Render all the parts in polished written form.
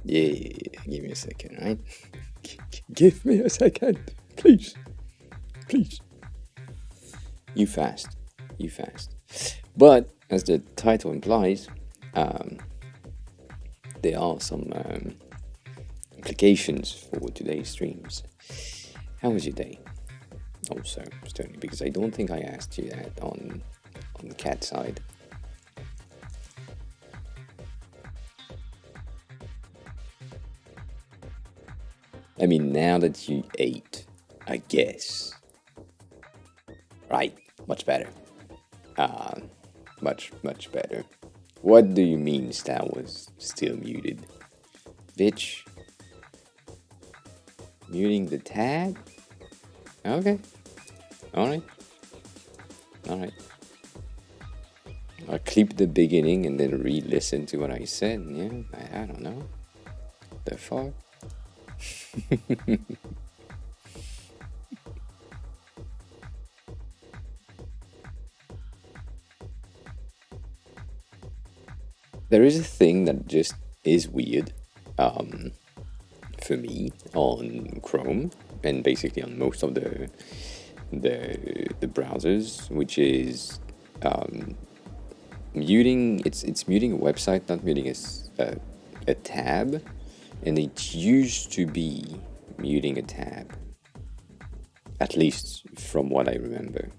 Yeah, give me a second, right? Give me a second, please, please. You fast, you fast. But as the title implies, um, there are some applications for today's streams. How was your day? Also, Stony, because I don't think I asked you that on the cat side. I mean, now that you ate, I guess. Right, much better. Uh, much better. What do you mean Star was still muted? Bitch, muting the tab? Okay, alright, alright. I'll clip the beginning and then re-listen to what I said. Yeah, I don't know. The fuck? There is a thing that just is weird for me on Chrome and basically on most of the browsers, which is muting. It's muting a website, not muting a tab, and it used to be muting a tab. At least from what I remember.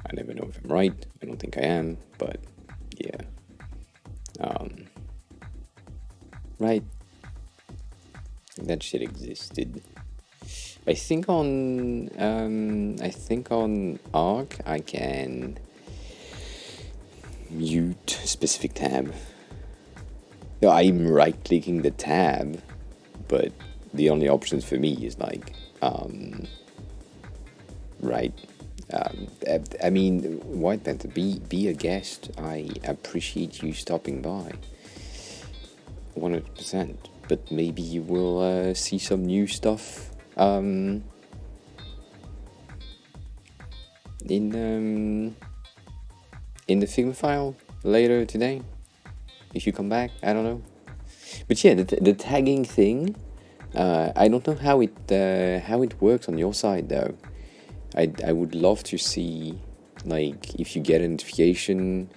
I never know if I'm right. I don't think I am, but yeah. Right. That shit existed. I think on Arc I can mute specific tab. No, I'm right clicking the tab, but the only options for me is like right. I mean, White Panther, be a guest. I appreciate you stopping by. 100%. But maybe you will see some new stuff in the Figma file later today. If you come back, I don't know. But yeah, the tagging thing. I don't know how it works on your side though. I would love to see, like, if you get a notification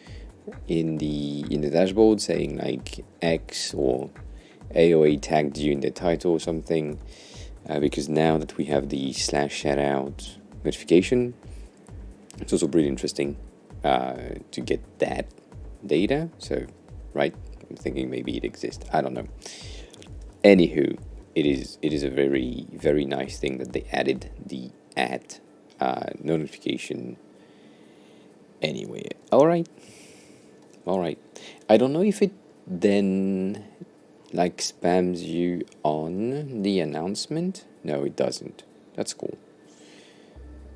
in the dashboard saying like X or AOA tagged you in the title or something, because now that we have the /shoutout notification, it's also pretty interesting to get that data. So, right, I'm thinking maybe it exists. I don't know. Anywho, it is a very nice thing that they added the at notification. Anyway, all right. I don't know if it then like spams you on the announcement. No, it doesn't. That's cool.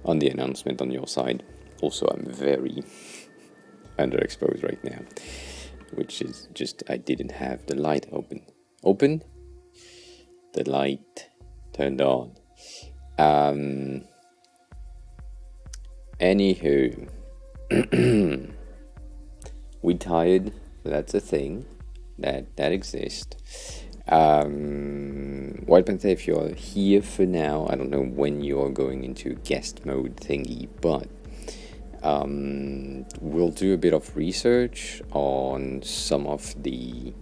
On the announcement on your side. Also, I'm very underexposed right now, which is just I didn't have the light open. Open? The light turned on. Anywho, we tired. That's a thing that exists. White Panther, if you're here for now, I don't know when you're going into guest mode thingy, but we'll do a bit of research on some of the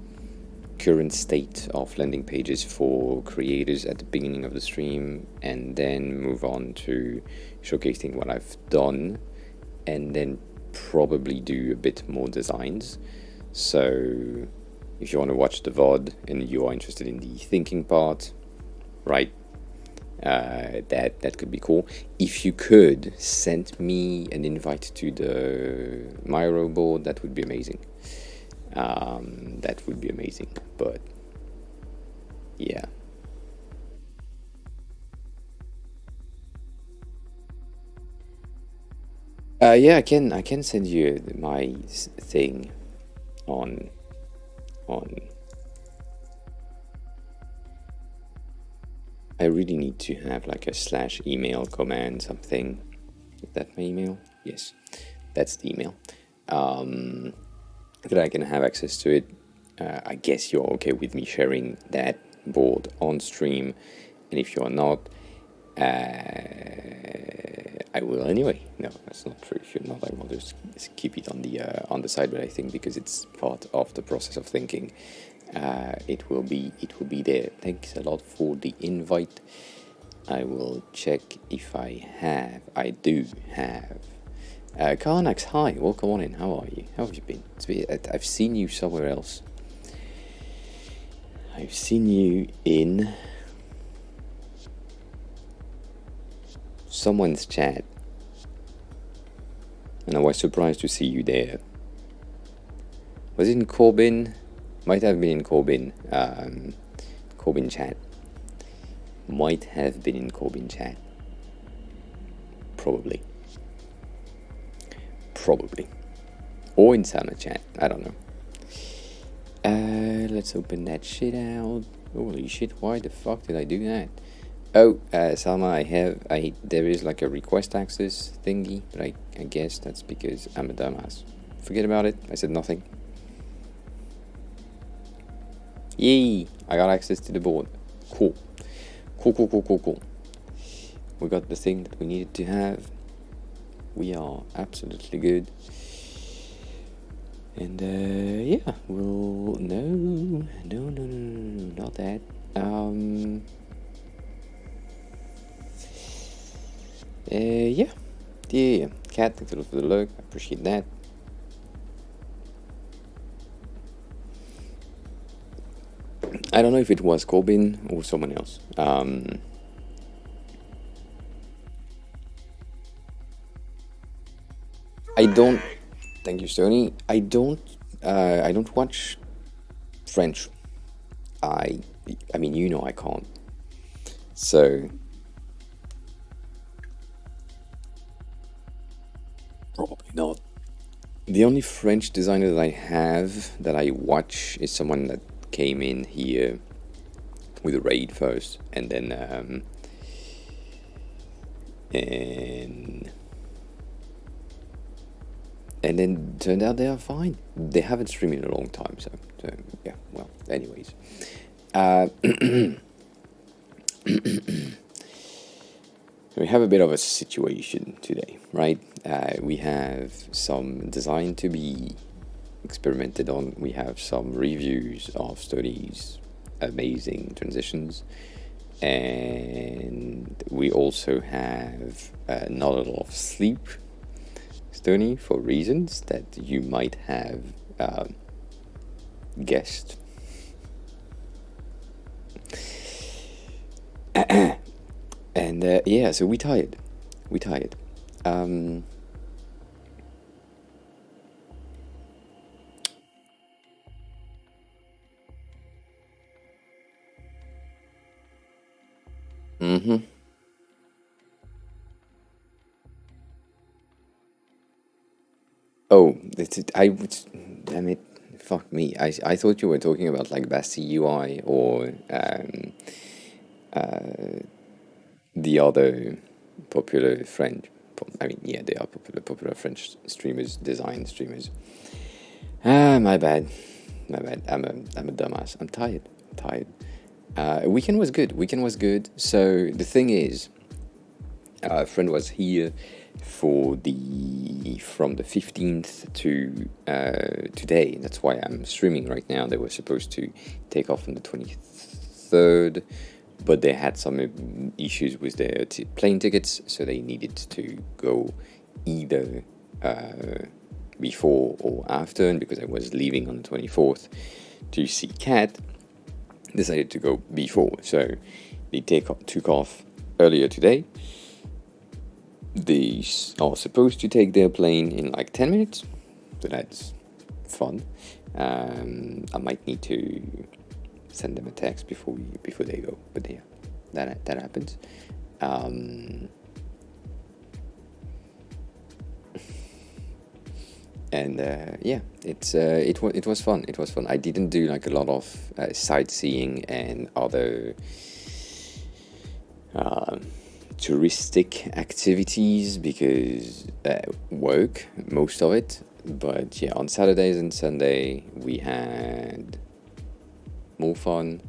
current state of landing pages for creators at the beginning of the stream, and then move on to showcasing what I've done, and then probably do a bit more designs. So if you want to watch the VOD and you are interested in the thinking part, right, that could be cool. If you could send me an invite to the Miro board, that would be amazing. That would be amazing. But yeah. Yeah, I can send you my thing on. I really need to have like a /email command something. Is that my email? Yes, that's the email. That I can have access to it. I guess you're okay with me sharing that board on stream, and if you're not, I will anyway. No, that's not true. If you're not, I will just keep it on the side. But I think because it's part of the process of thinking, it will be there. Thanks a lot for the invite. I will check if I do have. Karnax, hi, welcome on in. How are you? How have you been? I've seen you somewhere else. I've seen you in someone's chat, and I was surprised to see you there. Was it in Corbin? Might have been in Corbin. Corbin chat. Might have been in Corbin chat. Probably. Or in Sama chat. I don't know. Let's open that shit out. Holy shit, why the fuck did I do that? Oh, Salma, there is like a request access thingy, but I guess that's because I'm a dumbass. Forget about it, I said nothing. Yay, I got access to the board. Cool. We got the thing that we needed to have. We are absolutely good. And yeah, we'll no, not that. Yeah. Cat, thanks a lot for the look. I appreciate that. I don't know if it was Corbin or someone else. I don't. Thank you, Stoney. I don't watch French. I mean, you know I can't. So probably not. The only French designer that I have that I watch is someone that came in here with a raid first, and then and then turned out they are fine. They haven't streamed in a long time, so yeah. Well, anyways, we have a bit of a situation today, right? We have some design to be experimented on. We have some reviews of studies, amazing transitions, and we also have not a lot of sleep, Stoney, for reasons that you might have guessed. And yeah, so we tired. Oh, damn it, fuck me. I thought you were talking about like Basti UI or the other popular French. They are popular French streamers, design streamers. My bad. I'm a dumbass. I'm tired. Weekend was good. So the thing is, a friend was here from the 15th to today. That's why I'm streaming right now. They were supposed to take off on the 23rd, but they had some issues with their plane tickets, so they needed to go either before or after. And because I was leaving on the 24th to see Cat, decided to go before. So they took off earlier today. They are supposed to take their plane in like 10 minutes, so that's fun. I might need to send them a text before they go, but yeah, that happens. And yeah, it was fun. I didn't do like a lot of sightseeing and other touristic activities because work, most of it. But yeah, on Saturdays and Sunday we had more fun,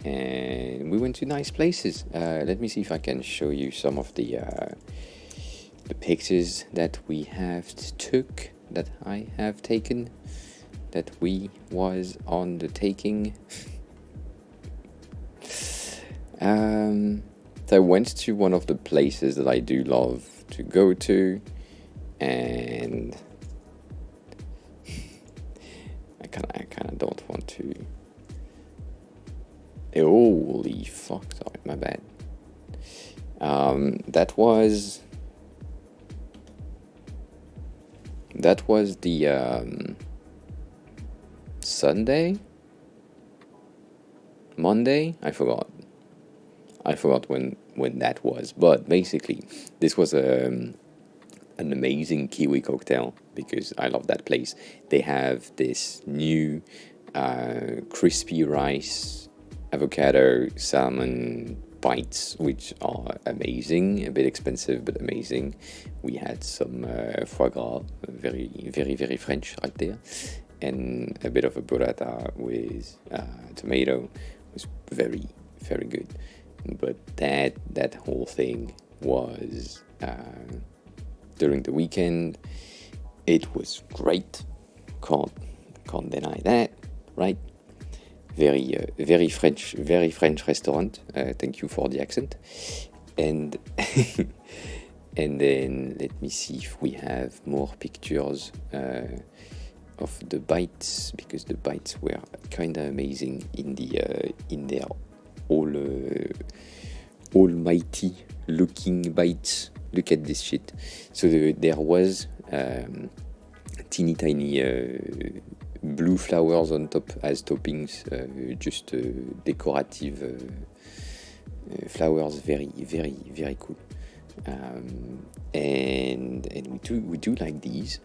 and we went to nice places. Let me see if I can show you some of the pictures that we have took, that I have taken, that we was on the taking. So I went to one of the places that I do love to go to, and I kind of don't want to. Holy fuck! Sorry, my bad. That was the Sunday, Monday. I forgot when that was, but basically this was an amazing kiwi cocktail, because I love that place. They have this new crispy rice, avocado, salmon bites, which are amazing, a bit expensive but amazing. We had some foie gras, very, very, very French right there, and a bit of a burrata with tomato. It was very, very good. But that whole thing was during the weekend. It was great. Can't deny that, right? Very French restaurant. Thank you for the accent. And and then let me see if we have more pictures of the bites, because the bites were kind of amazing in their almighty looking bites. Look at this shit. So there was teeny tiny blue flowers on top as toppings, just decorative flowers, very, very, very cool. And we do like these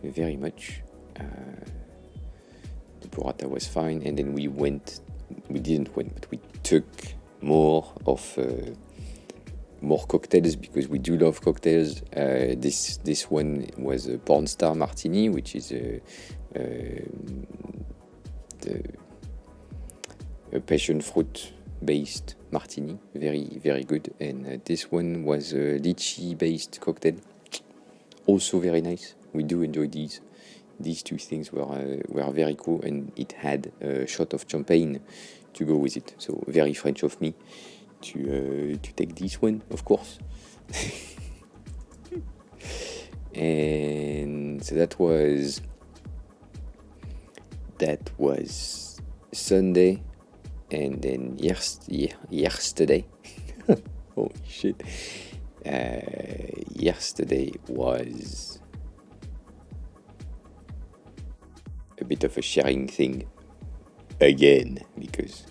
very much. The burrata was fine, and then we took more cocktails, because we do love cocktails. This one was a porn star martini, which is a passion fruit based martini, very, very good. And this one was a lychee based cocktail, also very nice. We do enjoy these. These two things were very cool, and it had a shot of champagne to go with it. So very French of me to take this one, of course. And so that was Sunday, and then yesterday. Holy shit! Yesterday was a bit of a sharing thing again, because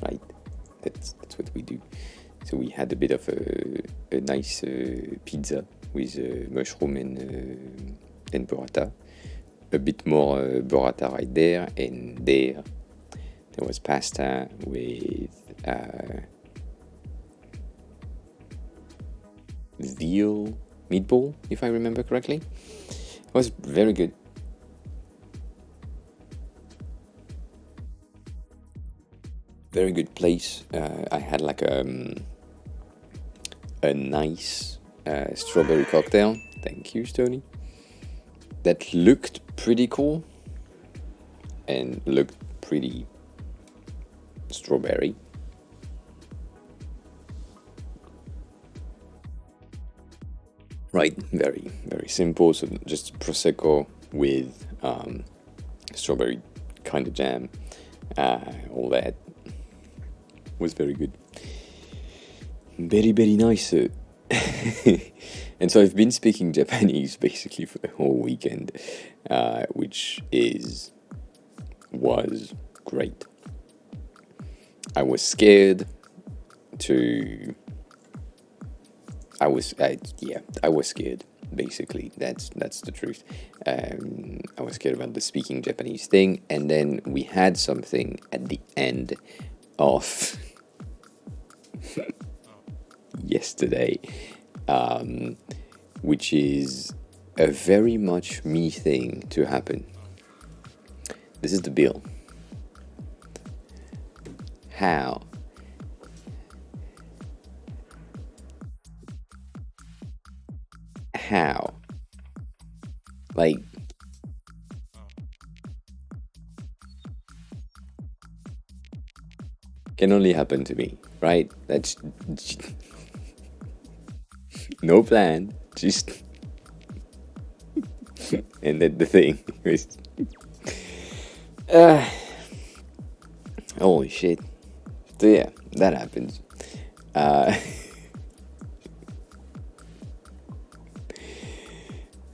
right, that's what we do. So we had a bit of a nice pizza with mushroom and burrata, a bit more burrata right there, and there was pasta with veal meatball, if I remember correctly. It was very good. Very good place. I had like a nice strawberry cocktail. Thank you, Stony. That looked pretty cool and looked pretty strawberry. Right, very, very simple. So just Prosecco with strawberry kind of jam, all that. Was very good. Very, very nice. And so I've been speaking Japanese basically for the whole weekend, which was great. I was scared I was scared, basically. That's the truth. I was scared about the speaking Japanese thing, and then we had something at the end of yesterday, which is a very much me thing to happen. This is the bill. How? How? Like, can only happen to me, right? That's no plan, just and then the thing is, uh, holy shit. So yeah, that happens. Uh,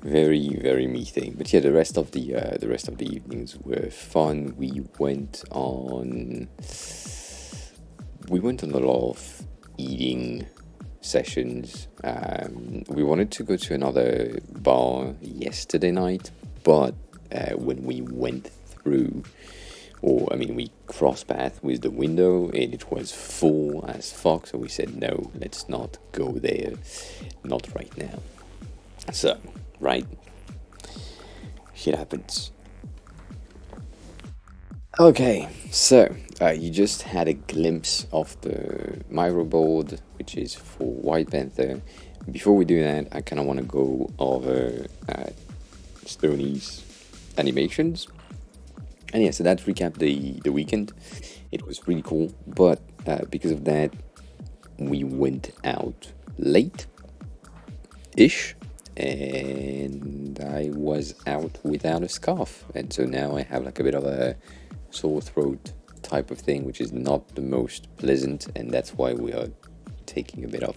very me thing. But yeah, the rest of the evenings were fun. We went on a lot of eating sessions. We wanted to go to another bar yesterday night, but when we went through, or I mean, we crossed path with the window and it was full as fuck, so we said no, let's not go there, not right now. So, right, shit happens. Okay, so you just had a glimpse of the Miro board, which is for White Panther. Before we do that, I kind of want to go over Stoney's animations. And yeah, so that recapped the weekend. It was really cool, but because of that, we went out late ish, and I was out without a scarf, and so now I have like a bit of a sore throat type of thing, which is not the most pleasant, and that's why we are taking a bit of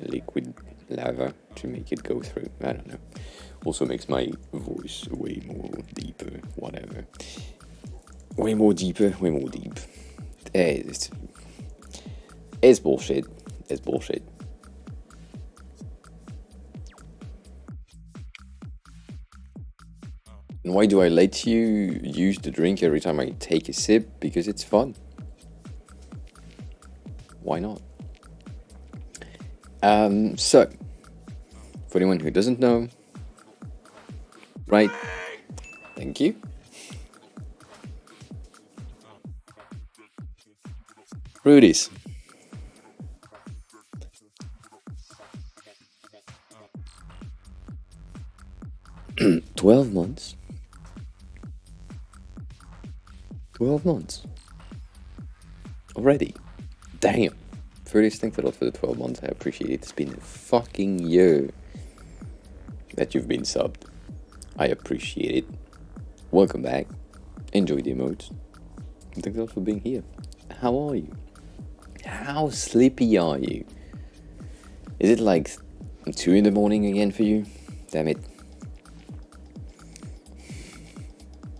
liquid lava to make it go through. I don't know. Also makes my voice way more deeper, whatever. Way more deeper, way more deep. It's bullshit. It's bullshit. And why do I let you use the drink every time I take a sip? Because it's fun. Why not? So, for anyone who doesn't know, right? Thank you. Rudy's. 12 months. 12 months. Already. Damn. Fruities, thanks a lot for the 12 months. I appreciate it. It's been a fucking year that you've been subbed. I appreciate it. Welcome back. Enjoy the emotes. And thanks a lot for being here. How are you? How sleepy are you? Is it like 2 in the morning again for you? Damn it.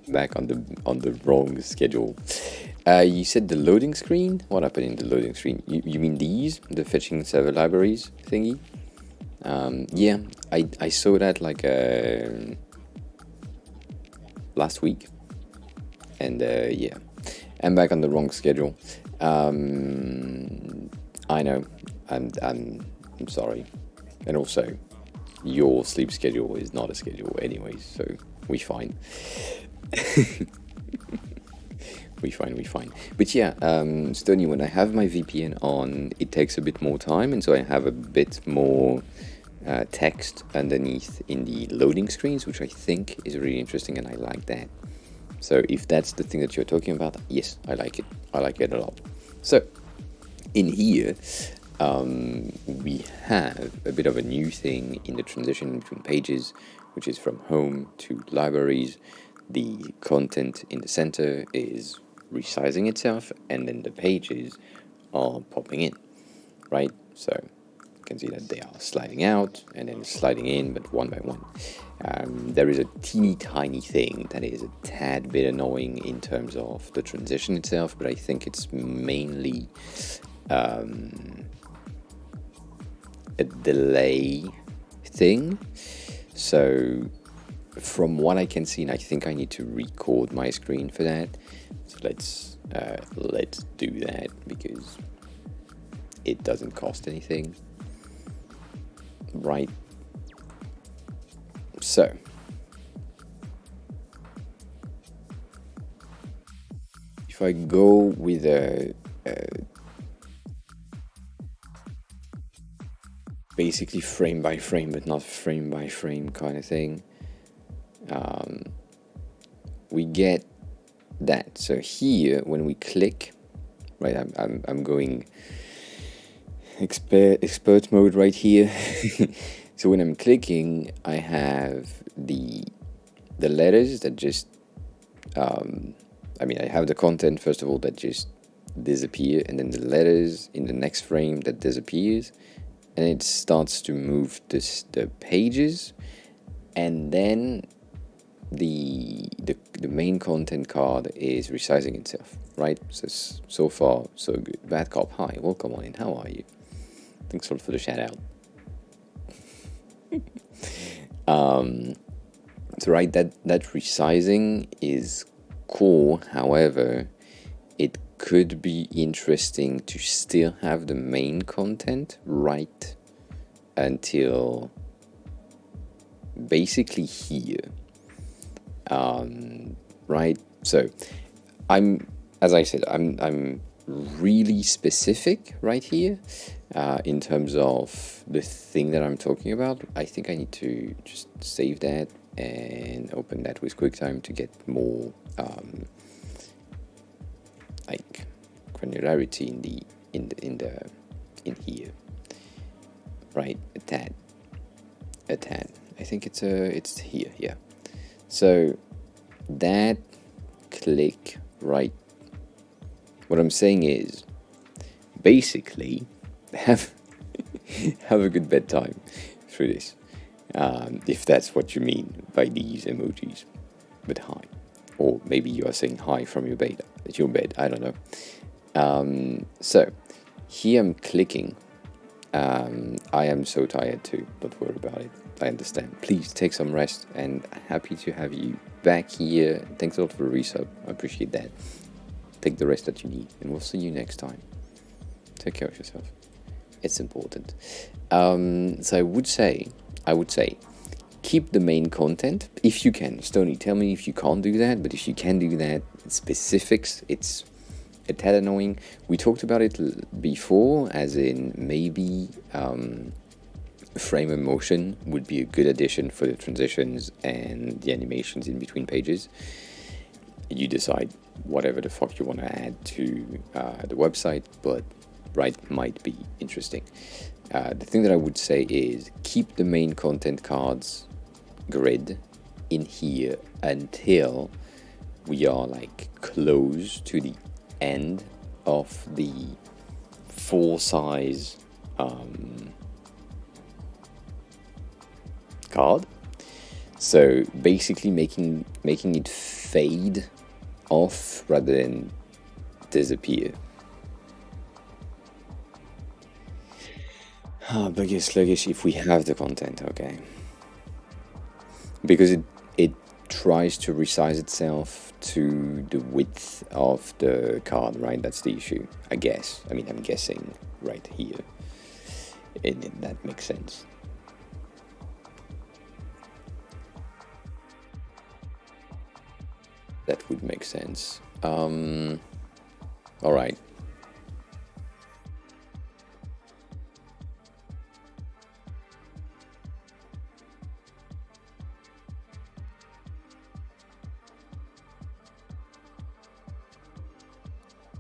Back on the wrong schedule. You said the loading screen? What happened in the loading screen? You mean these? The fetching server libraries thingy? Yeah, I saw that like last week. And yeah, I'm back on the wrong schedule. I know. I'm sorry. And also, your sleep schedule is not a schedule anyways, so we fine. we fine. But yeah, Stony, when I have my VPN on, it takes a bit more time, and so I have a bit more text underneath in the loading screens, which I think is really interesting, and I like that. So if that's the thing that you're talking about, yes, I like it. I like it a lot. So in here, we have a bit of a new thing in the transition between pages, which is from home to libraries. The content in the center is resizing itself, and then the pages are popping in, right? So you can see that they are sliding out and then sliding in, but one by one. There is a teeny tiny thing that is a tad bit annoying in terms of the transition itself, but I think it's mainly a delay thing. So from what I can see, and I think I need to record my screen for that. So let's do that because it doesn't cost anything, right? So if I go with a basically frame by frame, but not frame by frame kind of thing, we get that. So here, when we click, right, I'm going expert mode right here. So when I'm clicking, I have the letters that just, I have the content first of all that just disappear, and then the letters in the next frame that disappears, and it starts to move the pages, and then the main content card is resizing itself, right? So far so good. Bad Cop, hi, welcome on in. How are you? Thanks a lot for the shout out. So right, that resizing is cool. However, it could be interesting to still have the main content right until basically here. Right, so as I said, I'm really specific right here in terms of the thing that I'm talking about. I think I need to just save that and open that with QuickTime to get more like granularity in here. Right, a tad. I think it's here, yeah. So that click right. What I'm saying is, basically, have a good bedtime through this, if that's what you mean by these emojis. But hi, or maybe you are saying hi from your bed. At your bed, I don't know. So here I'm clicking. I am so tired too. Don't worry about it. I understand. Please take some rest, and happy to have you back here. Thanks a lot for the resub. I appreciate that. Take the rest that you need, and we'll see you next time. Take care of yourself. It's important. So I would say, keep the main content if you can. Stony, tell me if you can't do that, but if you can do that, specifics, it's a tad annoying. We talked about it before, as in maybe frame of motion would be a good addition for the transitions and the animations in between pages. You decide whatever the fuck you want to add to the website, but right, might be interesting. The thing that I would say is keep the main content cards grid in here until we are like close to the end of the full size card. So basically making it fade off rather than disappear. But get sluggish if we have the content, okay? Because it tries to resize itself to the width of the card, right? That's the issue, I guess. I mean, I'm guessing right here. And that makes sense. That would make sense. All right.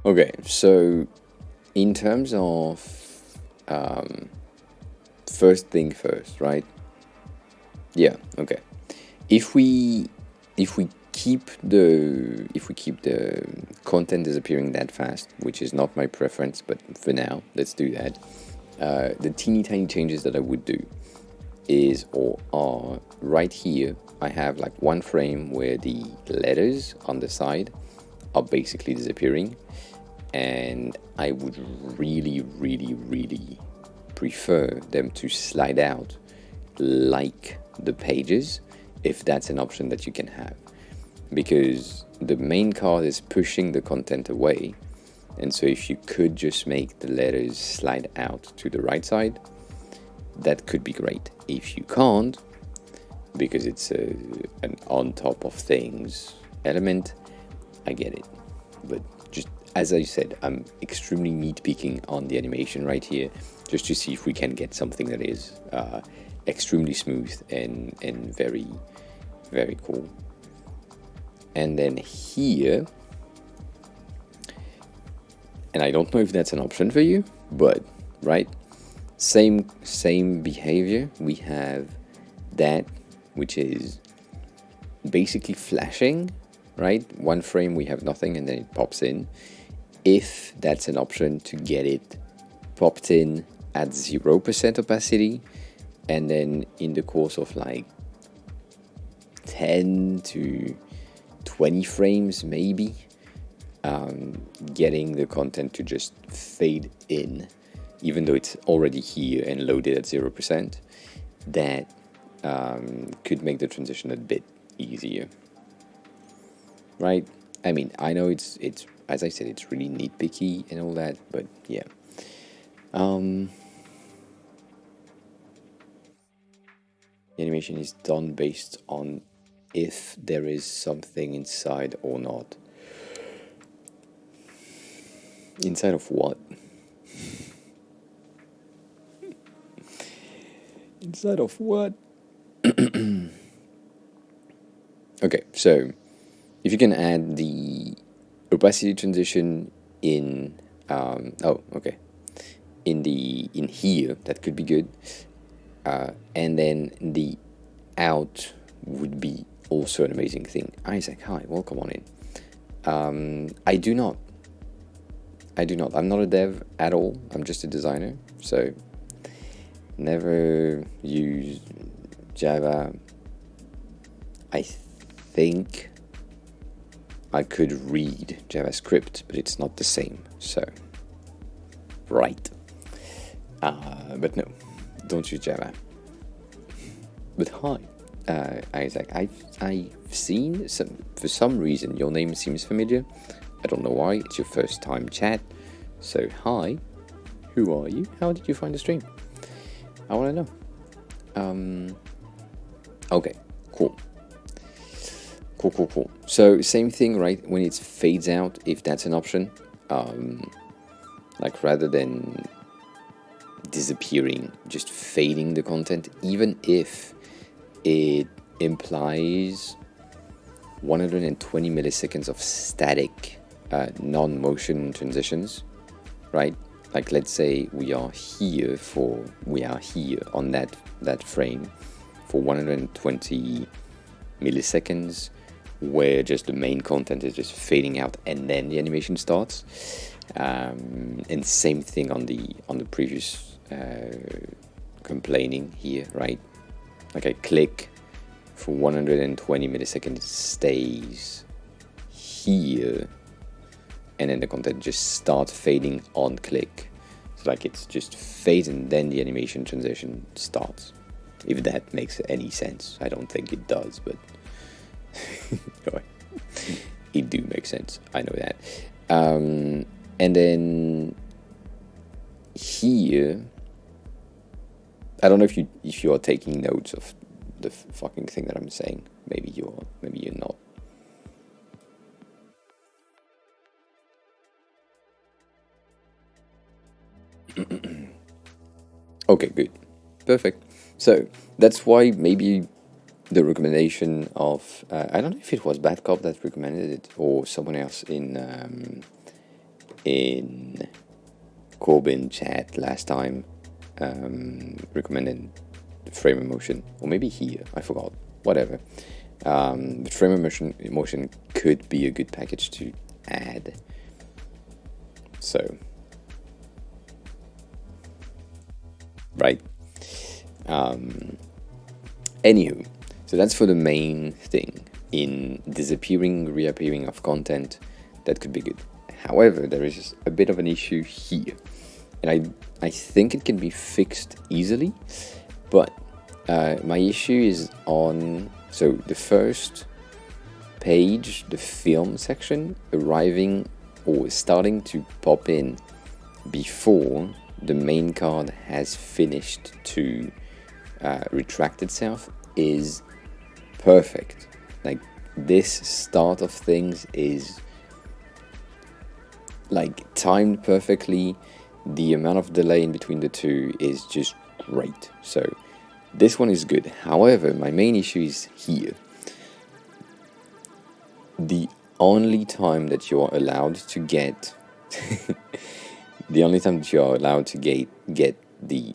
Okay, so in terms of first thing first, right? Yeah, okay. If we keep the content disappearing that fast, which is not my preference, but for now, let's do that. The teeny tiny changes that I would do is or are right here. I have like one frame where the letters on the side are basically disappearing, and I would really, really, really prefer them to slide out like the pages, if that's an option that you can have, because the main card is pushing the content away, and so if you could just make the letters slide out to the right side, that could be great. If you can't, because it's an on top of things element, I get it, but as I said, I'm extremely nitpicking on the animation right here, just to see if we can get something that is extremely smooth and very, very cool. And then here, and I don't know if that's an option for you, but right, same behavior. We have that, which is basically flashing, right? One frame we have nothing and then it pops in. If that's an option, to get it popped in at 0% opacity, and then in the course of like 10 to 20 frames maybe, getting the content to just fade in, even though it's already here and loaded at 0%, that could make the transition a bit easier, right? I mean, I know it's as I said, it's really nitpicky and all that, but yeah. The animation is done based on if there is something inside or not. Inside of what? Inside of what? Okay, so if you can add the opacity transition in in here, that could be good, and then the out would be also an amazing thing. Isaac, hi, welcome on in. I do not. I'm not a dev at all. I'm just a designer, so never used Java. I think I could read JavaScript, but it's not the same. So, right. But no, don't use Java. But hi, Isaac. I've seen for some reason your name seems familiar. I don't know why. It's your first time chat. So hi, who are you? How did you find the stream? I want to know. Okay, cool. Cool. So same thing, right? When it fades out, if that's an option, like rather than disappearing, just fading the content, even if it implies 120 milliseconds of static non-motion transitions, right? Like let's say we are here on that frame for 120 milliseconds, where just the main content is just fading out and then the animation starts. And same thing on the previous complaining here, right? Like I click for 120 milliseconds, it stays here, and then the content just starts fading on click. So like it's just fades and then the animation transition starts. If that makes any sense. I don't think it does, but it do make sense. I know that. And then here, I don't know if you are taking notes of the fucking thing that I'm saying. Maybe you're not. Okay, good, perfect. So that's why maybe the recommendation of I don't know if it was Bad Cop that recommended it or someone else in Corbin chat last time recommended frame of motion, or maybe here, I forgot, whatever. But frame of motion could be a good package to add. So, right. Anywho, so that's for the main thing. In disappearing, reappearing of content, that could be good. However, there is just a bit of an issue here, and I think it can be fixed easily, but my issue is on, so the first page, the film section, arriving or starting to pop in before the main card has finished to retract itself is perfect. Like this start of things is like timed perfectly. The amount of delay in between the two is just great. So this one is good. However, my main issue is here. The only time that you're allowed to get the only time that you're allowed to get the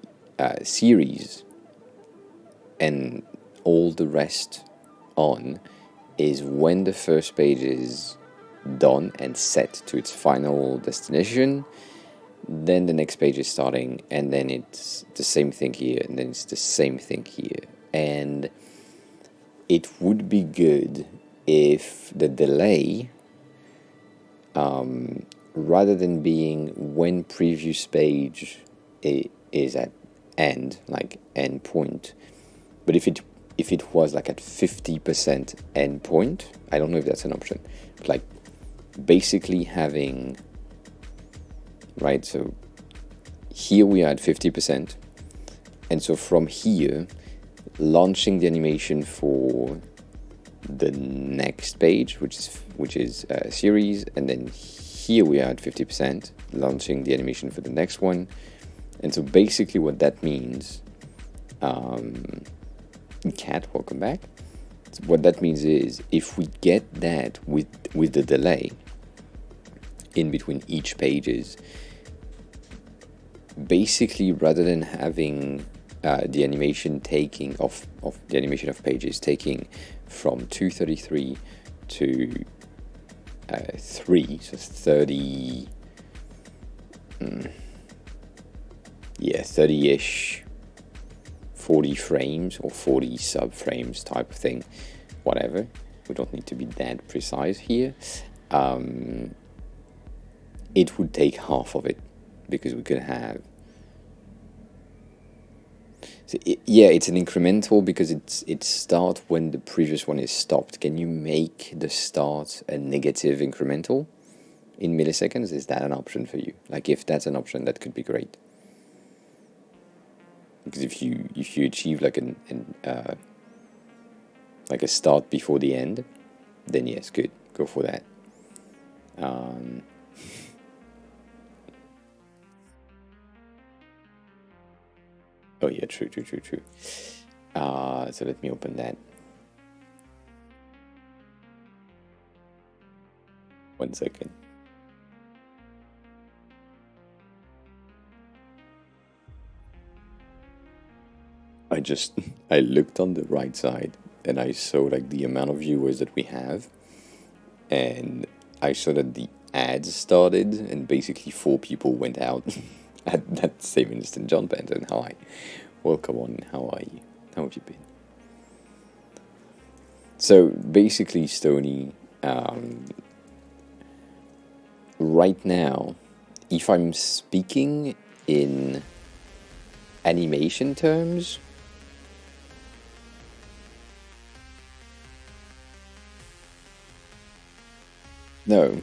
series and all the rest on is when the first page is done and set to its final destination. Then the next page is starting, and then it's the same thing here, and then it's the same thing here. And it would be good if the delay, rather than being when previous page is at end, like end point, but if it was like at 50% end point, I don't know if that's an option, but like basically having, right, so here we are at 50%, and so from here, launching the animation for the next page, which is a series, and then here we are at 50%, launching the animation for the next one. And so basically what that means, Cat, welcome back. So what that means is if we get that with the delay in between each pages, basically rather than having the animation taking of the animation of pages taking from 233 to 3, so 30, 30-ish, 40 frames or 40 sub-frames type of thing, whatever. We don't need to be that precise here. It would take half of it, because we could have... So it's an incremental because it starts when the previous one is stopped. Can you make the start a negative incremental in milliseconds? Is that an option for you? Like, if that's an option, that could be great. Because if you achieve like a start before the end, then yes, good, go for that. Oh yeah, true. So let me open that. 1 second. I looked on the right side and I saw like the amount of viewers that we have, and I saw that the ads started and basically 4 people went out at that same instant. John Benton, hi. Welcome on, how are you? How have you been? So basically, Stony, right now, if I'm speaking in animation terms, no.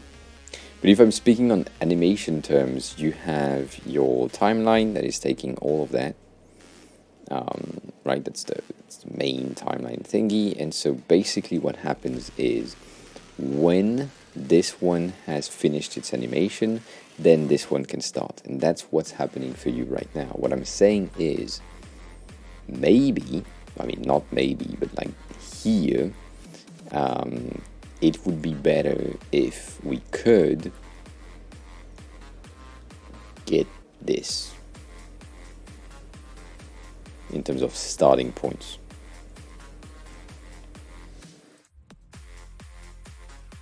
But if I'm speaking on animation terms, you have your timeline that is taking all of that. Right, that's the main timeline thingy. And so basically what happens is when this one has finished its animation, then this one can start. And that's what's happening for you right now. What I'm saying is maybe, I mean, not maybe, but like here, it would be better if we could get this in terms of starting points.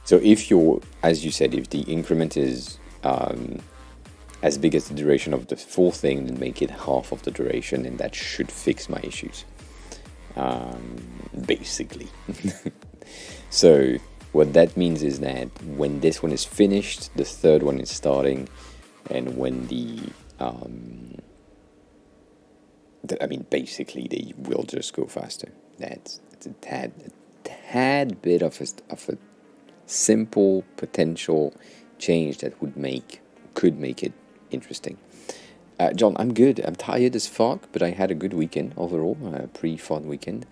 So if you're, as you said, if the increment is as big as the duration of the full thing, then make it half of the duration, and that should fix my issues, basically. So what that means is that when this one is finished, the third one is starting, and when basically they will just go faster. That's a tad bit of a simple potential change that could make it interesting. John, I'm good. I'm tired as fuck, but I had a good weekend overall, a pretty fun weekend.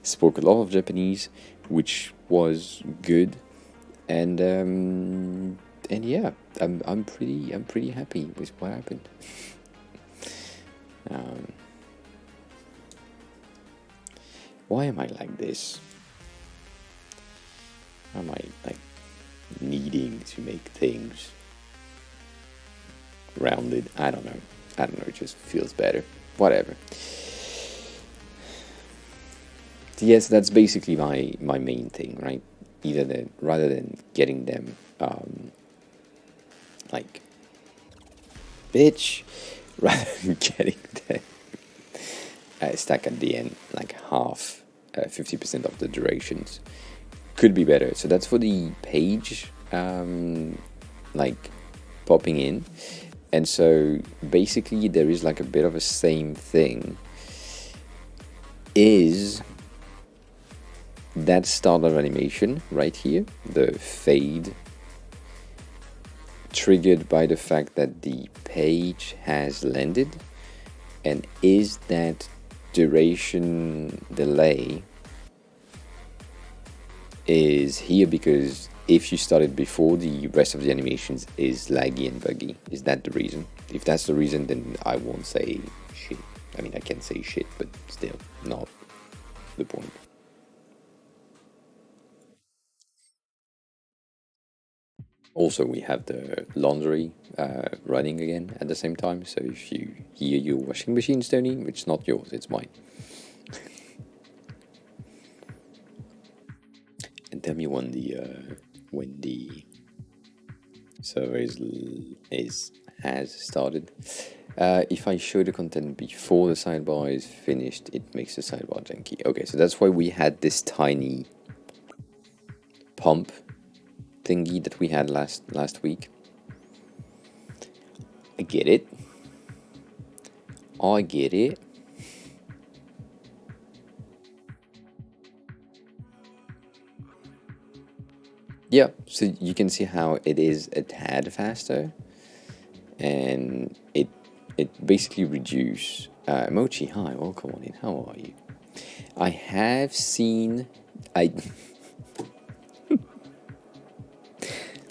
Spoke a lot of Japanese, which was good, and And yeah, I'm pretty happy with what happened. Um, why am I like this? Why am I like needing to make things rounded? I don't know. I don't know. It just feels better. Whatever. Yes, that's basically my main thing, right? Either than rather than getting them like bitch, rather than getting them stack at the end like half, 50% of the durations could be better. So that's for the page, like popping in, and so basically there is like a bit of a same thing. Is that start of animation right here, the fade, triggered by the fact that the page has landed, and is that duration delay is here because if you started before, the rest of the animations is laggy and buggy. Is that the reason? If that's the reason, then I won't say shit. I mean, I can say shit, but still not the point. Also, we have the laundry running again at the same time. So if you hear your washing machine turning, it's not yours, it's mine. And tell me when the server is has started. If I show the content before the sidebar is finished, it makes the sidebar janky. Okay, so that's why we had this tiny pump thingy that we had last week. I get it. I get it. Yeah, so you can see how it is a tad faster, and it basically reduce. Mochi, hi, welcome on in. How are you? I have seen. I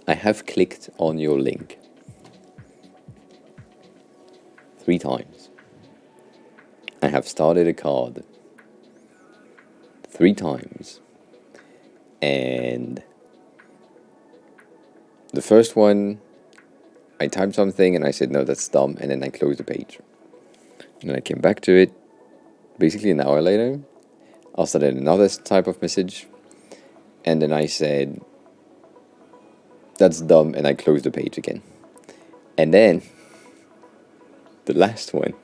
I have clicked on your link 3 times. I have started a card 3 times, and the first one, I typed something and I said, no, that's dumb, and then I closed the page. And then I came back to it basically an hour later. I started another type of message, and then I said, that's dumb, and I closed the page again. And then, the last one,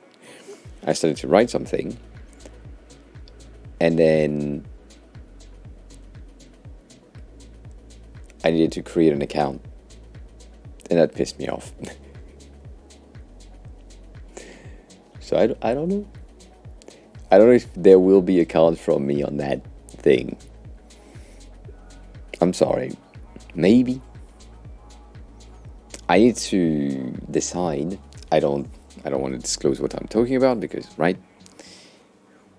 I started to write something, and then I needed to create an account, and that pissed me off. So I don't know. I don't know if there will be a card from me on that thing. I'm sorry. Maybe. I need to decide. I don't want to disclose what I'm talking about because, right?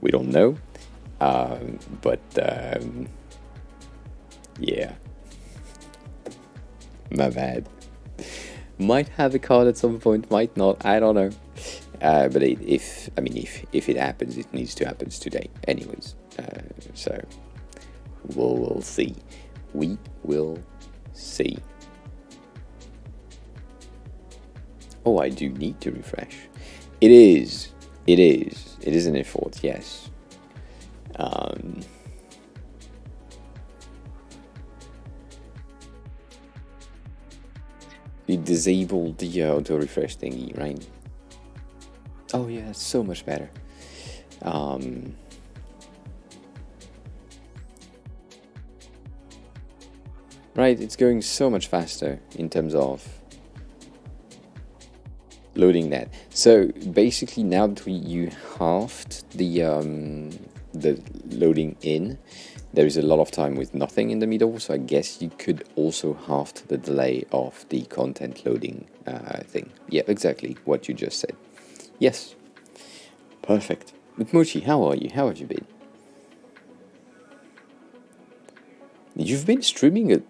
We don't know. But yeah. My bad. Might have a card at some point, might not. I don't know. But if it happens, it needs to happen today, anyways. So we'll see. We will see. Oh, I do need to refresh. It is an effort. Yes. You disabled the auto refresh thingy, right? Oh yeah, it's so much better. Right, it's going so much faster in terms of loading that. So basically, now that you halved the loading in, there is a lot of time with nothing in the middle. So I guess you could also halve the delay of the content loading thing. Yeah, exactly what you just said. Yes, perfect. But Mochi, how are you? How have you been? You've been streaming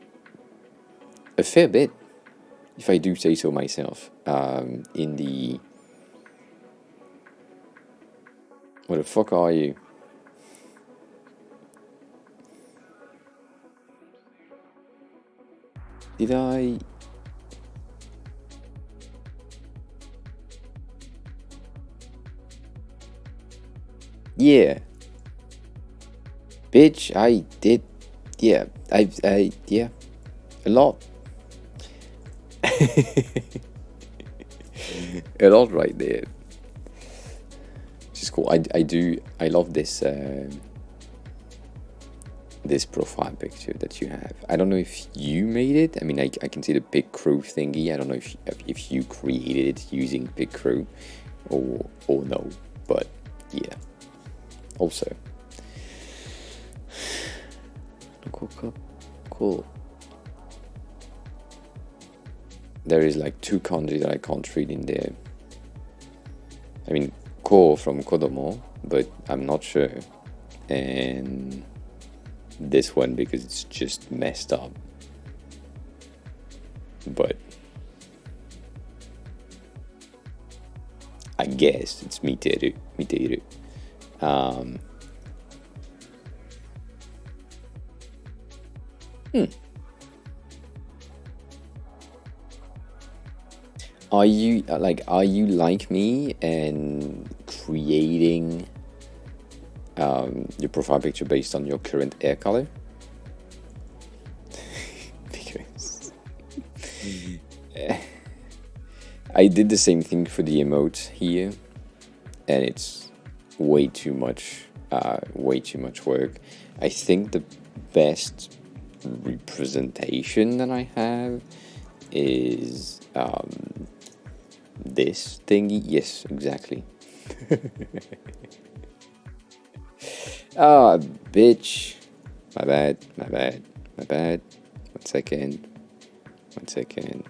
a fair bit. if I do say so myself, in the... What the fuck are you? Did I... Yeah. Bitch, I did... Yeah, yeah. A lot. A lot right there. Which is cool. I love this this profile picture that you have. I don't know if you made it. I mean, I can see the big crew thingy. I don't know if you created it using big crew or no, but yeah. Also, cool. There is like two kanji that I can't read in there. I mean, ko from Kodomo, but I'm not sure. And this one because it's just messed up. But I guess it's miteru. Are you like me and creating your profile picture based on your current hair color? Because I did the same thing for the emotes here, and it's way too much work. I think the best representation that I have is this thingy. Yes, exactly. Ah, bitch. My bad. One second.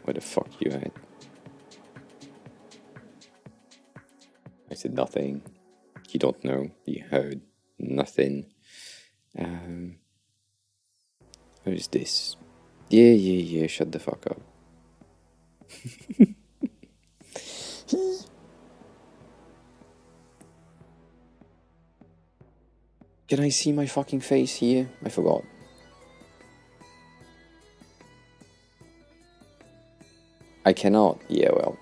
Where the fuck you at? I said nothing. You don't know. You heard nothing. Where is this? Yeah. Shut the fuck up. Can I see my fucking face here? I forgot. I cannot. Yeah, well,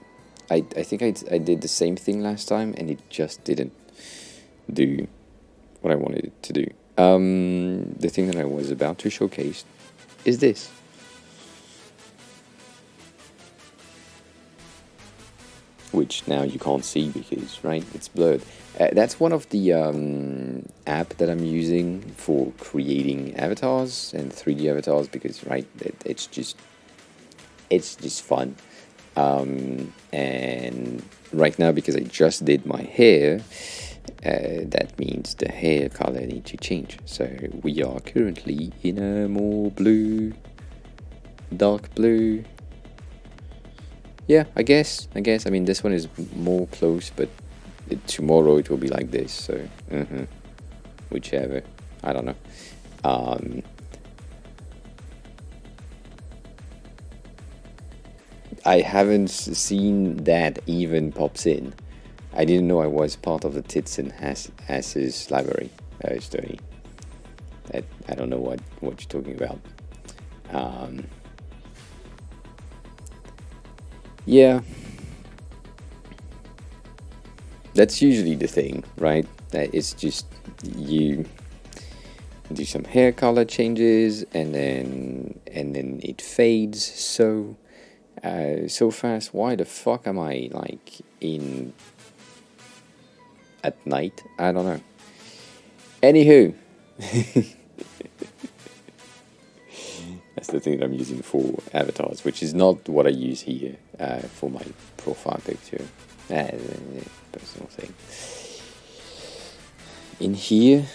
I think I did the same thing last time, and it just didn't do what I wanted it to do. The thing that I was about to showcase is this. Which now you can't see because, right, it's blurred. That's one of the app that I'm using for creating avatars and 3D avatars because, right, it's just fun. And right now, because I just did my hair, that means the hair color needs to change. So we are currently in a more blue, dark blue. Yeah, I guess. I mean, this one is more close, but tomorrow it will be like this. So, whichever. I don't know. I haven't seen that even pops in. I didn't know I was part of the tits and asses library story. I don't know what you're talking about. Yeah, that's usually the thing, right? It's just you do some hair color changes, and then it fades so fast. Why the fuck am I like in at night? I don't know. Anywho. That's the thing that I'm using for avatars, which is not what I use here for my profile picture. Personal thing. In here,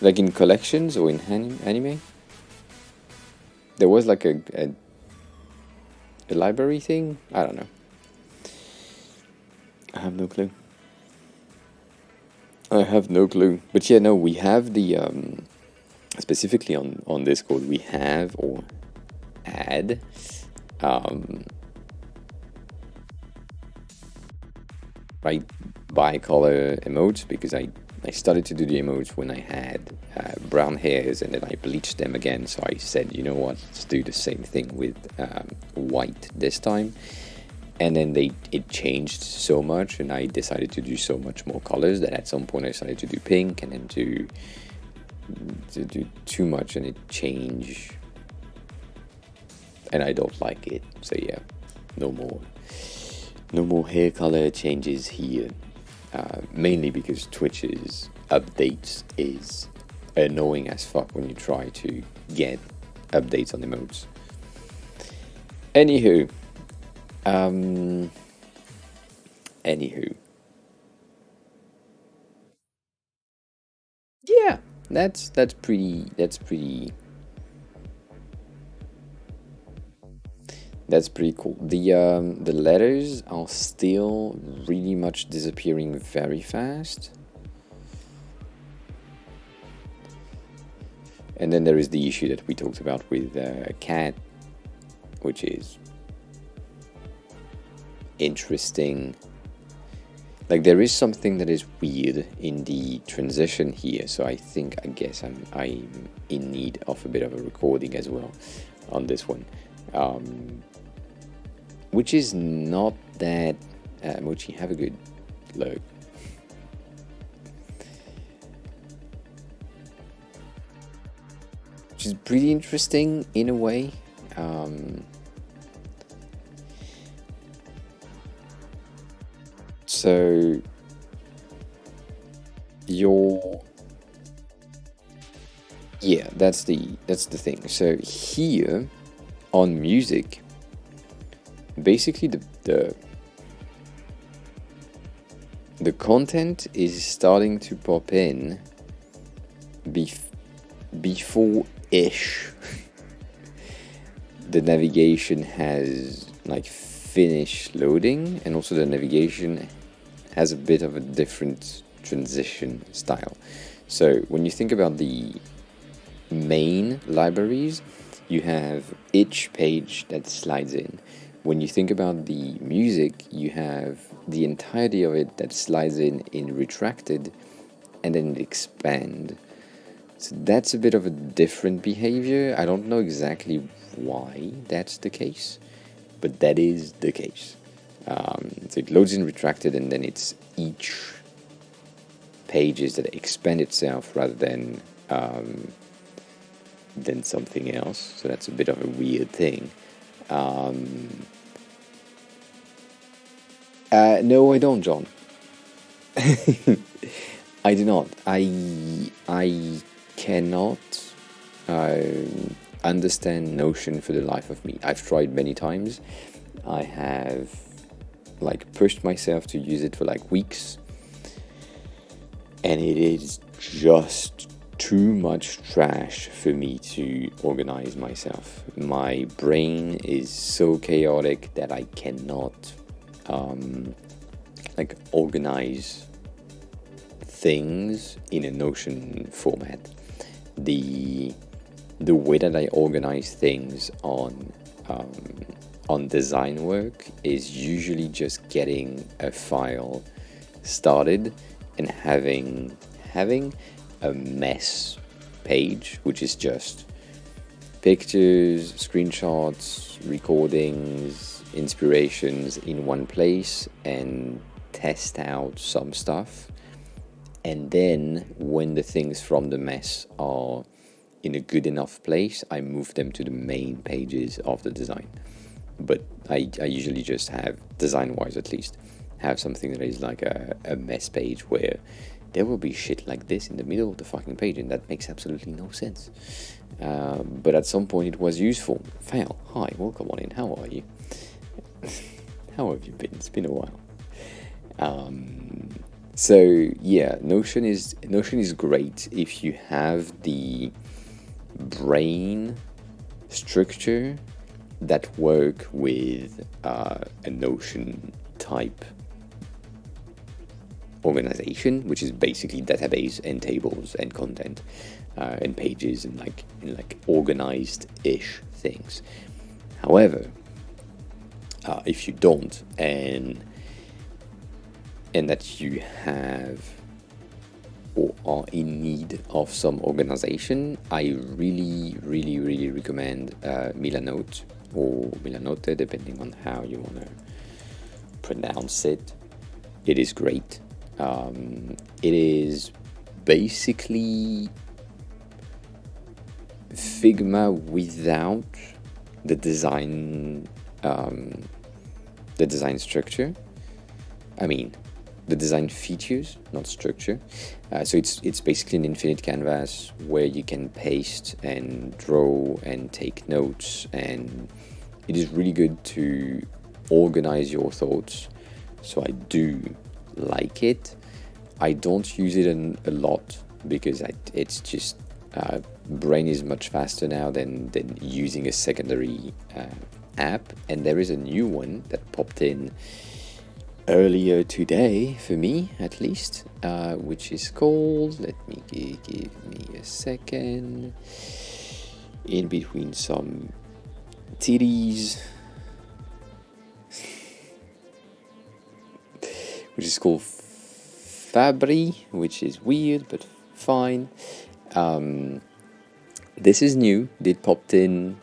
like in collections or in anime, there was like a library thing. I don't know. I have no clue. But yeah, no, we have the specifically on Discord, we have or add I buy color emotes because I started to do the emotes when I had brown hairs, and then I bleached them again. So I said, you know what, let's do the same thing with white this time. And then it changed so much, and I decided to do so much more colors that at some point I decided to do pink, and then to do too much, and it changed, and I don't like it. So yeah, no more hair color changes here. Mainly because Twitch's updates is annoying as fuck when you try to get updates on emotes. Anywho, yeah, that's pretty cool. The letters are still really much disappearing very fast. And then there is the issue that we talked about with cat, which is interesting. Like, there is something that is weird in the transition here, so I guess I'm in need of a bit of a recording as well on this one. Which is not that... Mochi, have a good look. Which is pretty interesting in a way. So yeah, that's the thing. So here on music, basically the content is starting to pop in before-ish the navigation has like finished loading, and also the navigation has a bit of a different transition style. So when you think about the main libraries, you have each page that slides in. When you think about the music, you have the entirety of it that slides in retracted, and then expand. So that's a bit of a different behavior. I don't know exactly why that's the case, but that is the case. So it loads in retracted, and then it's each pages that expand itself rather than something else. So that's a bit of a weird thing. No, I don't, John. I do not. I cannot understand Notion for the life of me. I've tried many times. I have pushed myself to use it for weeks, and it is just too much trash for me to organize myself. My brain is so chaotic that I cannot organize things in a Notion format. The way that I organize things on design work is usually just getting a file started and having a mess page, which is just pictures, screenshots, recordings, inspirations in one place, and test out some stuff. And then when the things from the mess are in a good enough place, I move them to the main pages of the design. But I usually just have, design-wise at least, have something that is like a mess page where there will be shit like this in the middle of the fucking page, and that makes absolutely no sense. But at some point it was useful. Fail, hi, welcome on in, how are you? How have you been? It's been a while. So yeah, Notion is great if you have the brain structure that work with a Notion type organization, which is basically database and tables and content and pages and organized-ish things. However, if you don't, and and that you have or are in need of some organization, I really recommend Milanote or Milanote, depending on how you want to pronounce it. It is great. It is basically Figma without the design structure. I mean, the design features, not structure. So it's basically an infinite canvas where you can paste and draw and take notes, and it is really good to organize your thoughts. So I do like it. I don't use it a lot because it's just brain is much faster now than using a secondary app. And there is a new one that popped in earlier today, for me at least, which is called, let me give me a second, in between some titties, which is called Fabri, which is weird but fine. This is new. It popped in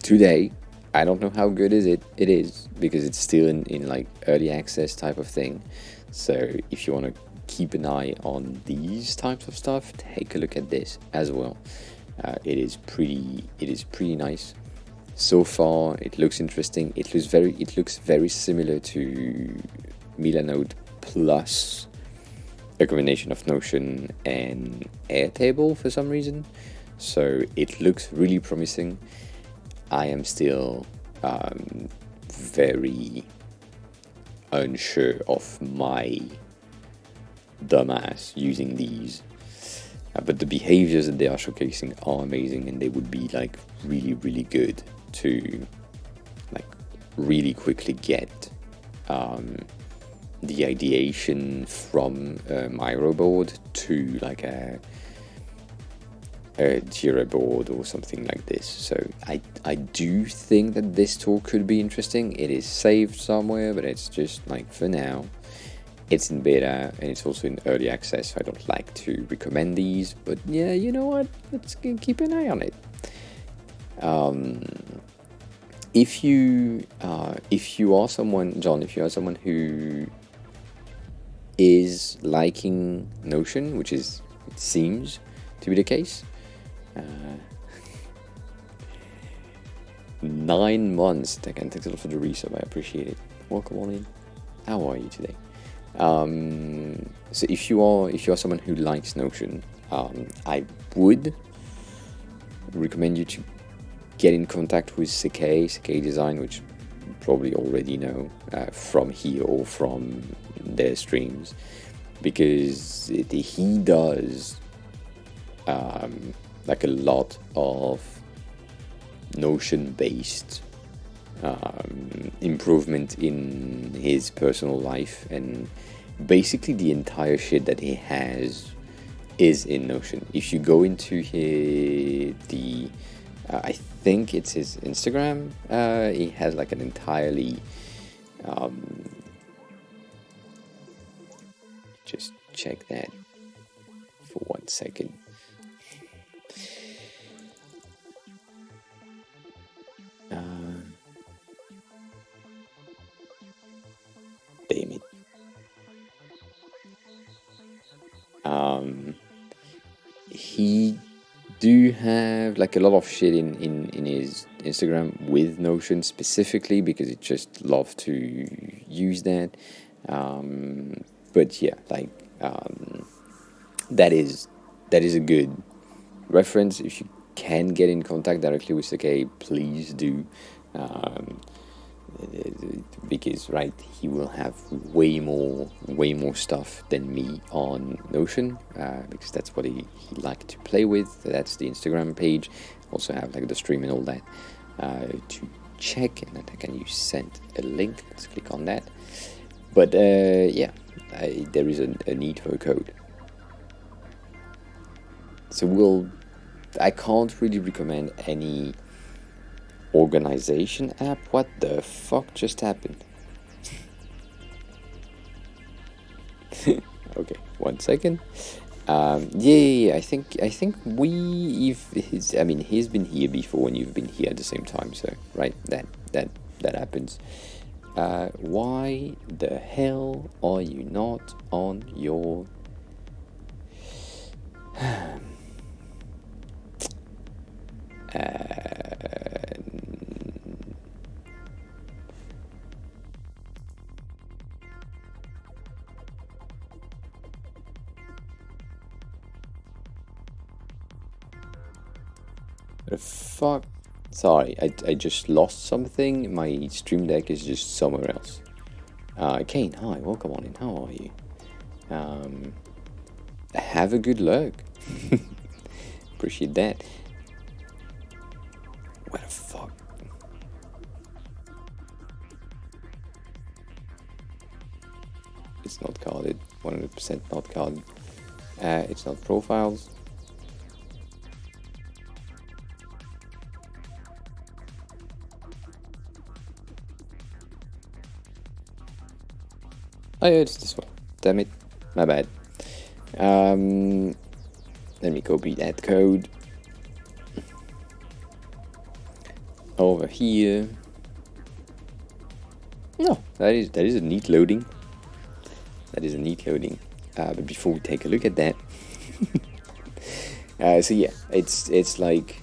today. I don't know how good it is because it's still in like early access type of thing. So if you want to keep an eye on these types of stuff, take a look at this as well. It is pretty nice. So far, it looks interesting. It looks very similar to Milanote plus a combination of Notion and Airtable for some reason. So it looks really promising. I am still very unsure of my dumbass using these, but the behaviors that they are showcasing are amazing, and they would be like really good to like really quickly get the ideation from a Miro board to like a Jira board or something like this. So I do think that this tool could be interesting. It is saved somewhere, but it's just like for now it's in beta and it's also in early access, so I don't like to recommend these, but yeah, you know what, let's keep an eye on it. If you are someone, John, if you are someone who is liking Notion, which is, it seems to be the case, 9 months. Thanks a lot for the resub. I appreciate it. Welcome on in. How are you today? So if you are someone who likes Notion, I would recommend you to get in contact with Sekei Design, which you probably already know from here or from their streams, because he does like a lot of Notion-based improvement in his personal life, and basically the entire shit that he has is in Notion. If you go into I think it's his Instagram, he has like an entirely just check that for 1 second. Damn it. He do have like a lot of shit in his Instagram with Notion specifically, because it just love to use that. But yeah, like that is a good reference. If you can get in contact directly with Sekei, please do. Because right, he will have way more stuff than me on Notion, because that's what he liked to play with. That's the Instagram page. Also have like the stream and all that to check, and I can use send a link. Let's click on that. But yeah, there is a need for a code. So I can't really recommend any organization app. What the fuck just happened? Okay, 1 second. Yeah, I think we, if his, I mean, he's been here before and you've been here at the same time, so right, that happens. Why the hell are you not on your? The fuck? Sorry, I just lost something. My stream deck is just somewhere else. Kane, hi, welcome on in. How are you? Have a good luck. Appreciate that. What the fuck? It's not carded. 100% not carded. It's not profiles. Oh yeah, it's this one. Damn it. My bad. Let me copy that code. Over here. No, that is a neat loading. That is a neat loading. But before we take a look at that, so yeah, it's like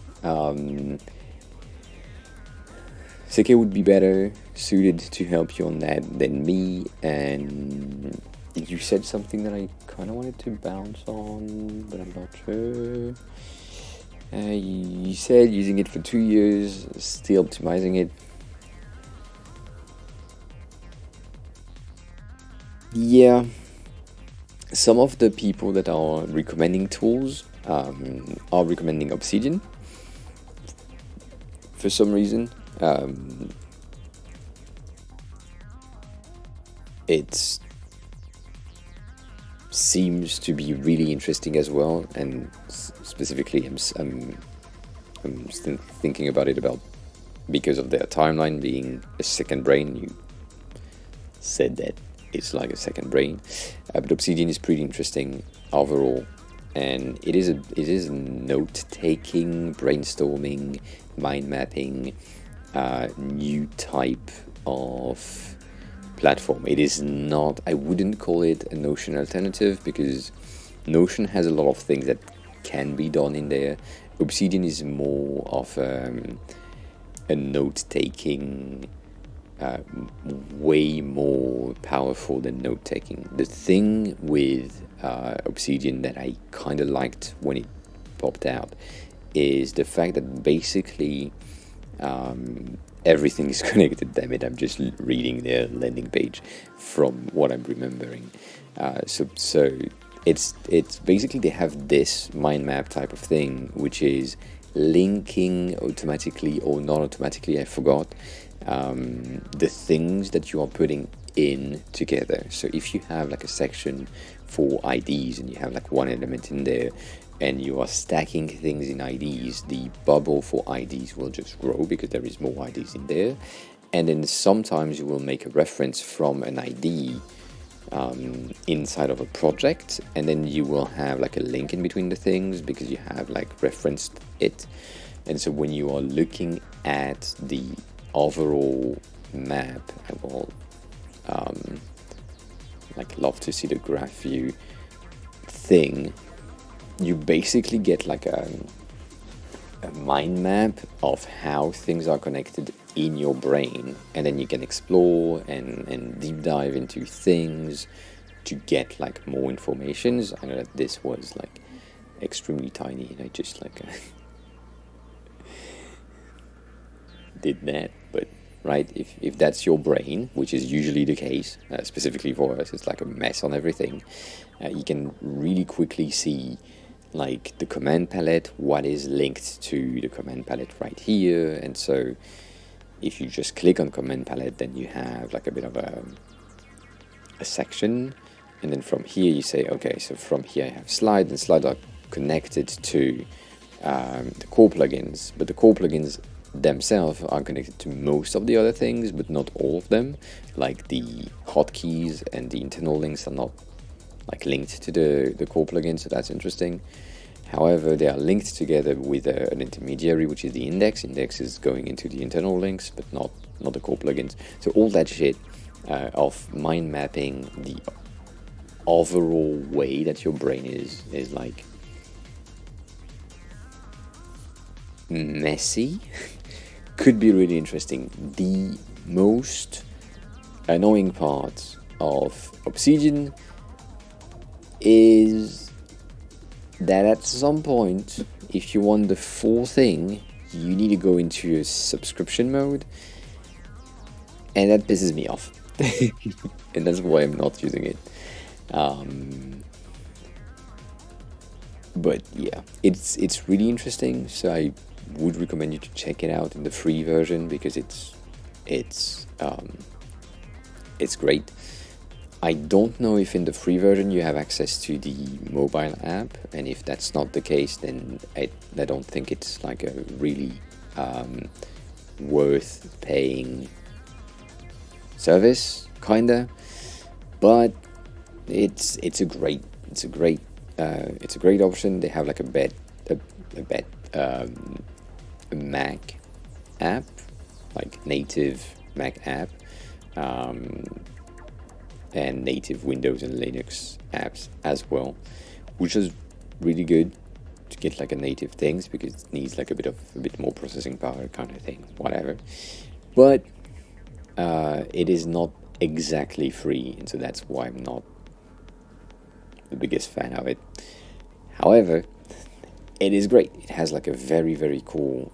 Seke would be better suited to help you on that than me, and you said something that I kind of wanted to bounce on, but I'm not sure. You said using it for 2 years, still optimizing it. Yeah, some of the people that are recommending tools are recommending Obsidian for some reason. It seems to be really interesting as well, and specifically I'm still thinking about it because of their timeline being a second brain. You said that it's like a second brain, but Obsidian is pretty interesting overall, and it is a note-taking, brainstorming, mind mapping, new type of platform. It is not, I wouldn't call it a Notion alternative, because Notion has a lot of things that can be done in there. Obsidian is more of a note-taking, way more powerful than note-taking. The thing with Obsidian that I kind of liked when it popped out is the fact that basically everything is connected. Damn it, I'm just reading their landing page from what I'm remembering. So it's basically, they have this mind map type of thing, which is linking automatically or not automatically, I forgot, the things that you are putting in together. So if you have like a section for IDs and you have like one element in there, and you are stacking things in IDs, the bubble for IDs will just grow because there is more IDs in there. And then sometimes you will make a reference from an ID inside of a project, and then you will have like a link in between the things because you have like referenced it. And so when you are looking at the overall map, I will like love to see the graph view thing. You basically get like a mind map of how things are connected in your brain, and then you can explore and deep dive into things to get like more information. I know that this was like extremely tiny and I just like did that, but right, if that's your brain, which is usually the case, specifically for us, it's like a mess on everything. You can really quickly see like the command palette, what is linked to the command palette right here. And so if you just click on command palette, then you have like a bit of a section, and then from here you say, okay, so from here I have slides, and slides are connected to the core plugins, but the core plugins themselves are connected to most of the other things, but not all of them. Like the hotkeys and the internal links are not like linked to the core plugin, so that's interesting. However, they are linked together with an intermediary, which is the index. Index is going into the internal links, but not the core plugins. So all that shit of mind mapping the overall way that your brain is like messy could be really interesting. The most annoying part of Obsidian is that at some point, if you want the full thing, you need to go into a subscription mode, and that pisses me off. And that's why I'm not using it. But yeah, it's really interesting, so I would recommend you to check it out in the free version, because it's great. I don't know if in the free version you have access to the mobile app, and if that's not the case, then I don't think it's like a really worth paying service, kinda. But it's a great option. They have like a Mac app, like native Mac app, and native Windows and Linux apps as well, which is really good to get like a native things, because it needs like a bit more processing power kind of thing, whatever. But it is not exactly free, and so that's why I'm not the biggest fan of it. However, it is great. It has like a very, very cool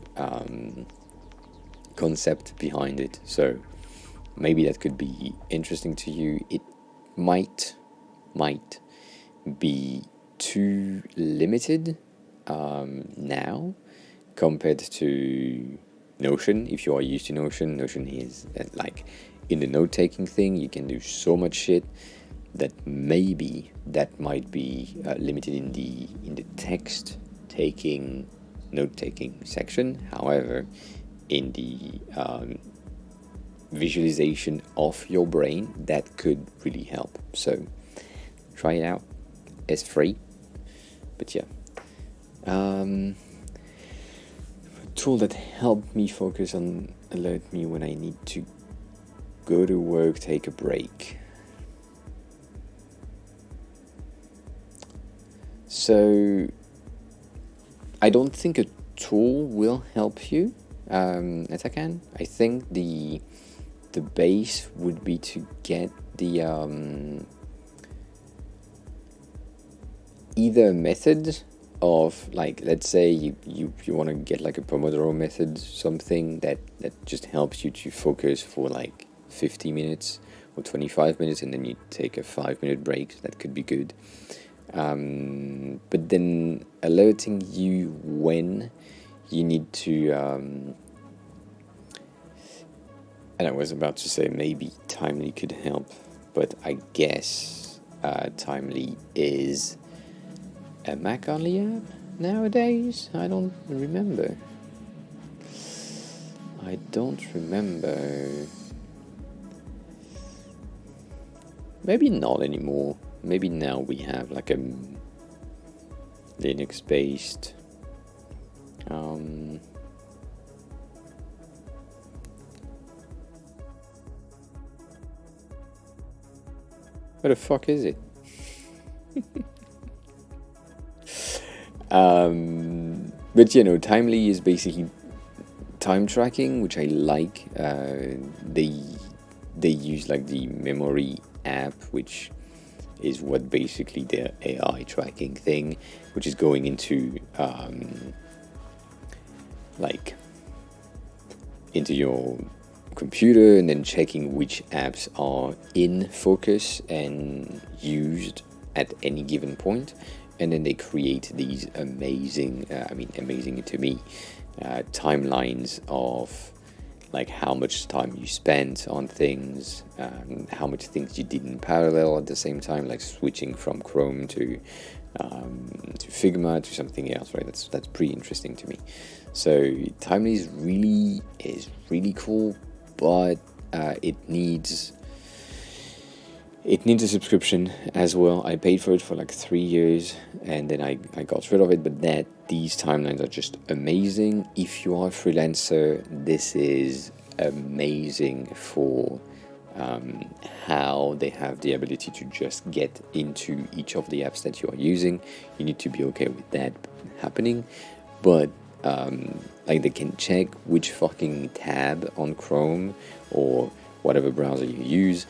concept behind it, so maybe that could be interesting to you. It might be too limited now compared to Notion. If you are used to Notion, Notion is like in the note-taking thing, you can do so much shit that maybe that might be limited in the text taking, note-taking section. However, in the visualization of your brain, that could really help. So try it out. It's free, but yeah. A tool that helped me focus on alert me when I need to go to work, take a break. So I don't think a tool will help you as I can. I think the base would be to get the either a method of, like, let's say you want to get like a Pomodoro method, something that just helps you to focus for like 50 minutes or 25 minutes, and then you take a 5-minute break. That could be good. But then alerting you when you need to and I was about to say maybe Timely could help, but I guess Timely is a Mac only app nowadays. I don't remember. Maybe not anymore. Maybe now we have like a Linux based what the fuck is it? But you know, Timely is basically time tracking, which I like. They use like the memory app, which is what basically their AI tracking thing, which is going into like into your computer and then checking which apps are in focus and used at any given point, and then they create these amazing to me timelines of like how much time you spent on things, how much things you did in parallel at the same time, like switching from Chrome to Figma to something else, right? That's pretty interesting to me. So Timely is really cool, but it needs It needs a subscription as well. I paid for it for like 3 years, and then I got rid of it. But these timelines are just amazing. If you are a freelancer, this is amazing for how they have the ability to just get into each of the apps that you are using. You need to be okay with that happening, but like they can check which fucking tab on Chrome or whatever browser you use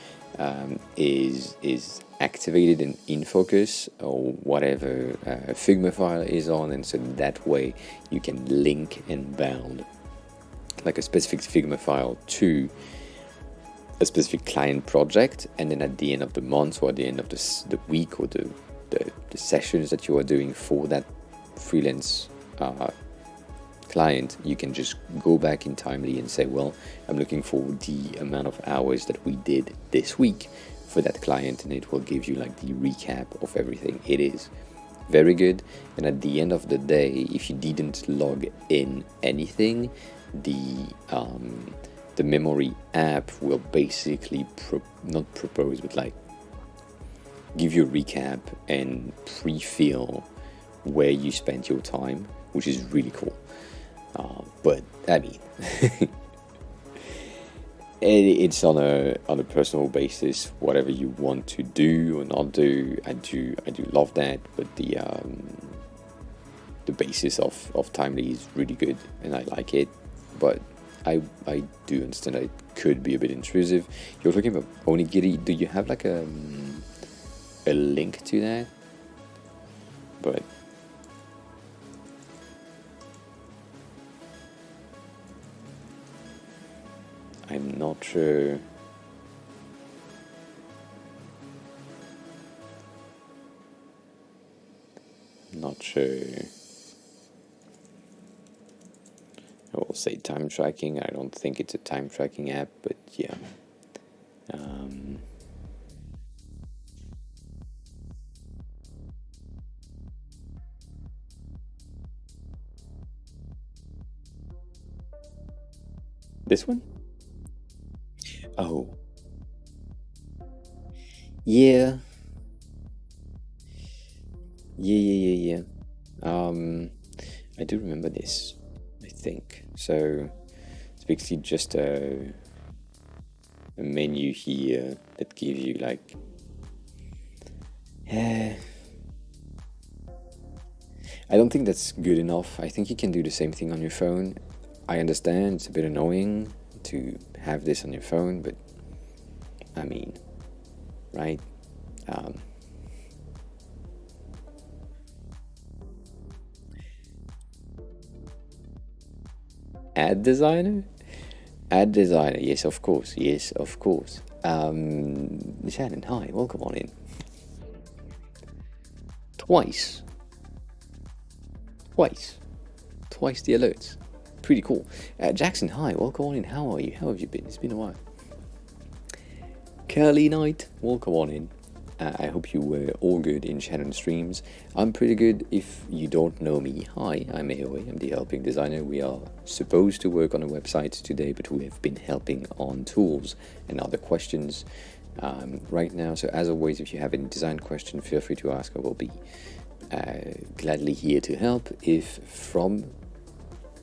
is activated and in focus, or whatever Figma file is on, and so that way you can link and bound like a specific Figma file to a specific client project, and then at the end of the month or at the end of the week or the sessions that you are doing for that freelance client, you can just go back in Timely and say, well, I'm looking for the amount of hours that we did this week for that client, and it will give you like the recap of everything. It is very good, and at the end of the day, if you didn't log in anything, the memory app will basically not propose, but like give you a recap and pre-fill where you spent your time, which is really cool. But I mean, it's on a personal basis. Whatever you want to do or not do, I do love that. But the basis of Timely is really good, and I like it. But I do understand that it could be a bit intrusive. You're talking about Onigiri. Do you have like a link to that? But I'm not sure. Not sure. I will say time tracking. I don't think it's a time tracking app, but yeah. This one? Oh. Yeah. Yeah. I do remember this, I think. So it's basically just a menu here that gives you like I don't think that's good enough. I think you can do the same thing on your phone. I understand it's a bit annoying to have this on your phone, but I mean, right? Ad designer? Ad designer, yes, of course. Shannon, hi, welcome on in. Twice the alerts. Pretty cool. Jackson, hi, welcome on in. How are you? How have you been? It's been a while. Curly Knight, welcome on in. I hope you were all good in Shannon streams. I'm pretty good. If you don't know me, hi, I'm AOA. I'm the helping designer. We are supposed to work on a website today, but we have been helping on tools and other questions right now. So as always, if you have any design question, feel free to ask. I will be gladly here to help. If from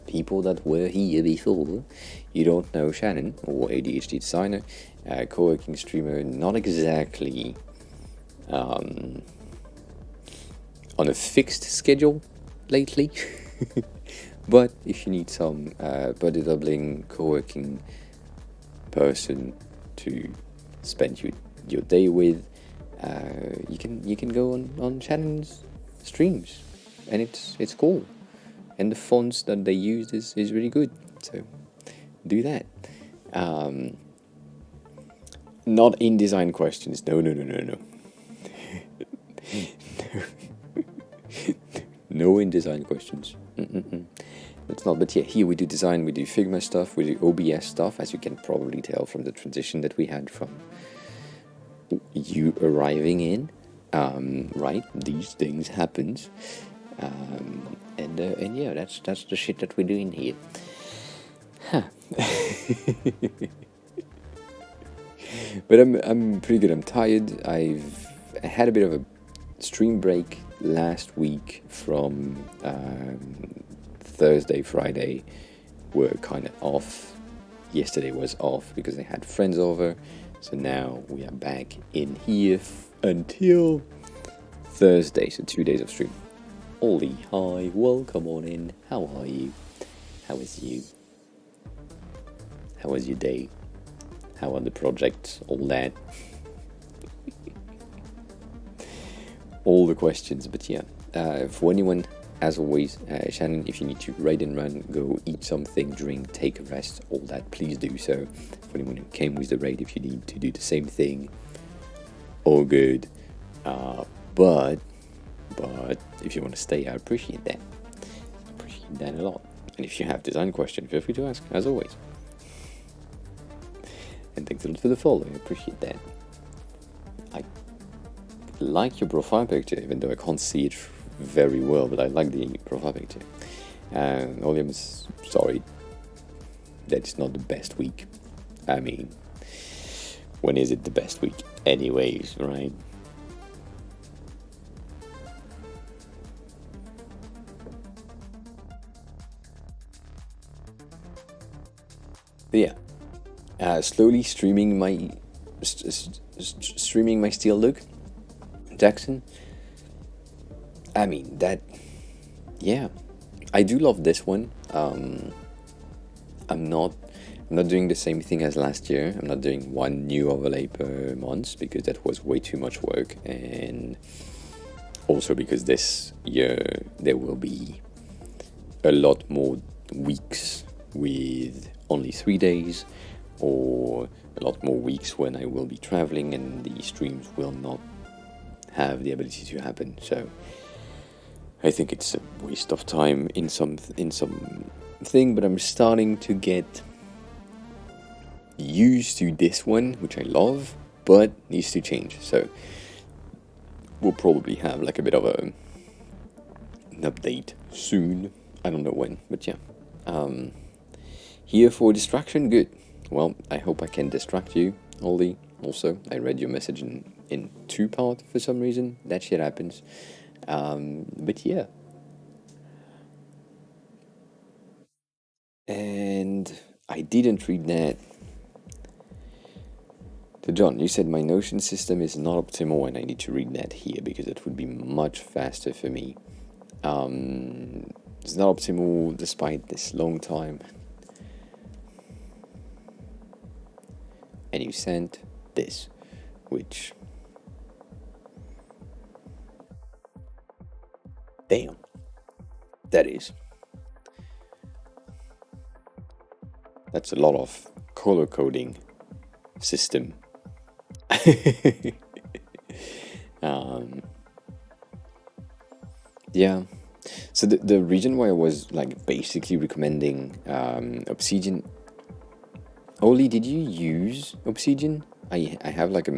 people that were here before you don't know Shannon, or ADHD designer, co-working streamer, not exactly on a fixed schedule lately, but if you need some body doubling co-working person to spend your day with, you can go on Shannon's streams, and it's cool, and the fonts that they use is really good, so do that. Not InDesign questions, no. No InDesign questions. That's not, but yeah, here we do design, we do Figma stuff, we do OBS stuff, as you can probably tell from the transition that we had from you arriving in, right? These things happens, and yeah, that's the shit that we're doing here. Huh. But I'm pretty good. I'm tired. I had a bit of a stream break last week from Thursday, Friday were kind of off. Yesterday was off because I had friends over. So now we are back in here until Thursday. So 2 days of stream. Ollie, hi, welcome on in. How are you? How is you? How was your day? How are the projects? All that. All the questions, but yeah. For anyone, as always, Shannon, if you need to raid and run, go eat something, drink, take a rest, all that, please do so. For anyone who came with the raid, if you need to do the same thing, all good. But if you want to stay, I appreciate that. I appreciate that a lot. And if you have design questions, feel free to ask, as always. And thanks a lot for the follow, I appreciate that. I like your profile picture, even though I can't see it very well, but I like the profile picture. And Williams, sorry, that's not the best week. I mean, when is it the best week anyways, right? But yeah, slowly streaming my steel look, Jackson. I mean that, yeah, I do love this one. I'm not doing the same thing as last year. I'm not doing one new overlay per month because that was way too much work, and also because this year there will be a lot more weeks with only 3 days, or a lot more weeks when I will be traveling and the streams will not have the ability to happen. So I think it's a waste of time in some thing, but I'm starting to get used to this one, which I love, but needs to change. So we'll probably have like a bit of an update soon. I don't know when, but yeah. Here for distraction, good. Well, I hope I can distract you, Ollie. Also, I read your message in two parts for some reason. That shit happens. But yeah. And I didn't read that. To John, you said my Notion system is not optimal, and I need to read that here because it would be much faster for me. It's not optimal despite this long time. And you sent this, which, damn, that's a lot of color coding system. Yeah, so the reason why I was like basically recommending Obsidian. Oli, did you use Obsidian? I have like a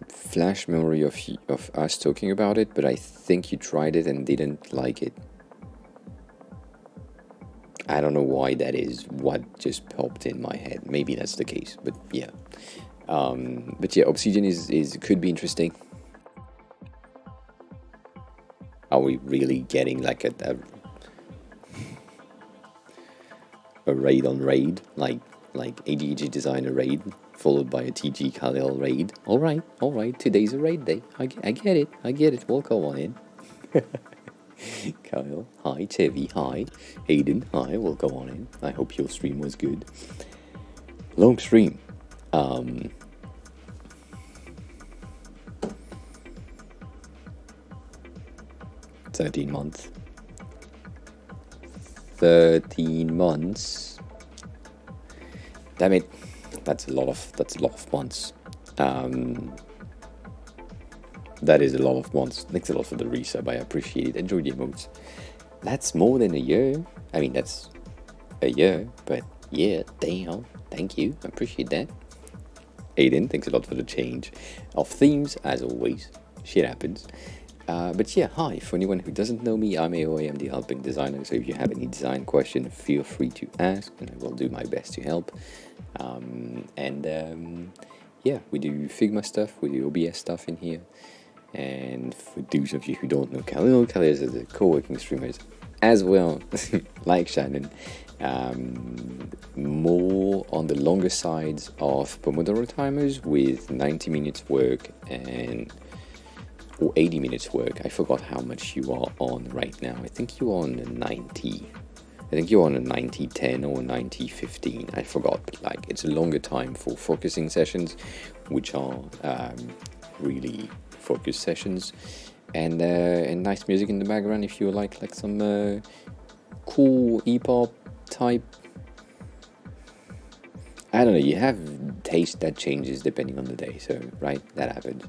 flash memory of us talking about it, but I think you tried it and didn't like it. I don't know why that is. What just popped in my head? Maybe that's the case, but yeah. But yeah, Obsidian is could be interesting. Are we really getting like a raid on raid, like AGG designer raid followed by a TG Khalil raid? All right. Today's a raid day. I get it. We'll go on in. Kyle, hi. Tevi, hi. Hayden, hi. We'll go on in. I hope your stream was good. Long stream. 13 months. 13 months. Damn it. That's a lot of months. That is a lot of months. Thanks a lot for the resub. I appreciate it. Enjoy the emotes. That's more than a year. I mean, that's a year, but yeah, damn. Thank you. I appreciate that. Aiden, thanks a lot for the change of themes, as always. Shit happens. But yeah, hi. For anyone who doesn't know me, I'm AOA. I'm the Helpin designer. So if you have any design question, feel free to ask, and I will do my best to help. yeah, we do Figma stuff, we do OBS stuff in here. And for those of you who don't know Khalil is a co-working streamer as well, like Shannon, more on the longer sides of Pomodoro timers with 90 minutes work or 80 minutes work. I forgot how much you are on right now. I think you're on a 90. I think you're on a 90-10 or 90-15. I forgot, but like it's a longer time for focusing sessions, which are really focus sessions, and nice music in the background if you like some cool hip-hop type. I don't know, you have taste that changes depending on the day, so right, that happens.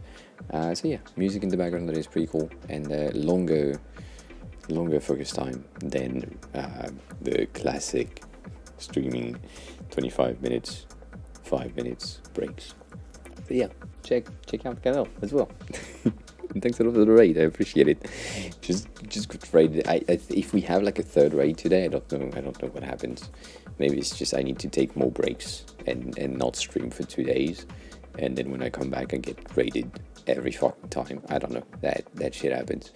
So yeah, music in the background, that is pretty cool, and longer focus time than the classic streaming 25 minutes 5 minutes breaks. So yeah, check out Canal as well. And thanks a lot for the raid, I appreciate it. Just good raid. If we have like a third raid today, I don't know what happens. Maybe it's just I need to take more breaks and not stream for 2 days, and then when I come back I get raided every fucking time. I don't know, that shit happens.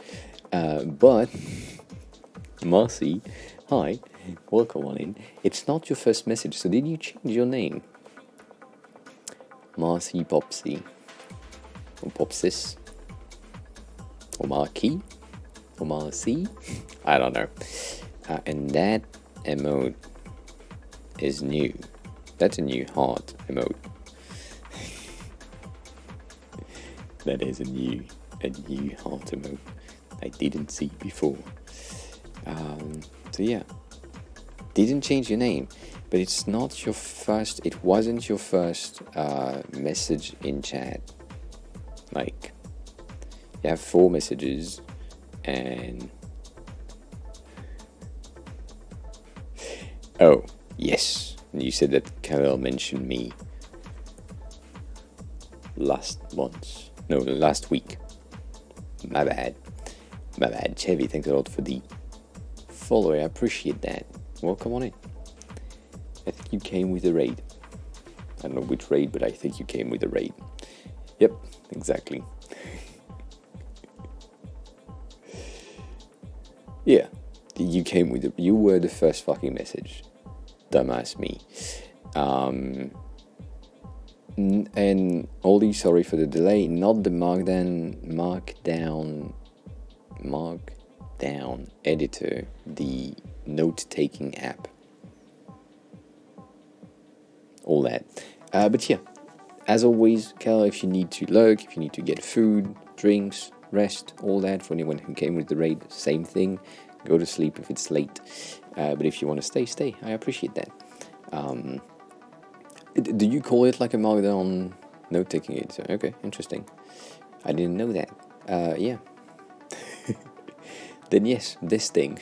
But Marcy, hi, welcome on in. It's not your first message, so did you change your name? Marcy Popsy, or Popsis, or Marquis, or Marcy, I don't know. And that emote is new. That's a new heart emote. That is a new heart emote I didn't see before. So yeah, didn't change your name, but it's not your first. It wasn't your first message in chat. Like, you have 4 messages, and oh yes, you said that Carol mentioned me last week. My bad. Chevy, thanks a lot for the follow. I appreciate that. Welcome on in. I think you came with a raid. I don't know which raid, but I think you came with a raid. Yep, exactly. Yeah, you were the first fucking message. Dumbass me. And Ollie, sorry for the delay. Not the markdown editor, the note-taking app. All that. But yeah, as always, Cal, if you need to lurk, if you need to get food, drinks, rest, all that, for anyone who came with the raid, same thing. Go to sleep if it's late. But if you want to stay. I appreciate that. Do you call it like a markdown note-taking editor? Okay, interesting. I didn't know that. Yeah. Then yes, this thing.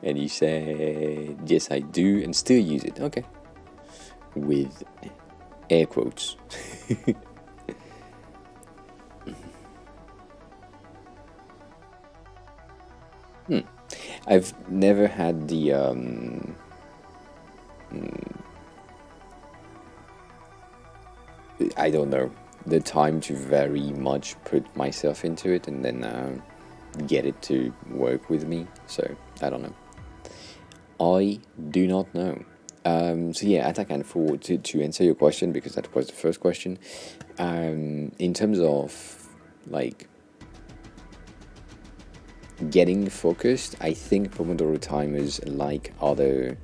And you said, yes, I do, and still use it. Okay. With air quotes. I've never had the I don't know, the time to very much put myself into it and then get it to work with me. So I don't know. I do not know. So yeah, I can forward to answer your question, because that was the first question. In terms of like getting focused, I think Pomodoro timers, like other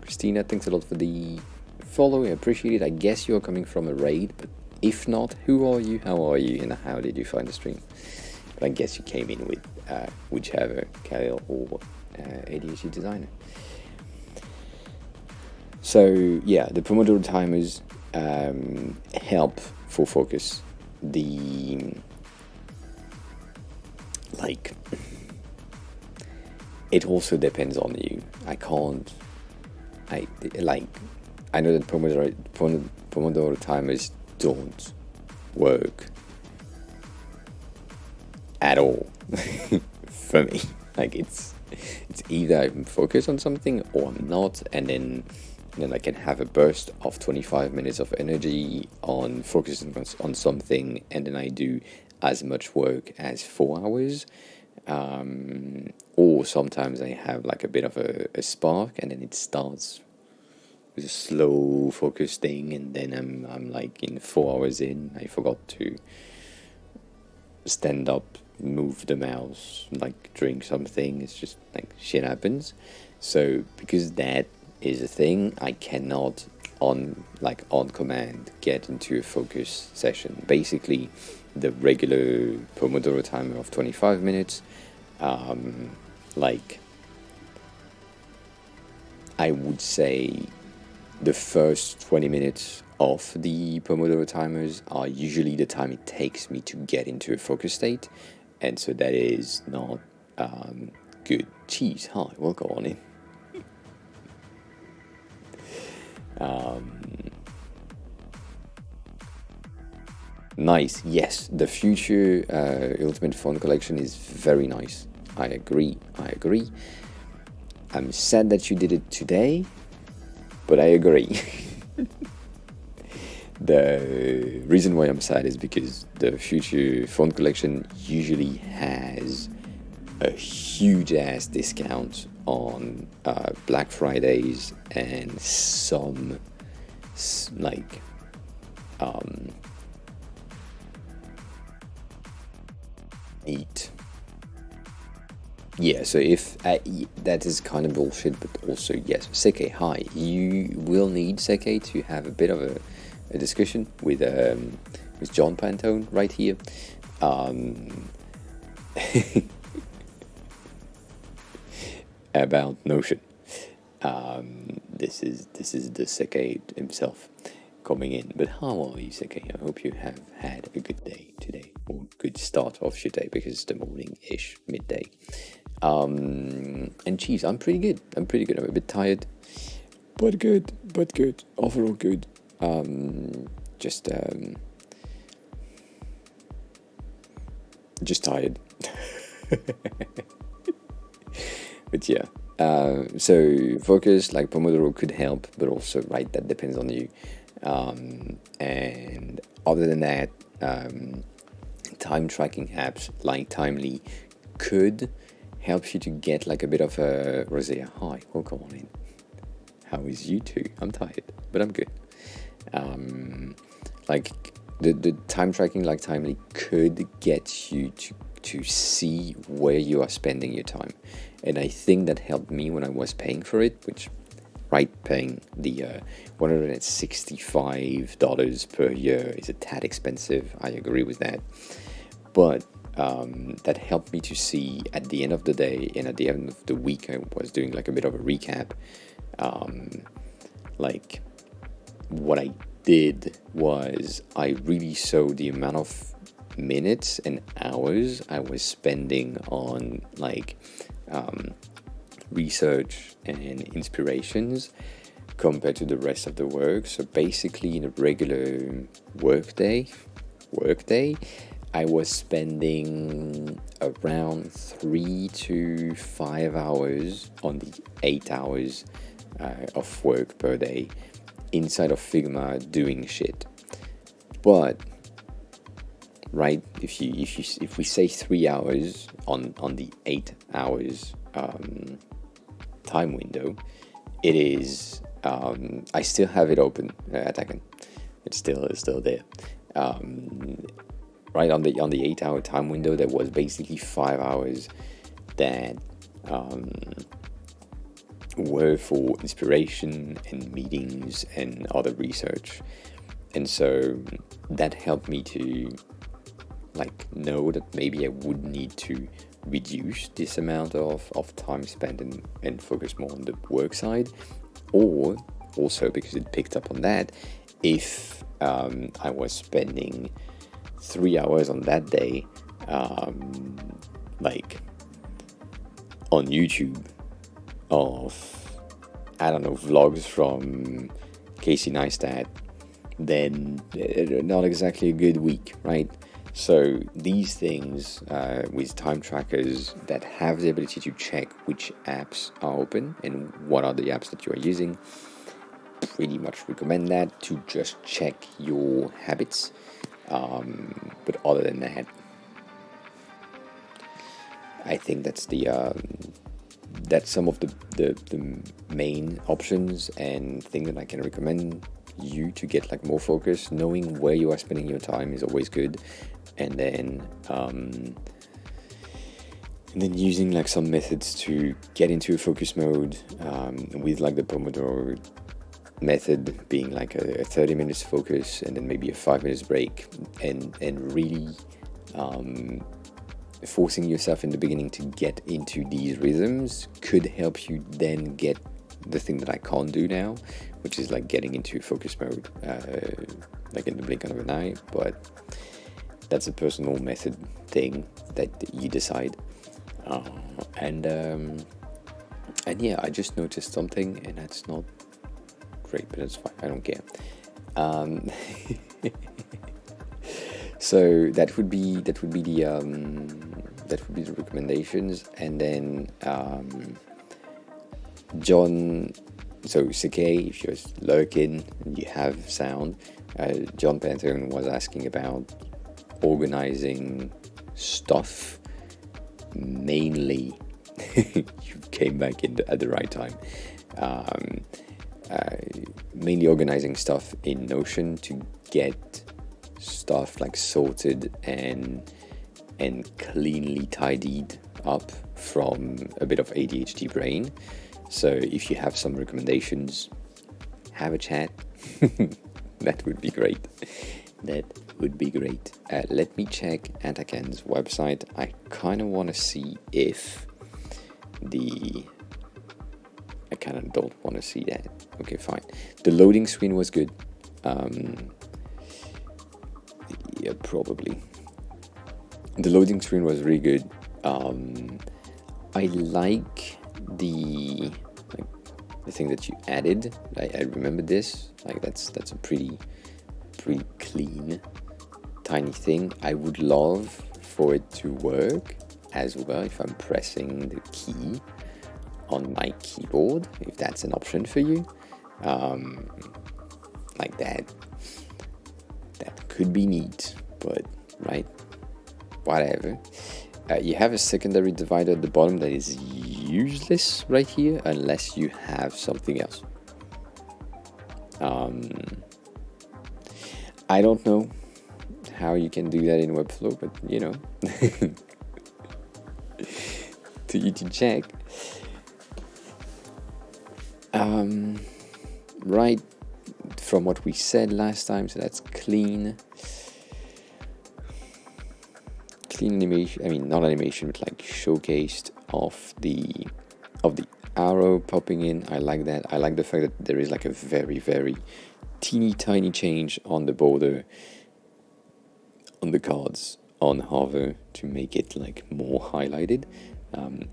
Christina, thanks a lot for the follow. I appreciate it. I guess you're coming from a raid, but if not, who are you, how are you, and how did you find the stream? But I guess you came in with whichever, Kyle or ADHD designer. So yeah, the Pomodoro timers help for focus. It also depends on you. I know that Pomodoro timers don't work at all for me. Like it's either I'm focused on something or I'm not, and then then I can have a burst of 25 minutes of energy on focusing on something, and then I do as much work as 4 hours. Or sometimes I have like a bit of a spark, and then it starts with a slow focus thing, and then I'm like in 4 hours in, I forgot to stand up, move the mouse, like drink something. It's just like shit happens. So because that is a thing, I cannot on command get into a focus session. Basically, the regular Pomodoro timer of 25 minutes, like I would say the first 20 minutes of the Pomodoro timers are usually the time it takes me to get into a focus state, and so that is not good. Jeez, hi, welcome on in. Nice, yes, the future Ultimate Phone collection is very nice. I agree. I'm sad that you did it today, but I agree. The reason why I'm sad is because the future phone collection usually has a huge ass discount on Black Fridays and some like eat. Yeah, so if that is kind of bullshit, but also yes, Seke, hi. You will need Seke to have a bit of a discussion with John Pantone right here. About Notion. This is the Seke himself coming in. But how are you, Seke? I hope you have had a good day today, or good start of your day, because it's the morning-ish, midday. And geez, I'm pretty good. I'm a bit tired, but good. Overall good. Just tired. But yeah, so focus like Pomodoro could help, but also, right, that depends on you. And other than that, time tracking apps like Timely could help you to get like a bit of a rosea. Hi, welcome on in. How is you too? I'm tired, but I'm good. Like the time tracking like Timely could get you to see where you are spending your time, and I think that helped me when I was paying for it, which, right, paying the $165 per year is a tad expensive. I agree with that, but that helped me to see at the end of the day and at the end of the week. I was doing like a bit of a recap. Like what I did was I really saw the amount of minutes and hours I was spending on like research and inspirations compared to the rest of the work. So basically, in a regular workday, I was spending around 3 to 5 hours on the 8 hours of work per day inside of Figma doing shit. But right, if we say 3 hours on the 8 hours time window, it is I still have it open at Helpin. It's still there. Right, on the 8 hour time window, there was basically 5 hours that were for inspiration and meetings and other research, and so that helped me to like know that maybe I would need to reduce this amount of time spent and focus more on the work side, or also because it picked up on that, if I was spending 3 hours on that day like on YouTube of, I don't know, vlogs from Casey Neistat, then not exactly a good week, right? So these things with time trackers that have the ability to check which apps are open and what are the apps that you are using pretty much recommend that to just check your habits. But other than that, I think that's some of the main options and things that I can recommend you to get like more focus. Knowing where you are spending your time is always good, and then using like some methods to get into a focus mode, with like the Pomodoro method being like a 30 minutes focus and then maybe a 5 minutes break, and really forcing yourself in the beginning to get into these rhythms could help you then get the thing that I can't do now, which is like getting into focus mode like in the blink of an eye. But that's a personal method thing that you decide. And yeah, I just noticed something, and that's not great, but it's fine. I don't care. So that would be the recommendations, and then John. So Sake, if you're lurking and you have sound, John Pantone was asking about organizing stuff. Mainly, you came back at the right time. Mainly organizing stuff in Notion to get stuff like sorted and cleanly tidied up from a bit of ADHD brain. So if you have some recommendations, have a chat. That would be great. That would be great. Let me check Atakan's website. I kind of want to see if I kind of don't want to see that. Okay, fine. The loading screen was good. Yeah, probably. The loading screen was really good. I like the thing that you added. I remember this. Like that's a pretty clean, tiny thing. I would love for it to work as well if I'm pressing the key on my keyboard, if that's an option for you. Like that could be neat, but right, whatever. You have a secondary divider at the bottom that is useless right here unless you have something else. I don't know how you can do that in Webflow, but you know, to check. Right, from what we said last time, so that's clean animation. I mean, not animation, but like showcased of the arrow popping in. I like that. I like the fact that there is like a very, very teeny tiny change on the border on the cards on hover to make it like more highlighted.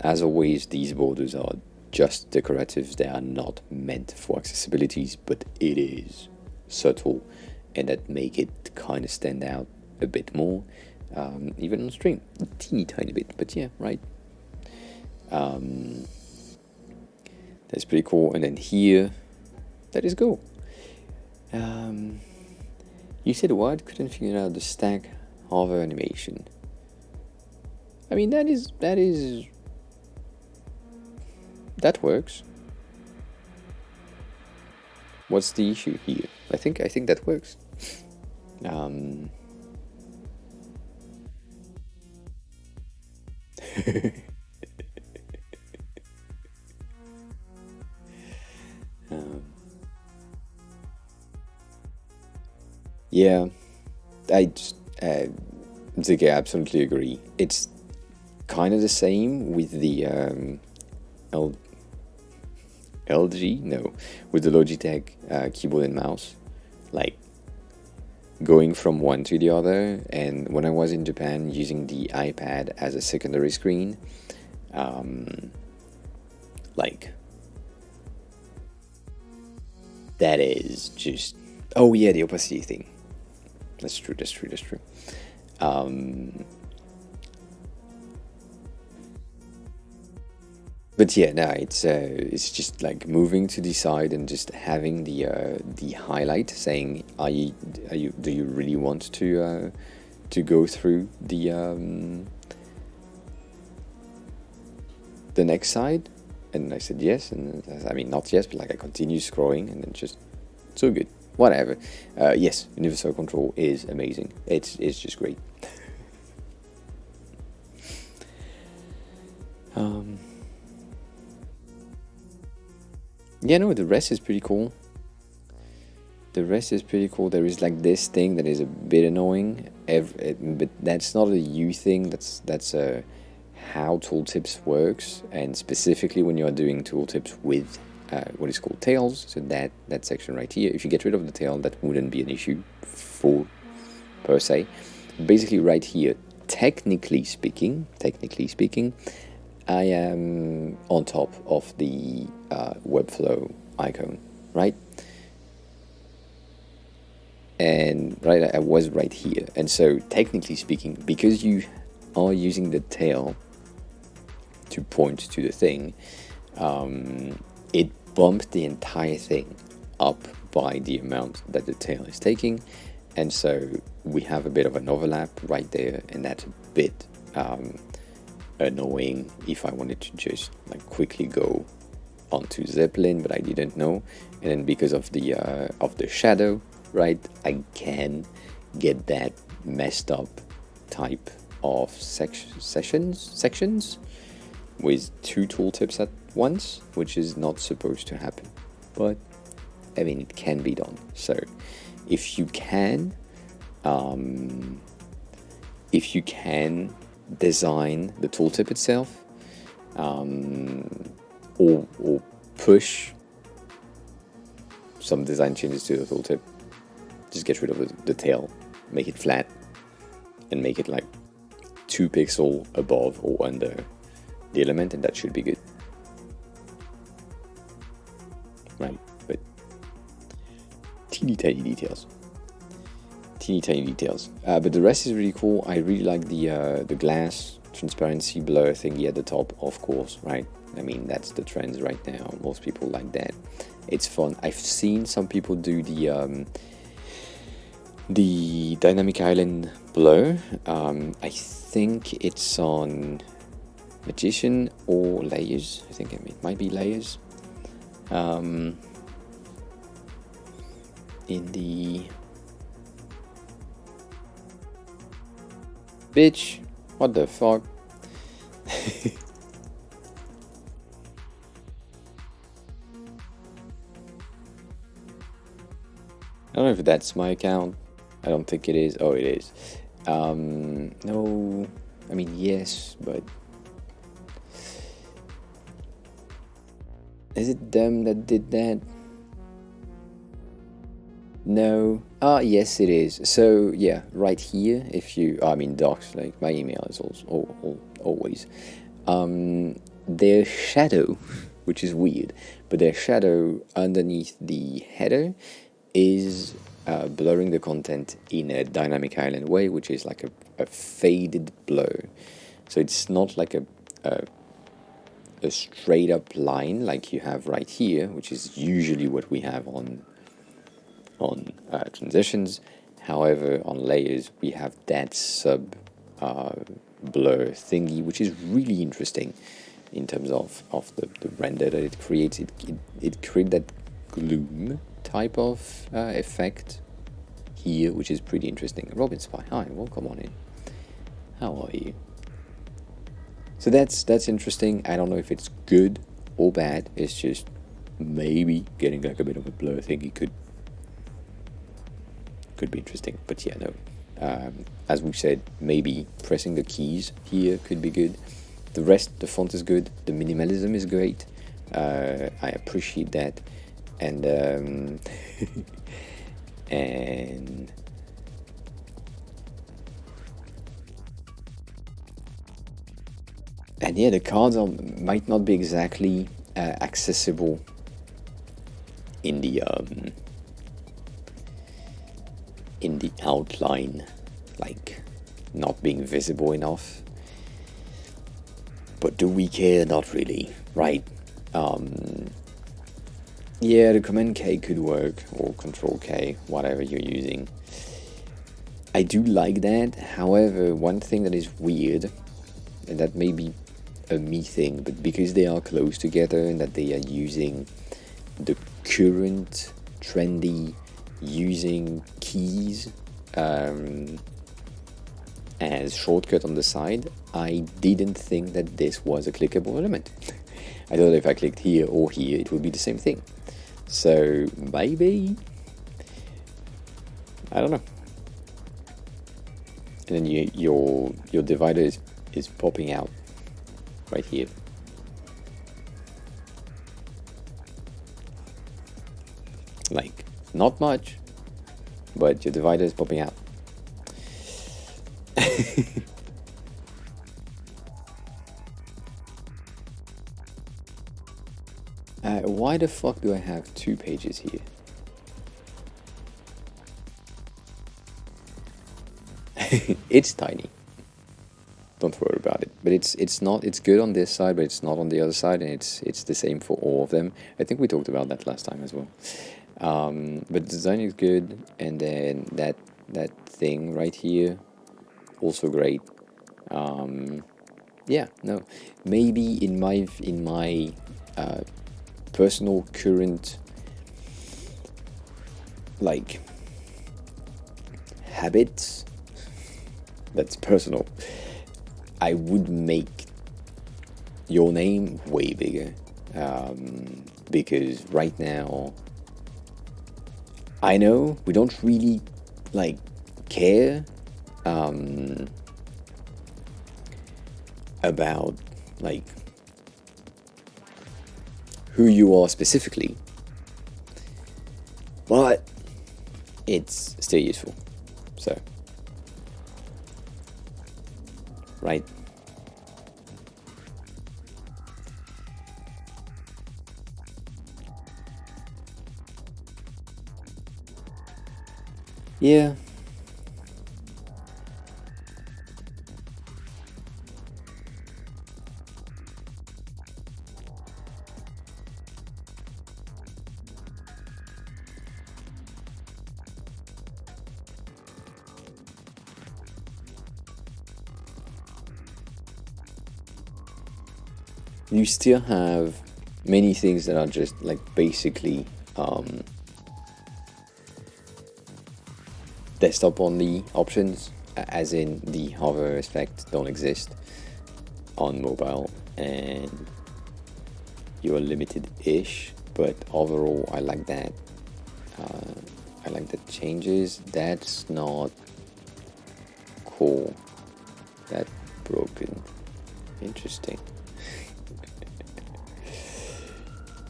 As always, these borders are just decorative. They are not meant for accessibilities, but it is subtle, and that make it kind of stand out a bit more, even on stream, a teeny tiny bit, but yeah, right. That's pretty cool. And then here, that is cool. You said what? Couldn't figure out the stack hover animation. I mean, that works. What's the issue here? I think that works. Yeah, I absolutely agree. It's kind of the same with the LG, no, with the Logitech keyboard and mouse, like going from one to the other. And when I was in Japan using the iPad as a secondary screen, like that is just, oh yeah, the opacity thing. That's true. But yeah, no, it's just like moving to the side and just having the highlight saying, do you really want to go through the next side? And I said yes, and I mean not yes, but like I continue scrolling, and then just so good, whatever. Yes, universal control is amazing. It's just great. Yeah, no, the rest is pretty cool. The rest is pretty cool. There is like this thing that is a bit annoying, but that's not a you thing. That's how tooltips works, and specifically when you are doing tooltips with what is called tails. So that section right here. If you get rid of the tail, that wouldn't be an issue for per se. Basically, right here, technically speaking, I am on top of the Webflow icon, right? And right, I was right here. And so technically speaking, because you are using the tail to point to the thing, it bumped the entire thing up by the amount that the tail is taking. And so we have a bit of an overlap right there, and that's a bit annoying if I wanted to just like quickly go onto Zeppelin, but I didn't know. And then because of the shadow, right, I can get that messed up type of sections with two tooltips at once, which is not supposed to happen, but I mean it can be done. So if you can design the tooltip itself, or push some design changes to the tooltip, just get rid of the tail, make it flat, and make it like 2 pixels above or under the element, and that should be good. Right, but teeny tiny details. But the rest is really cool. I really like the glass transparency blur thingy at the top, of course, right? I mean, that's the trend right now. Most people like that. It's fun. I've seen some people do the dynamic island blur. I think it's on Magician or Layers. I think it might be Layers. In the bitch, what the fuck? I don't know if that's my account. I don't think it is. Oh, it is. No, I mean yes, but is it them that did that? No. Ah, yes, it is. So yeah, right here. If you, I mean, docs, like my email is also always. Their shadow, which is weird, but their shadow underneath the header is blurring the content in a dynamic island way, which is like a faded blur. So it's not like a straight up line like you have right here, which is usually what we have on transitions. However, on layers we have that sub blur thingy, which is really interesting in terms of the render that it creates. It creates that gloom type of effect here, which is pretty interesting. Robin Spy, hi, welcome on in. How are you? So that's interesting. I don't know if it's good or bad. It's just maybe getting like a bit of a blur thingy could be interesting. But yeah, no. As we said, maybe pressing the keys here could be good. The rest, the font is good. The minimalism is great. I appreciate that. And and yeah, the cards might not be exactly accessible in the outline, like not being visible enough. But do we care? Not really, right? Um, yeah, the Command K could work, or Control K, whatever you're using. I do like that. However, one thing that is weird, and that may be a me thing, but because they are close together and that they are using the current trendy using keys as shortcut on the side, I didn't think that this was a clickable element. I thought if I clicked here or here, it would be the same thing. So maybe, I don't know. And then your divider is popping out right here. Like, not much, but your divider is popping out. Why the fuck do I have 2 pages here? It's tiny. Don't worry about it. But it's not. It's good on this side, but it's not on the other side, and it's the same for all of them. I think we talked about that last time as well. But the design is good, and then that thing right here, also great. Yeah, no, maybe in my personal current like habits, that's personal, I would make your name way bigger, because right now I know we don't really like care about like who you are specifically, but it's still useful. So, right? Yeah. You still have many things that are just like basically desktop only options, as in the hover effect don't exist on mobile, and you're limited-ish. But overall, I like that. I like the changes. That's not cool. That broken. Interesting.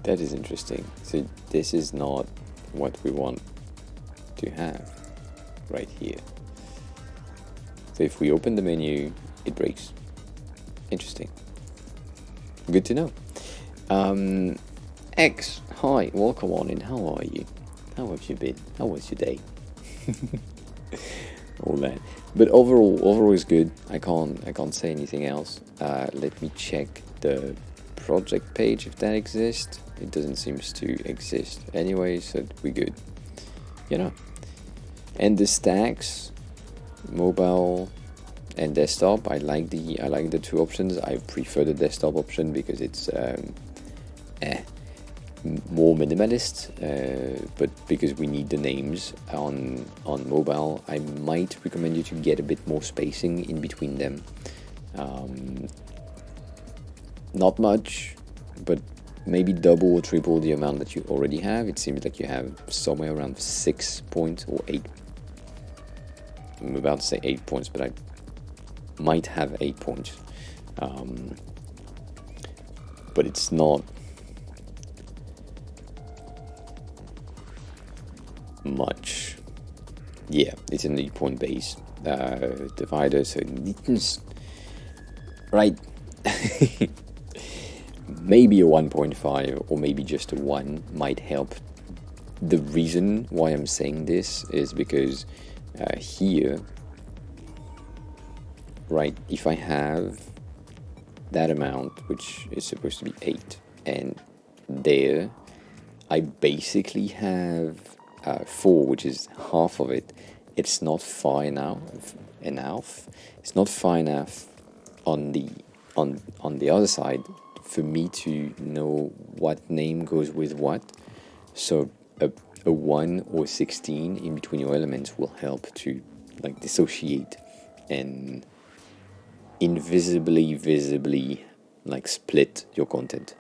That is interesting. So this is not what we want to have right here. So if we open the menu, it breaks. Interesting. Good to know. X, hi, welcome on in. How are you? How have you been? How was your day? All that. But overall is good. I can't say anything else. Let me check the project page if that exists. It doesn't seem to exist anyway, so we're good. You know. And the stacks, mobile and desktop. I like the 2 options. I prefer the desktop option because it's more minimalist. But because we need the names on mobile, I might recommend you to get a bit more spacing in between them. Not much, but maybe double or triple the amount that you already have. It seems like you have somewhere around 6 points or 8. I'm about to say 8 points, but I might have 8 points. But it's not much. Yeah, it's an 8-point base divider, so right. Maybe a 1.5 or maybe just a 1 might help. The reason why I'm saying this is because here, right, if I have that amount, which is supposed to be 8, and there I basically have 4, which is half of it. It's not far enough. It's not far enough on the other side for me to know what name goes with what. So a 1 or 16 in between your elements will help to like dissociate and visibly like split your content.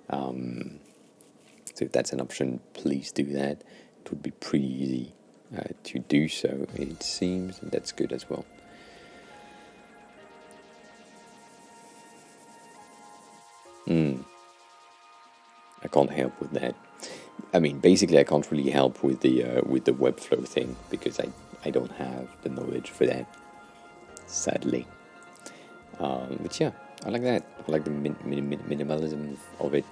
So if that's an option, please do that. It would be pretty easy to do so, it seems. That's good as well. I can't help with that. I mean, basically, I can't really help with the Webflow thing because I don't have the knowledge for that, sadly. But yeah, I like that. I like the minimalism of it.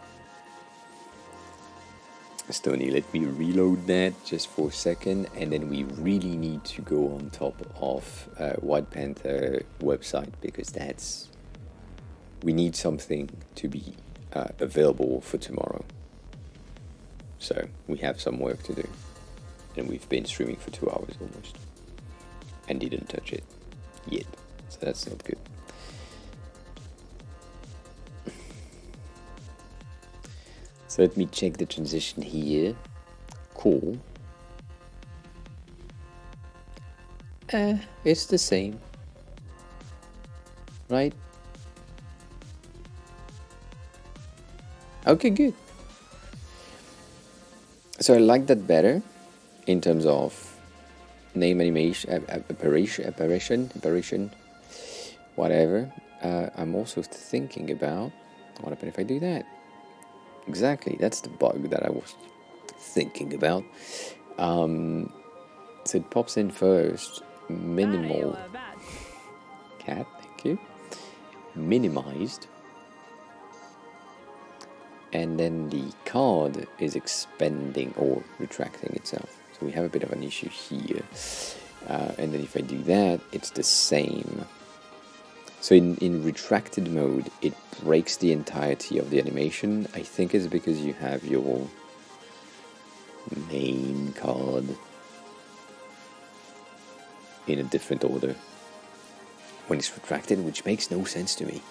Stony, let me reload that just for a second, and then we really need to go on top of White Panther website because we need something to be available for tomorrow. So we have some work to do, and we've been streaming for 2 hours almost and didn't touch it yet, so that's not good. So let me check the transition here. Cool. It's the same, right? Okay, good. So I like that better in terms of name animation, apparition, whatever. I'm also thinking about what happens if I do that. Exactly, that's the bug that I was thinking about. So it pops in first, minimal cat, thank you, minimized, and then the card is expanding or retracting itself. So we have a bit of an issue here. And then if I do that, it's the same. So in retracted mode, it breaks the entirety of the animation. I think it's because you have your main card in a different order when it's retracted, which makes no sense to me.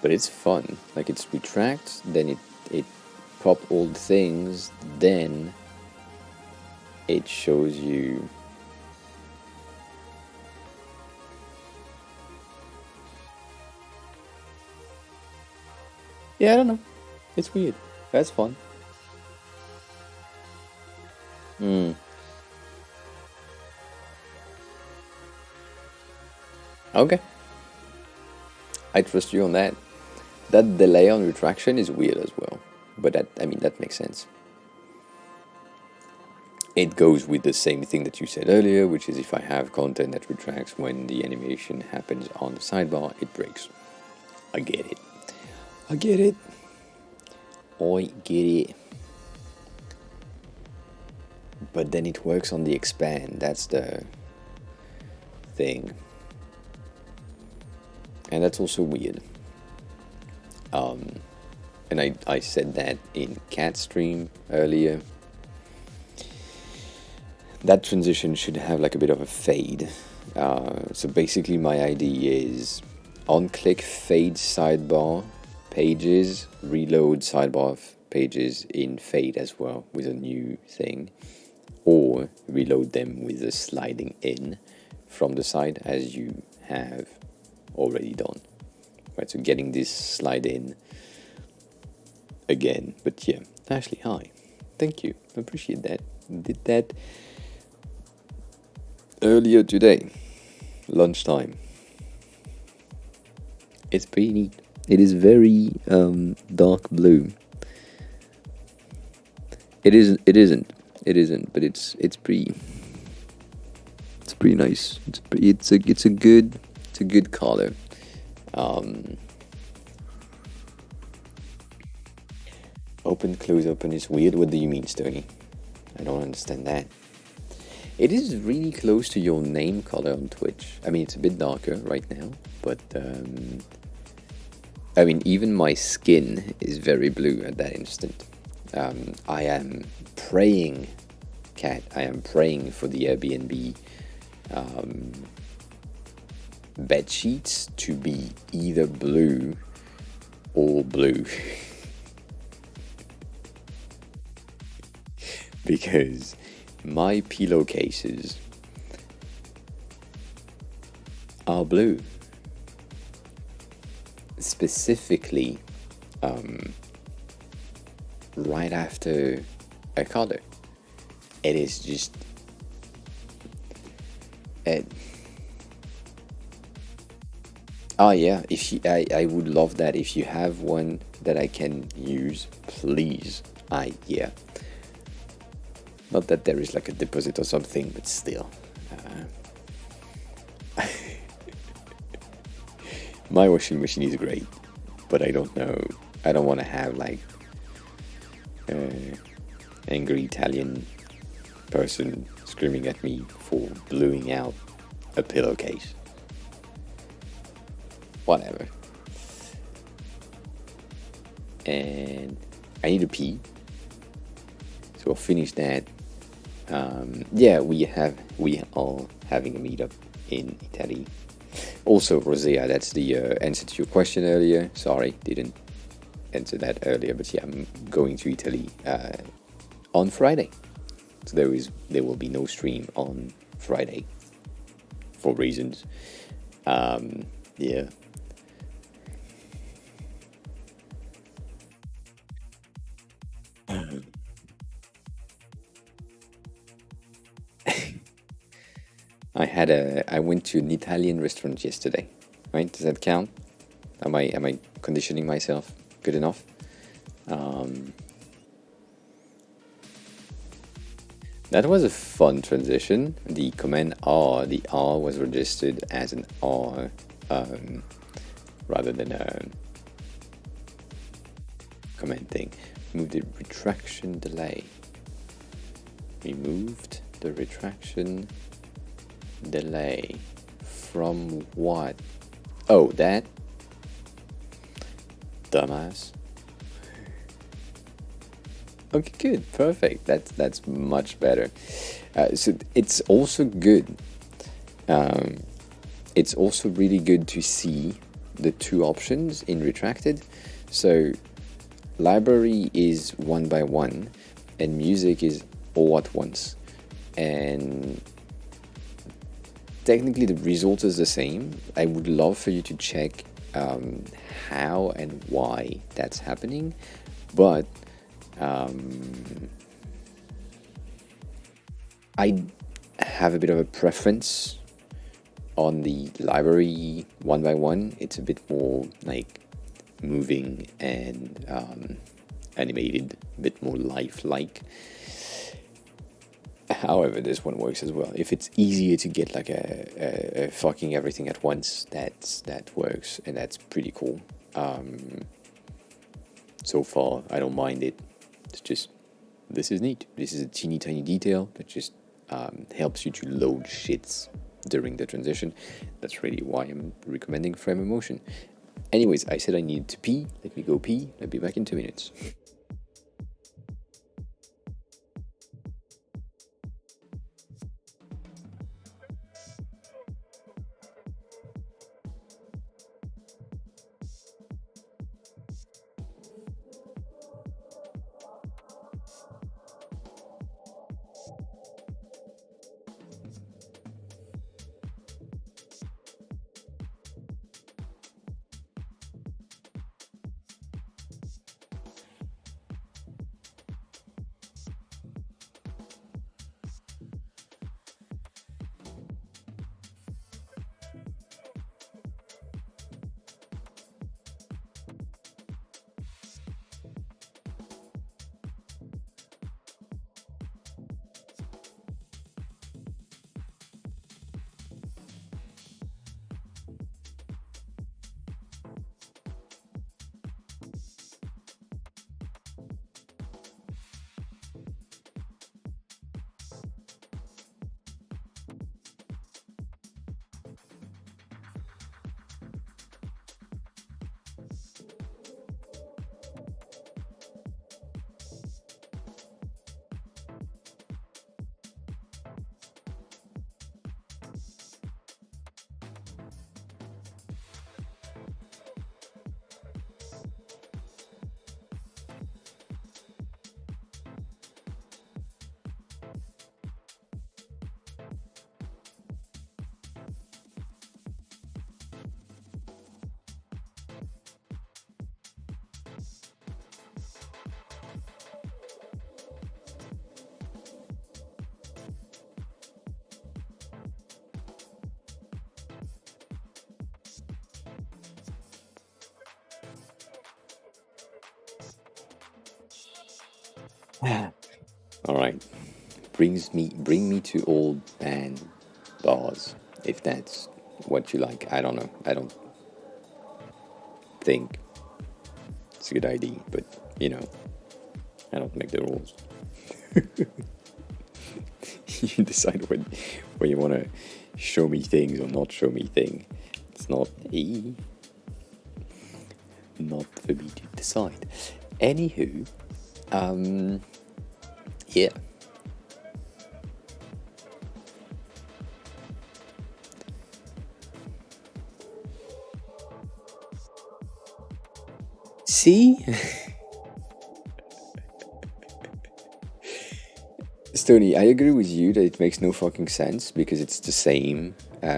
But it's fun. Like, it's retract, then it pop all the things, then it shows you I don't know. It's weird. That's fun. Okay. I trust you on that. That delay on retraction is weird as well. But that makes sense. It goes with the same thing that you said earlier, which is if I have content that retracts when the animation happens on the sidebar, it breaks. I get it. I get it. But then it works on the expand. That's the thing. And that's also weird. And I said that in Cat Stream earlier. That transition should have like a bit of a fade. So basically my idea is on-click fade sidebar pages, reload sidebar pages in fade as well with a new thing, or reload them with a sliding in from the side as you have already done. Right, so getting this slide in again. But yeah, Ashley, hi. Thank you. I appreciate that. Did that earlier today, lunchtime. It's pretty neat. It is very dark blue. It isn't, but it's pretty nice. It's a good color. Open, close, open is weird. What do you mean, Stony? I don't understand that. It is really close to your name color on Twitch. I mean, it's a bit darker right now, but I mean, even my skin is very blue at that instant. I am praying, Cat, I am praying for the Airbnb bed sheets to be either blue or blue. Because my pillowcases are blue. Specifically, right after a color. It is just. Oh yeah, if you, I would love that. If you have one that I can use, please. Yeah. Not that there is like a deposit or something, but still. My washing machine is great, but I don't know. I don't want to have like angry Italian person screaming at me for bluing out a pillowcase. Whatever. And I need to pee, so we'll finish that. Yeah, we are having a meetup in Italy. Also, Rosea, that's the answer to your question earlier. Sorry, didn't answer that earlier, but yeah, I'm going to Italy on Friday. So there will be no stream on Friday for reasons. Yeah. I went to an Italian restaurant yesterday. Right? Does that count? Am I conditioning myself good enough? That was a fun transition. The command R, the R was registered as an R rather than a command thing. Move the retraction delay. Removed the retraction delay from what? Oh, that? Dumbass. Okay, good, perfect. That's much better. So it's also good. It's also really good to see the two options in retracted. So library is one by one, and music is all at once. And technically the result is the same. I would love for you to check how and why that's happening, but I have a bit of a preference on the library one by one. It's a bit more like moving and animated, a bit more lifelike. However, this one works as well. If it's easier to get like a fucking everything at once, that works, and that's pretty cool. So far, I don't mind it. It's just, this is neat. This is a teeny tiny detail that just helps you to load shits during the transition. That's really why I'm recommending frame of motion. Anyways, I said I needed to pee. Let me go pee. I'll be back in 2 minutes. All right, bring me to old band bars, if that's what you like. I don't know. I don't think it's a good idea, but you know, I don't make the rules. You decide when you want to show me things or not show me things. It's not for me to decide. Anywho, yeah. See? Stony, I agree with you that it makes no fucking sense because it's the same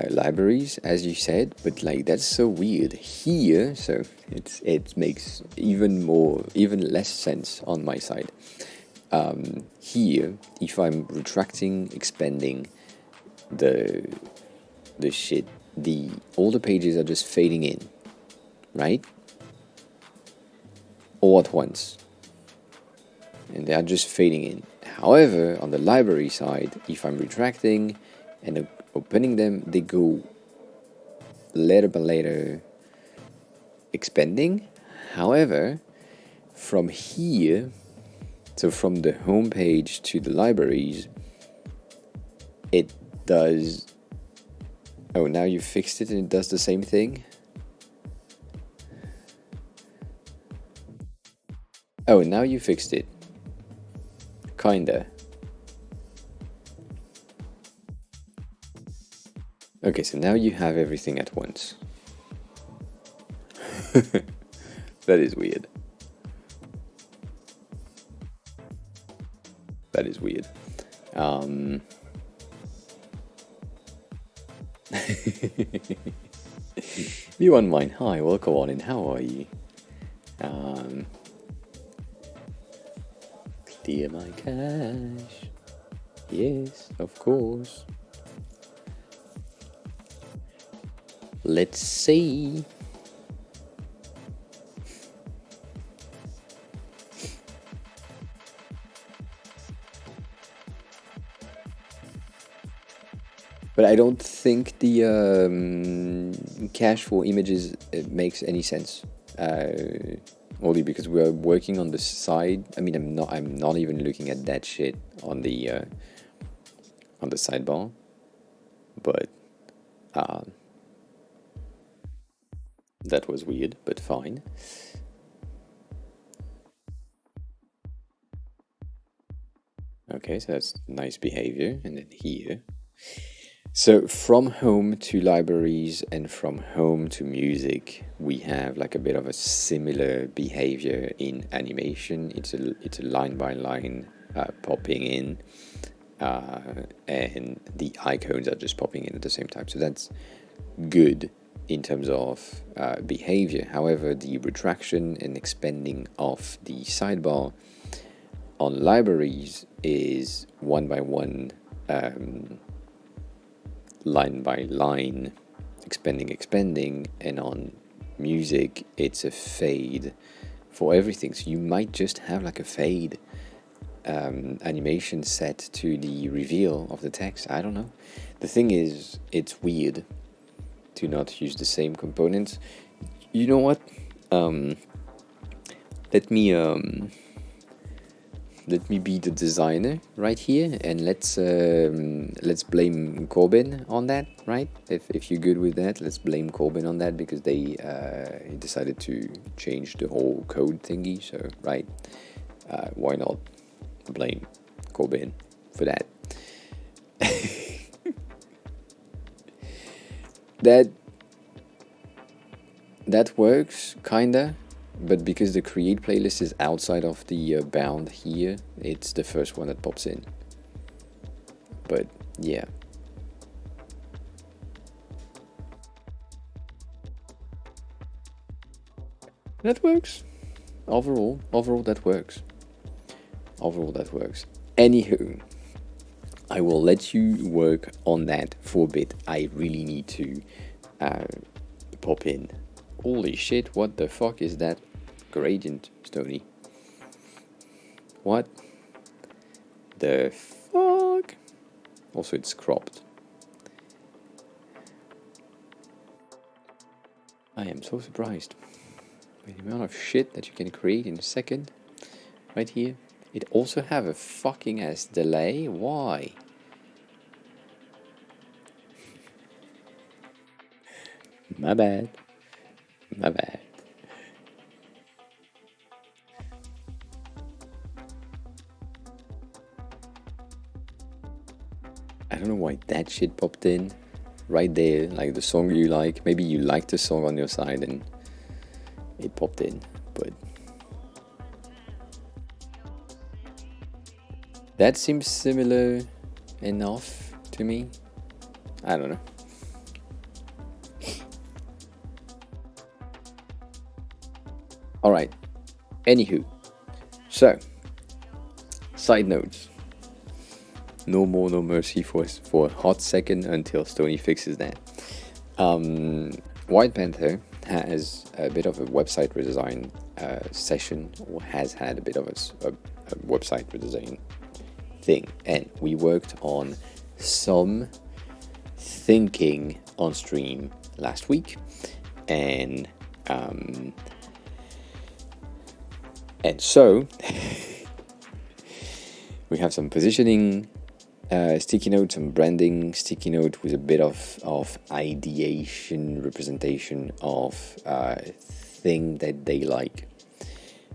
libraries as you said, but like that's so weird here. So it makes even less sense on my side. Here, if I'm retracting, expanding the shit, all the pages are just fading in, right? All at once, and they are just fading in. However, on the library side, if I'm retracting and opening them, they go letter by letter expanding. However, from here, so from the home page to the libraries, it does. Oh, now you fixed it and it does the same thing? Oh, now you fixed it. Kinda. Okay, so now you have everything at once. That is weird. That is weird. B1 hi, welcome on in, how are you? Clear my cache. Yes, of course. Let's see. But I don't think the cache for images makes any sense. Only because we are working on the side. I mean, I'm not even looking at that shit on the sidebar. But that was weird, but fine. Okay, so that's nice behavior. And then here. So from home to libraries and from home to music, we have like a bit of a similar behavior in animation. It's a line by line popping in, and the icons are just popping in at the same time. So that's good in terms of behavior. However, the retraction and expanding of the sidebar on libraries is one by one. Line by line, expanding, and on music, it's a fade for everything. So you might just have like a fade animation set to the reveal of the text. I don't know. The thing is, it's weird to not use the same components. You know what? Let me be the designer right here, and let's blame Corbin on that, right? If you're good with that, let's blame Corbin on that because they decided to change the whole code thingy. So right, why not blame Corbin for that? that works kinda. But because the create playlist is outside of the bound here, it's the first one that pops in. But yeah. That works. Overall that works. Anywho, I will let you work on that for a bit. I really need to pop in. Holy shit, what the fuck is that gradient, Stony? What? the fuck? Also, it's cropped. I am so surprised with the amount of shit that you can create in a second. Right here. It also have a fucking ass delay. Why? My bad. My bad. I don't know why that shit popped in right there, like the song you like. Maybe you liked the song on your side and it popped in, but that seems similar enough to me. I don't know. Alright, anywho. So, side notes. No more, no mercy for a hot second until Stoney fixes that. White Panther has a bit of a website redesign session, or has had a bit of a website redesign thing, and we worked on some thinking on stream last week, and so we have some positioning sticky note, some branding sticky note with a bit of ideation, representation of thing that they like.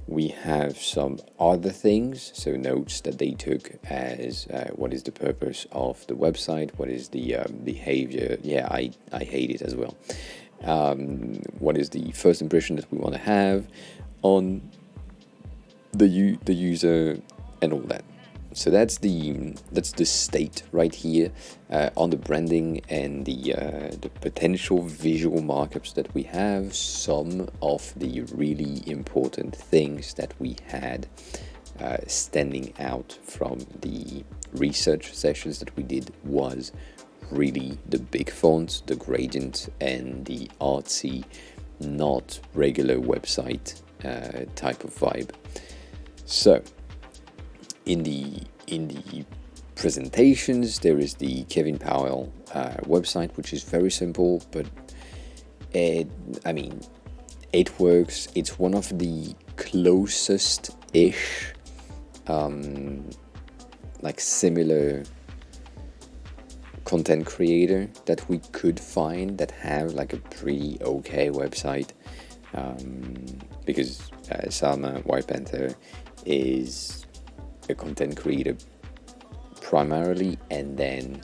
We have some other things, so notes that they took as what is the purpose of the website, what is the behavior. Yeah, I hate it as well. What is the first impression that we want to have on the user and all that. So that's the state right here on the branding and the potential visual markups that we have. Some of the really important things that we had standing out from the research sessions that we did was really the big fonts, the gradient, and the artsy, not regular website type of vibe. So in the presentations, there is the Kevin Powell website, which is very simple, but it works. It's one of the closest-ish, like similar content creator that we could find that have like a pretty okay website, because Salma White Panther is a content creator primarily, and then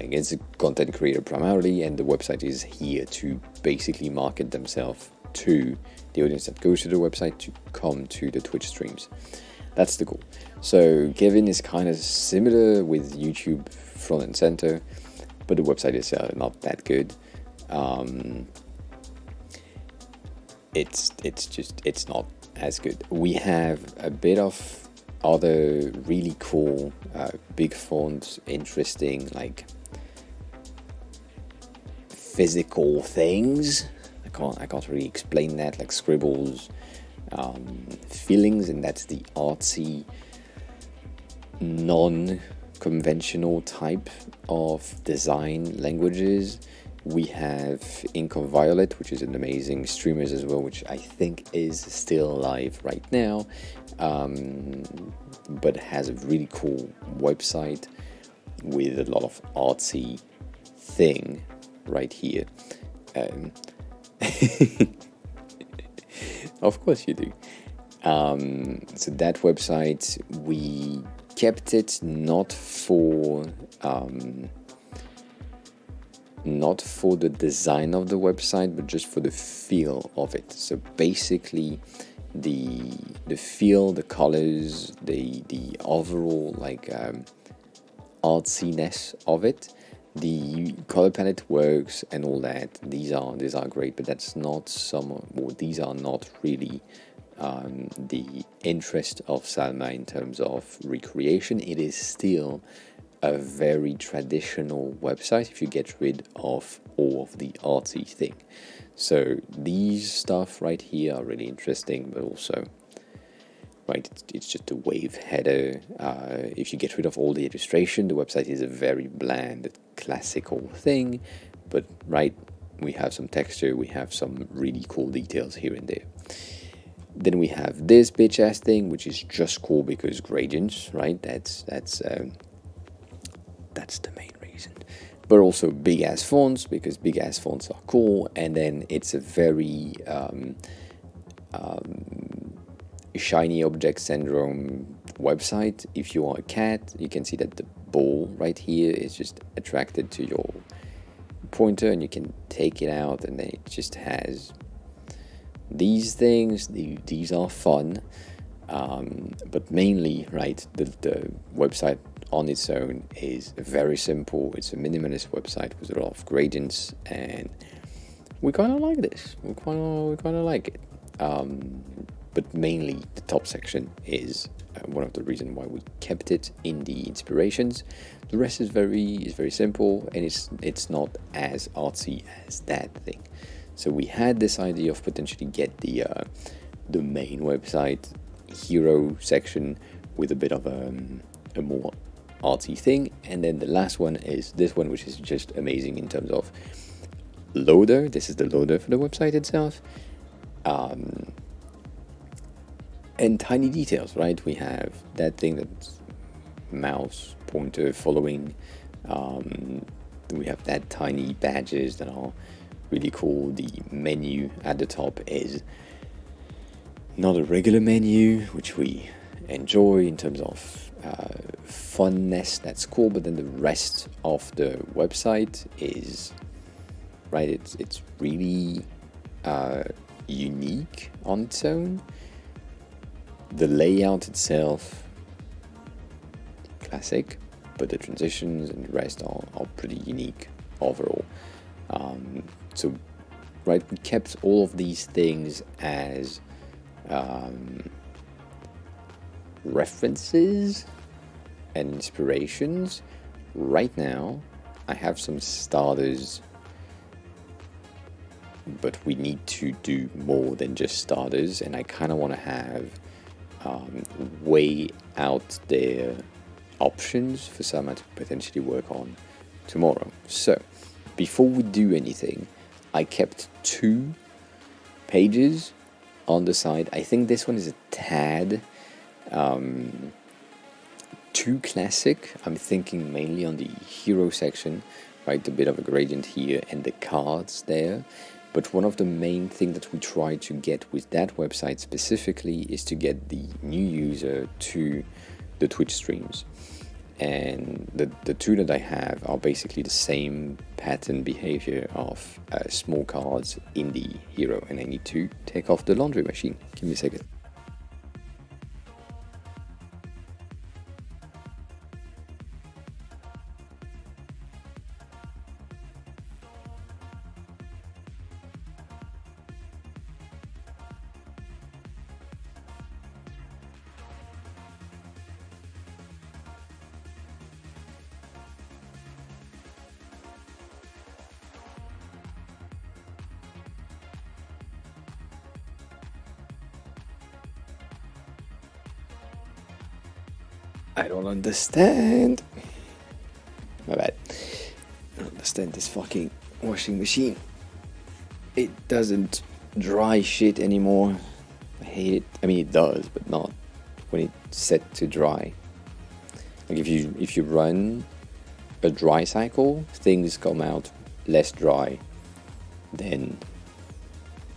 it's a content creator primarily, and the website is here to basically market themselves to the audience that goes to the website to come to the Twitch streams. That's the goal. So Kevin is kind of similar with YouTube front and center, but the website is not that good. It's not as good. We have a bit of other really cool big fonts, interesting like physical things. I can't really explain that, like scribbles, feelings, and that's the artsy, non-conventional type of design languages. We have Ink of Violet, which is an amazing streamer as well, which I think is still alive right now, but has a really cool website with a lot of artsy thing right here. Of course you do. So that website, we kept it not for the design of the website, but just for the feel of it. So basically the feel, the colors, the overall like artsiness of it. The color palette works and all that. These are great, but these are not really the interest of Salma in terms of recreation. It is still a very traditional website if you get rid of all of the artsy thing. So these stuff right here are really interesting, but also right? It's just a wave header. If you get rid of all the illustration, the website is a very bland, classical thing. But right, we have some texture, we have some really cool details here and there. Then we have this bitch ass thing, which is just cool because gradients, right? That's the main reason. But also big ass fonts, because big ass fonts are cool. And then it's a very shiny object syndrome website. If you are a cat, you can see that the ball right here is just attracted to your pointer, and you can take it out, and then it just has these things. These are fun, but mainly, right, the website on its own is very simple. It's a minimalist website with a lot of gradients, and we kind of like this. We kind of like it. But mainly the top section is one of the reasons why we kept it in the inspirations. The rest is very simple, and it's not as artsy as that thing. So we had this idea of potentially get the main website hero section with a bit of a more artsy thing, and then the last one is this one, which is just amazing in terms of loader. This is the loader for the website itself. And tiny details, right? We have that thing that's mouse pointer following. We have that tiny badges that are really cool. The menu at the top is not a regular menu, which we enjoy in terms of funness. That's cool, but then the rest of the website is right. It's really unique on its own. The layout itself, classic, but the transitions and the rest are pretty unique overall. So, right, we kept all of these things as references and inspirations. Right now, I have some starters, but we need to do more than just starters, and I kind of want to have way out there options for Sama to potentially work on tomorrow. So before we do anything, I kept 2 pages on the side. I think this one is a tad too classic. I'm thinking mainly on the hero section, right? A bit of a gradient here and the cards there. But one of the main things that we try to get with that website specifically is to get the new user to the Twitch streams. And the 2 that I have are basically the same pattern behavior of small cards in the hero. And I need to take off the laundry machine. Give me a second. I don't understand. My bad. I don't understand this fucking washing machine. It doesn't dry shit anymore. I hate it. I mean, it does, but not when it's set to dry. Like if you run a dry cycle, things come out less dry than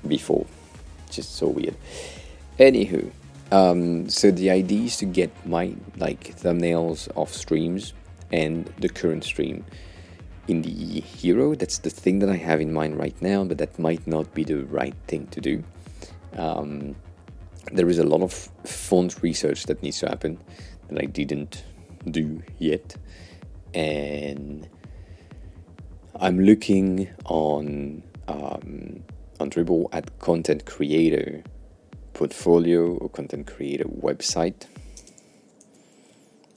before. Just so weird. Anywho. So the idea is to get my thumbnails of streams and the current stream in the hero. That's the thing that I have in mind right now, but that might not be the right thing to do. There is a lot of font research that needs to happen that I didn't do yet, and I'm looking on Dribble at content creator portfolio or content creator website,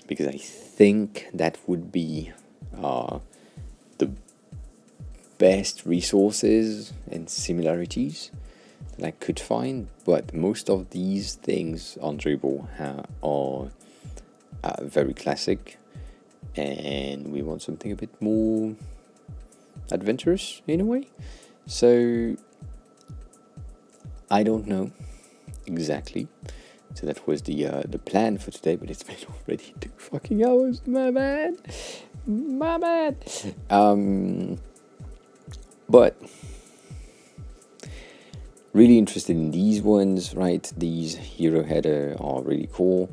because I think that would be the best resources and similarities that I could find, but most of these things on Dribble are very classic, and we want something a bit more adventurous in a way. So I don't know exactly. So that was the plan for today, but it's been already 2 fucking hours. My bad. But really interested in these ones, right? These hero header are really cool.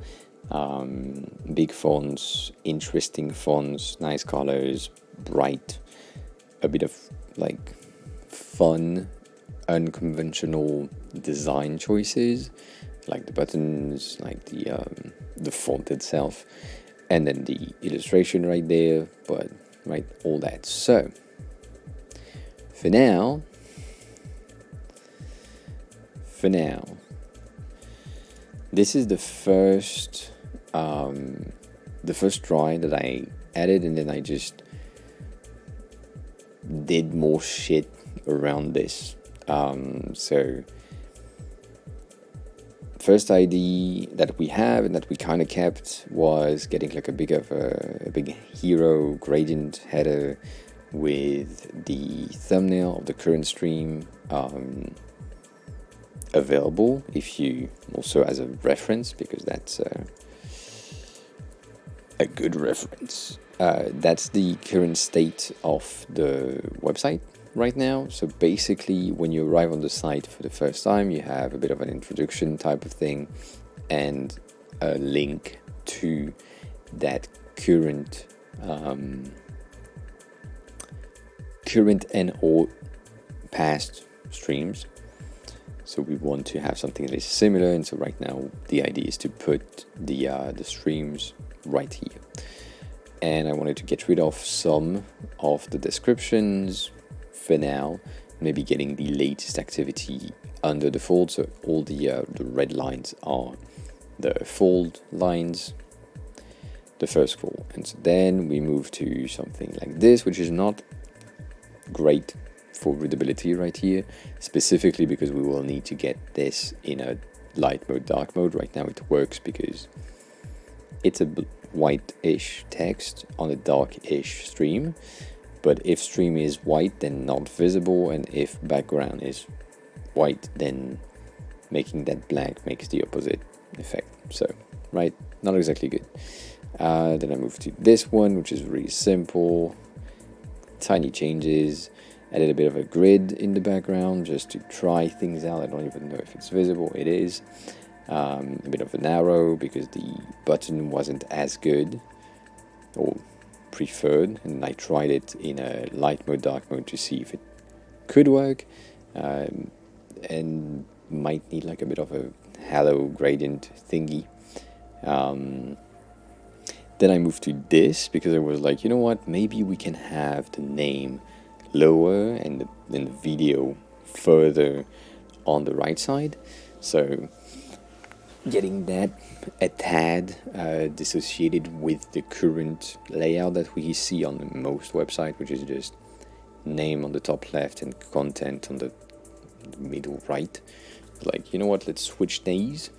Big fonts, interesting fonts, nice colors, bright, a bit of like fun, unconventional design choices, like the buttons, like the font itself, and then the illustration right there, but right, all that. So for now, this is the first drawing that I added, and then I just did more shit around this. So first idea that we have and that we kind of kept was getting like a big hero gradient header with the thumbnail of the current stream available, if you also as a reference, because that's a good reference. That's the current state of the website right now. So basically, when you arrive on the site for the first time, you have a bit of an introduction type of thing and a link to that current and or past streams. So we want to have something that is similar, and so right now the idea is to put the streams right here. And I wanted to get rid of some of the descriptions for now, maybe getting the latest activity under the fold. So all the red lines are the fold lines, the first scroll. And so then we move to something like this, which is not great for readability right here, specifically because we will need to get this in a light mode, dark mode. Right now it works because it's a white-ish text on a dark-ish stream, but if stream is white, then not visible, and if background is white, then making that black makes the opposite effect. So, right, not exactly good. Then I move to this one, which is really simple, tiny changes, added a bit of a grid in the background just to try things out. I don't even know if it's visible. It is. A bit of an arrow because the button wasn't as good or preferred, and I tried it in a light mode, dark mode to see if it could work, and might need like a bit of a halo gradient thingy. Then I moved to this because I was like, you know what, maybe we can have the name lower and the video further on the right side. So getting that a tad dissociated with the current layout that we see on most websites, which is just name on the top left and content on the middle right. Like, you know what, let's switch these.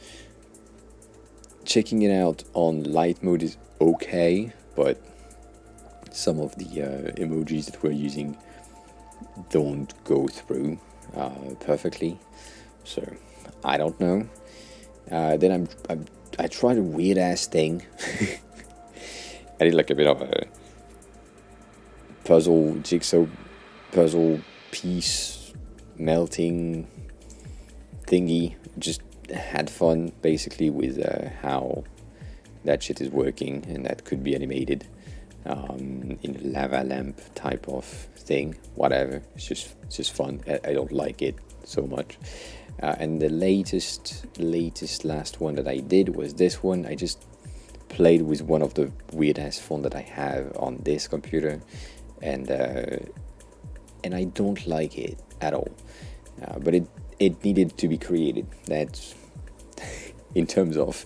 Checking it out on light mode is okay, but some of the emojis that we're using don't go through perfectly, so I don't know. Then I tried a weird ass thing. I did like a bit of a jigsaw puzzle piece melting thingy. Just had fun basically with how that shit is working, and that could be animated in a lava lamp type of thing. Whatever, it's just fun. I don't like it so much. And the last one that I did was this one. I just played with one of the weird ass font that I have on this computer, and I don't like it at all. But it needed to be created. That's in terms of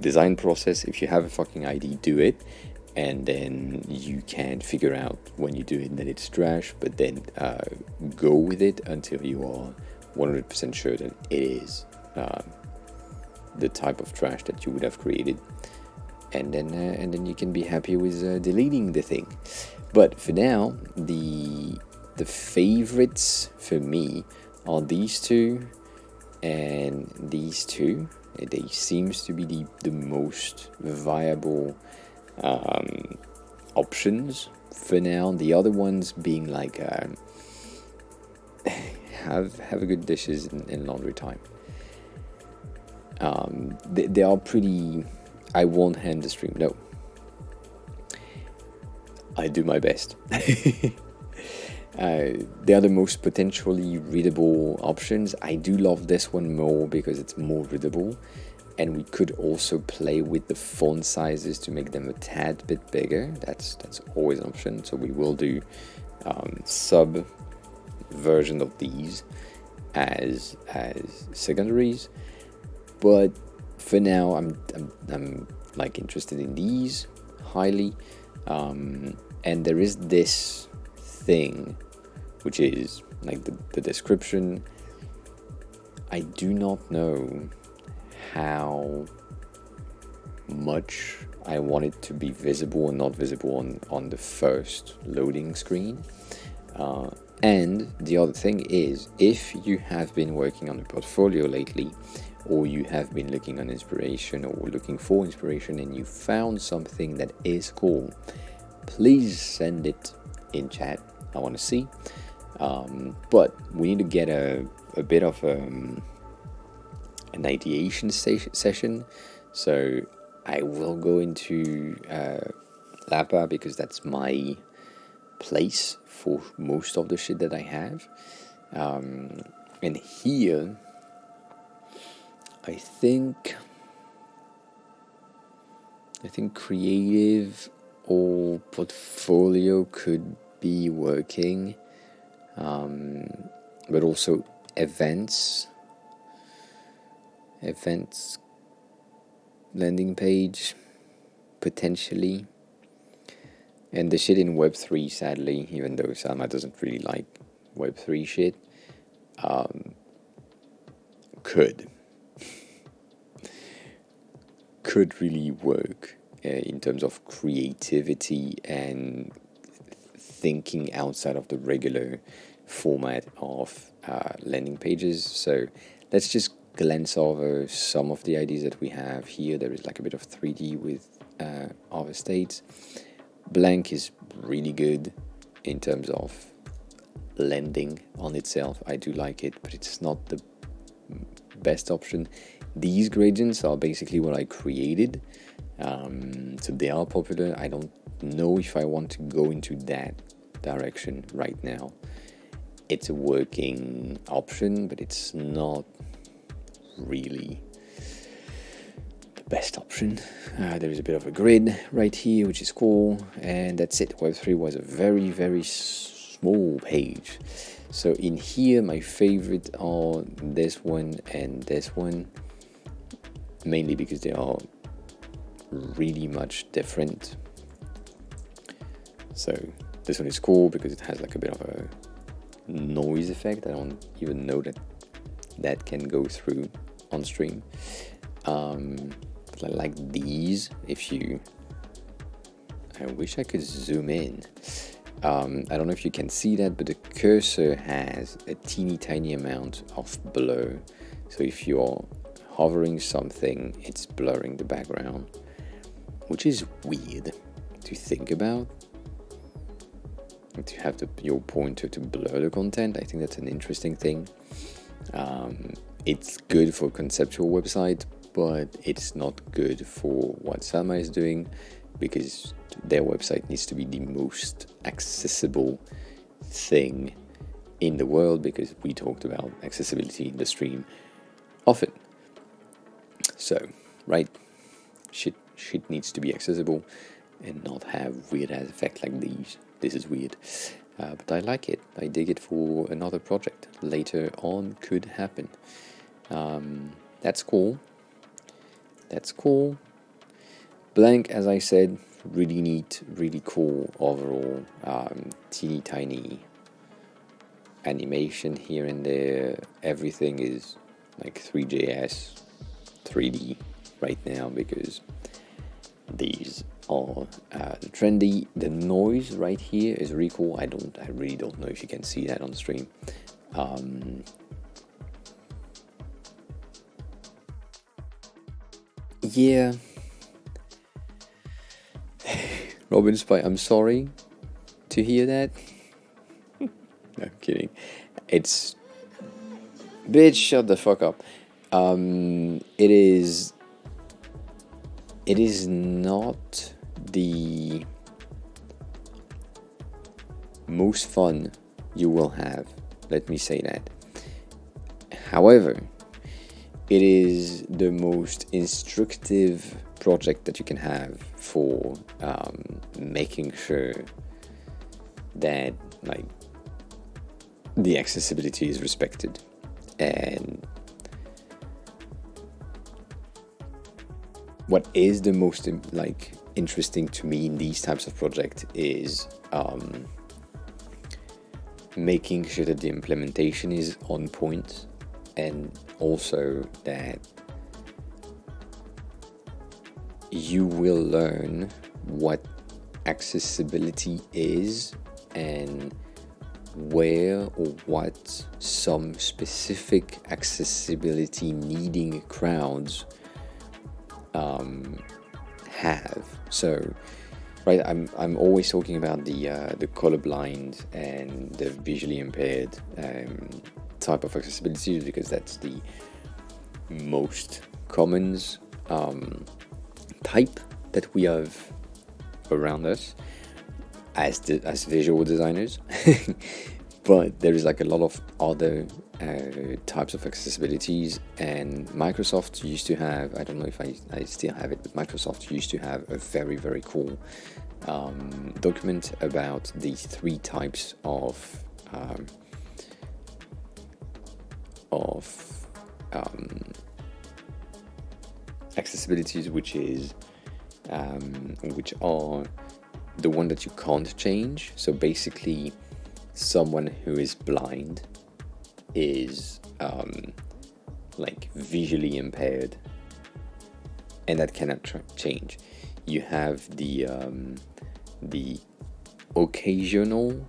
design process. If you have a fucking idea, do it, and then you can figure out when you do it that it's trash, but then go with it until you are 100% sure that it is the type of trash that you would have created, and then you can be happy with deleting the thing. But for now, the favorites for me are these two and these two. They seems to be the most viable options for now. The other ones being like have a good dishes in laundry time. They are pretty. I won't hand the stream. No, I do my best. They are the most potentially readable options. I do love this one more because it's more readable, and we could also play with the font sizes to make them a tad bit bigger. That's always an option. So we will do sub version of these as secondaries. But for now, I'm like interested in these highly, and there is this thing, which is like the description. I do not know how much I want it to be visible and not visible on the first loading screen. And the other thing is, if you have been working on a portfolio lately, or you have been looking on inspiration or looking for inspiration and you found something that is cool, please send it in chat. I want to see. But we need to get a bit of an ideation session. So I will go into Lapa because that's my place for most of the shit that I have. And here, I think creative or portfolio could be working, but also events landing page potentially, and the shit in Web3, sadly, even though Salma doesn't really like Web3 shit, could really work in terms of creativity and thinking outside of the regular format of landing pages. So let's just glance over some of the ideas that we have here. There is like a bit of 3D with other states. Blank is really good in terms of lending on itself. I do like it, but it's not the best option. These gradients are basically what I created, so they are popular. I don't know if I want to go into that direction right now. It's a working option, but it's not really the best option. There is a bit of a grid right here, which is cool, and that's it. Web3 was a very, very small page. So in here, my favorite are this one and this one, mainly because they are really much different. So this one is cool because it has like a bit of a noise effect. I don't even know that can go through on stream. Like these, I wish I could zoom in. I don't know if you can see that, but the cursor has a teeny tiny amount of blur. So if you're hovering something, it's blurring the background, which is weird to think about. To have your pointer to blur the content, I think that's an interesting thing. It's good for a conceptual website, but it's not good for what Salma is doing, because their website needs to be the most accessible thing in the world, because we talked about accessibility in the stream often. So, right, shit needs to be accessible and not have weird ass effects like these. This is weird, but I like it. I dig it for another project later on. Could happen. That's cool. Blank, as I said, really neat, really cool overall. Teeny tiny animation here and there. Everything is like 3JS, 3D right now because these are trendy. The noise right here is really cool. I really don't know if you can see that on the stream. Yeah. Robin Spy, I'm sorry to hear that. No, I'm kidding. It's... Bitch, shut the fuck up. It is not the most fun you will have, let me say that. However, it is the most instructive project that you can have for making sure that like the accessibility is respected. And what is the most like interesting to me in these types of projects is making sure that the implementation is on point, and also that you will learn what accessibility is and where or what some specific accessibility needing crowds have. So, right, I'm always talking about the colorblind and the visually impaired type of accessibility because that's the most common type that we have around us as visual designers. But there is like a lot of other types of accessibilities, and Microsoft used to have, I don't know if I still have it, but Microsoft used to have a very, very cool document about the 3 types of accessibilities, which are the one that you can't change. So basically, someone who is blind is like visually impaired, and that cannot change. You have the occasional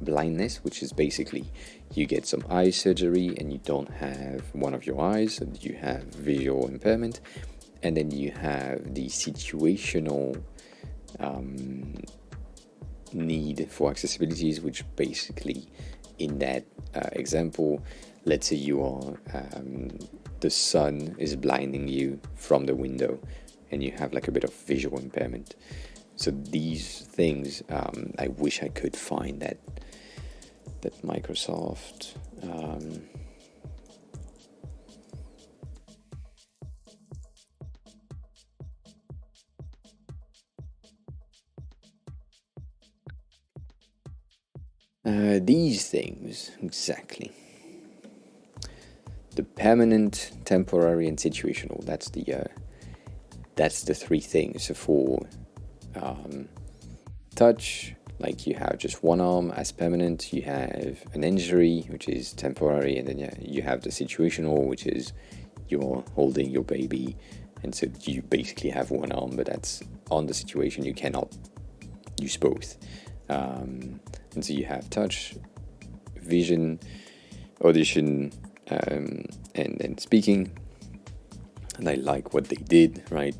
blindness, which is basically you get some eye surgery and you don't have one of your eyes, so you have visual impairment. And then you have the situational need for accessibilities, which basically in that example, let's say you are the sun is blinding you from the window and you have like a bit of visual impairment. So these things, I wish I could find that Microsoft these things, exactly. The permanent, temporary, and situational. That's the 3 things. So for touch, like you have just one arm as permanent, you have an injury, which is temporary, and then you have the situational, which is you're holding your baby, and so you basically have one arm, but that's on the situation, you cannot use both. And so you have touch, vision, audition, and then speaking. And I like what they did, right?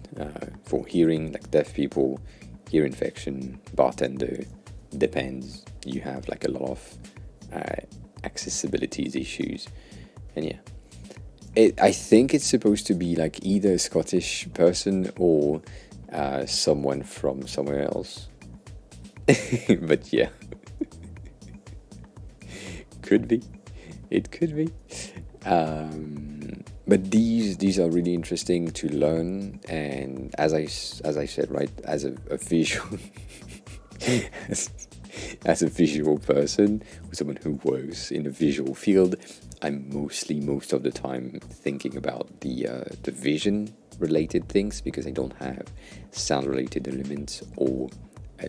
For hearing, like deaf people, ear infection, bartender, depends. You have like a lot of accessibility issues. And yeah, I think it's supposed to be like either a Scottish person or someone from somewhere else. But yeah, could be. It could be. But these are really interesting to learn, and as I said, right, as a visual as a visual person, or someone who works in the visual field, I'm most of the time thinking about the vision related things, because I don't have sound related elements or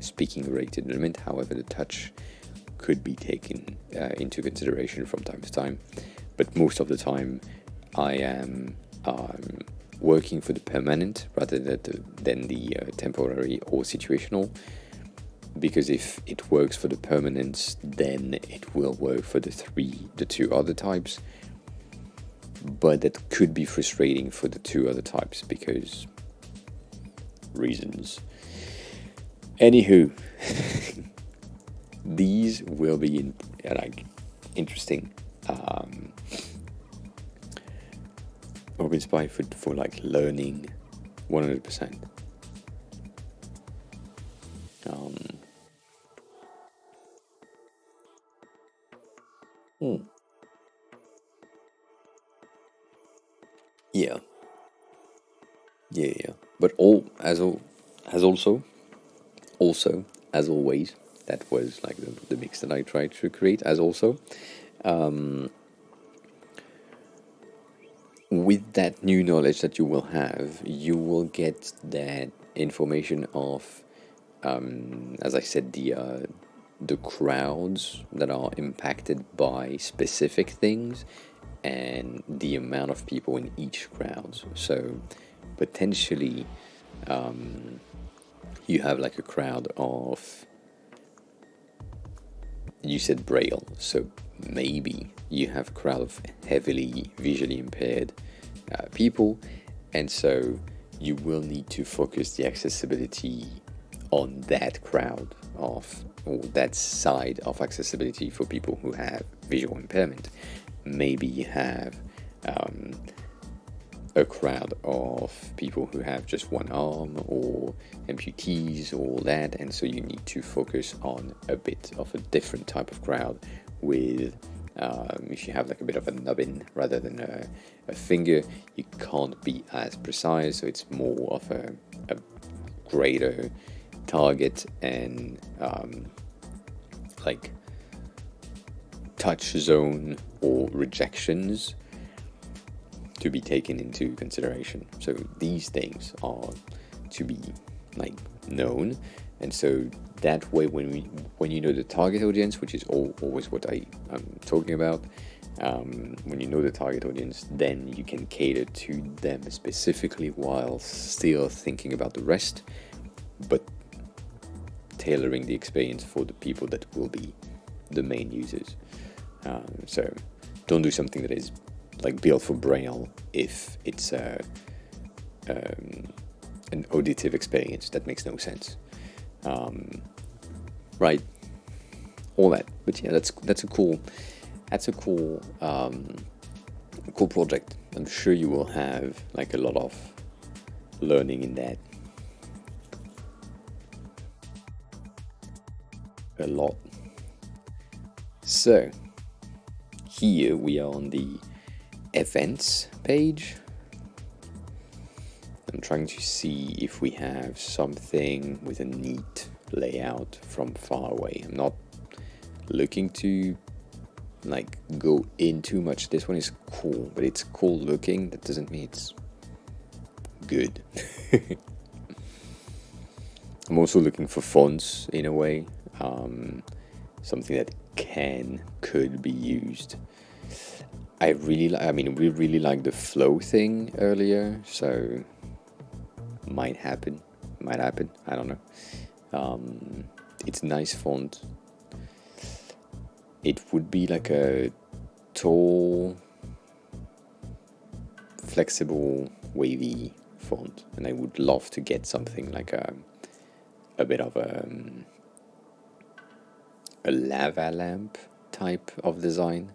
speaking related element. However, the touch could be taken into consideration from time to time. But most of the time, I am working for the permanent rather than the temporary or situational. Because if it works for the permanents, then it will work for the two other types. But that could be frustrating for the two other types because reasons. Anywho, these will be interesting. OpenSpy for like learning 100%. Yeah. But as also as always, that was like the mix that I tried to create. As also, with that new knowledge that you will have, you will get that information of, as I said, the crowds that are impacted by specific things and the amount of people in each crowd. So potentially you have like a crowd of, you said Braille, so maybe you have a crowd of heavily visually impaired people, and so you will need to focus the accessibility on that crowd of, or that side of accessibility for people who have visual impairment. Maybe you have a crowd of people who have just one arm or amputees or all that, and so you need to focus on a bit of a different type of crowd with if you have like a bit of a nubbin rather than a finger, you can't be as precise, so it's more of a greater target and like touch zone or rejections to be taken into consideration. So these things are to be like known, and so that way when you know the target audience, which is always what I'm talking about, when you know the target audience, then you can cater to them specifically while still thinking about the rest, but tailoring the experience for the people that will be the main users. So don't do something that is like built for Braille if it's an auditive experience. That makes no sense. Right, all that. But yeah, that's a cool project. I'm sure you will have like a lot of learning in that. A lot. So here we are on the events page. I'm trying to see if we have something with a neat layout from far away. I'm not looking to like go in too much. This one is cool, but it's cool looking. That doesn't mean it's good. I'm also looking for fonts in a way, something that could be used. We really liked the flow thing earlier, so might happen, I don't know. It's a nice font. It would be like a tall, flexible, wavy font, and I would love to get something like a bit of a lava lamp type of design.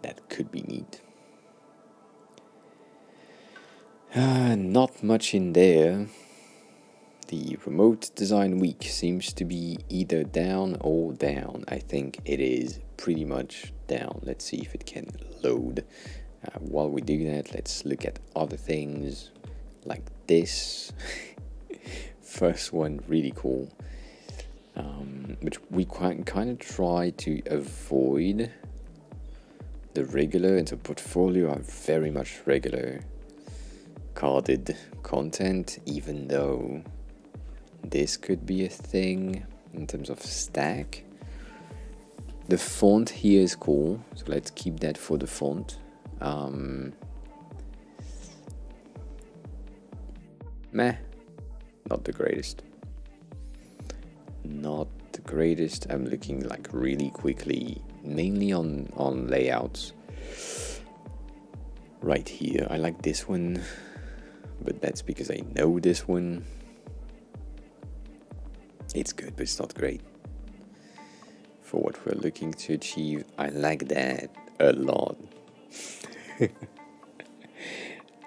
That could be neat. Not much in there. The remote design week seems to be either down or down. I think it is pretty much down. Let's see if it can load. While we do that, let's look at other things like this. First one, really cool. Which we kind of try to avoid the regular, and so portfolio are very much regular carded content, even though this could be a thing in terms of stack. The font here is cool, so let's keep that for the font. Meh, not the greatest. Not the greatest. I'm looking like really quickly, mainly on layouts. Right here, I like this one, but that's because I know this one. It's good, but it's not great. For what we're looking to achieve, I like that a lot.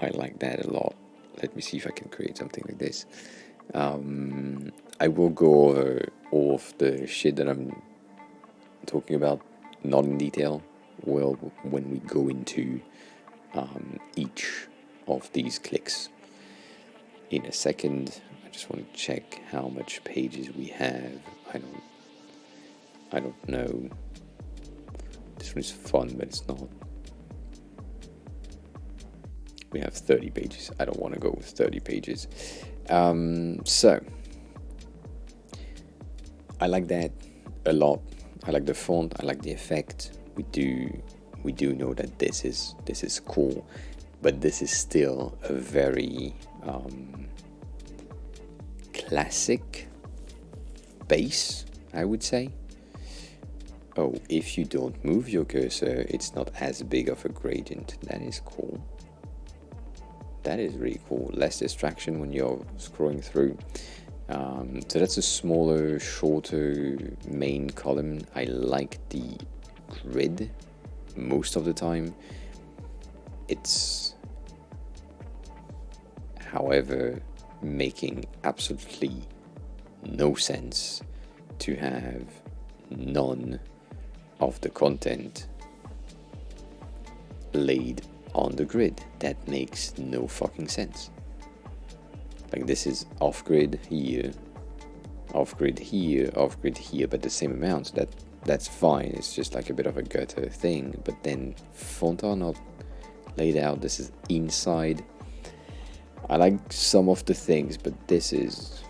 I like that a lot. Let me see if I can create something like this. I will go over all of the shit that I'm talking about, not in detail, well, when we go into each of these clicks in a second. I just want to check how much pages we have. I don't know. This one is fun, but it's not. We have 30 pages. I don't want to go with 30 pages. So I like that a lot. I like the font. I like the effect. We do know that this is cool, but this is still a very classic base, I would say. Oh, if you don't move your cursor, it's not as big of a gradient. That is cool. That is really cool. Less distraction when you're scrolling through. So that's a smaller, shorter main column. I like the grid most of the time. It's, however, making absolutely no sense to have none of the content laid on the grid. That makes no fucking sense. Like, this is off grid here, off grid here, off grid here, but the same amount. That's fine. It's just like a bit of a gutter thing. But then font are not laid out. This is inside. I like some of the things, but this is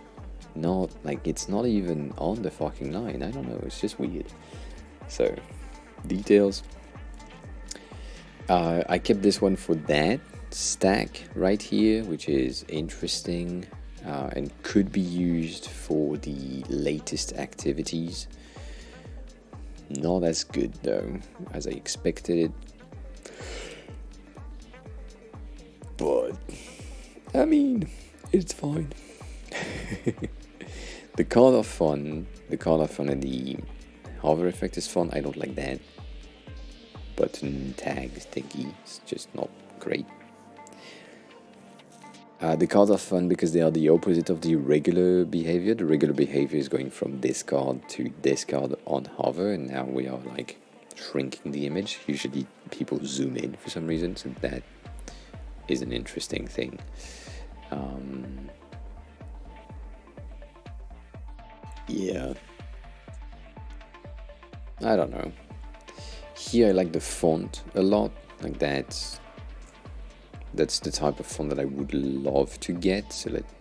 not, like, it's not even on the fucking line. I don't know. It's just weird. So, details. I kept this one for that stack right here, which is interesting and could be used for the latest activities. Not as good though as I expected it, but I mean, it's fine. The card of fun and the hover effect is fun. I don't like that. Button tags thingy is just not great. The cards are fun because they are the opposite of the regular behavior. The regular behavior is going from this card to this card on hover, and now we are like shrinking the image. Usually people zoom in for some reason, so that is an interesting thing. Yeah, I don't know. Here I like the font a lot. Like that's the type of font that I would love to get. So let's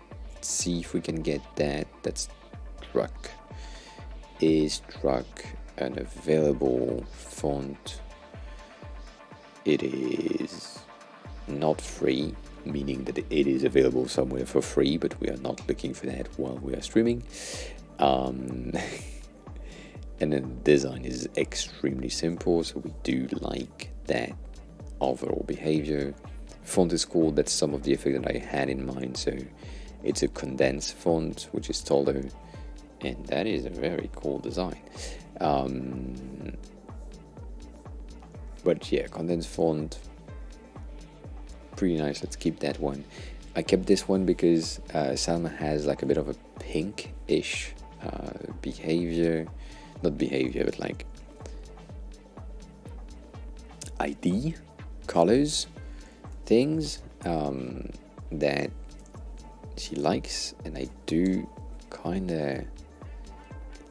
see if we can get that. That's truck. Is truck an available font? It is not free, meaning that it is available somewhere for free, but we are not looking for that while we are streaming. And then the design is extremely simple, so we do like that overall behavior. Font is cool. That's some of the effect that I had in mind. So it's a condensed font, which is taller, and that is a very cool design. But yeah, condensed font, pretty nice. Let's keep that one. I kept this one because Salma has like a bit of a pink-ish behavior. Not behavior, but like ID, colors, things that she likes, and I do kind of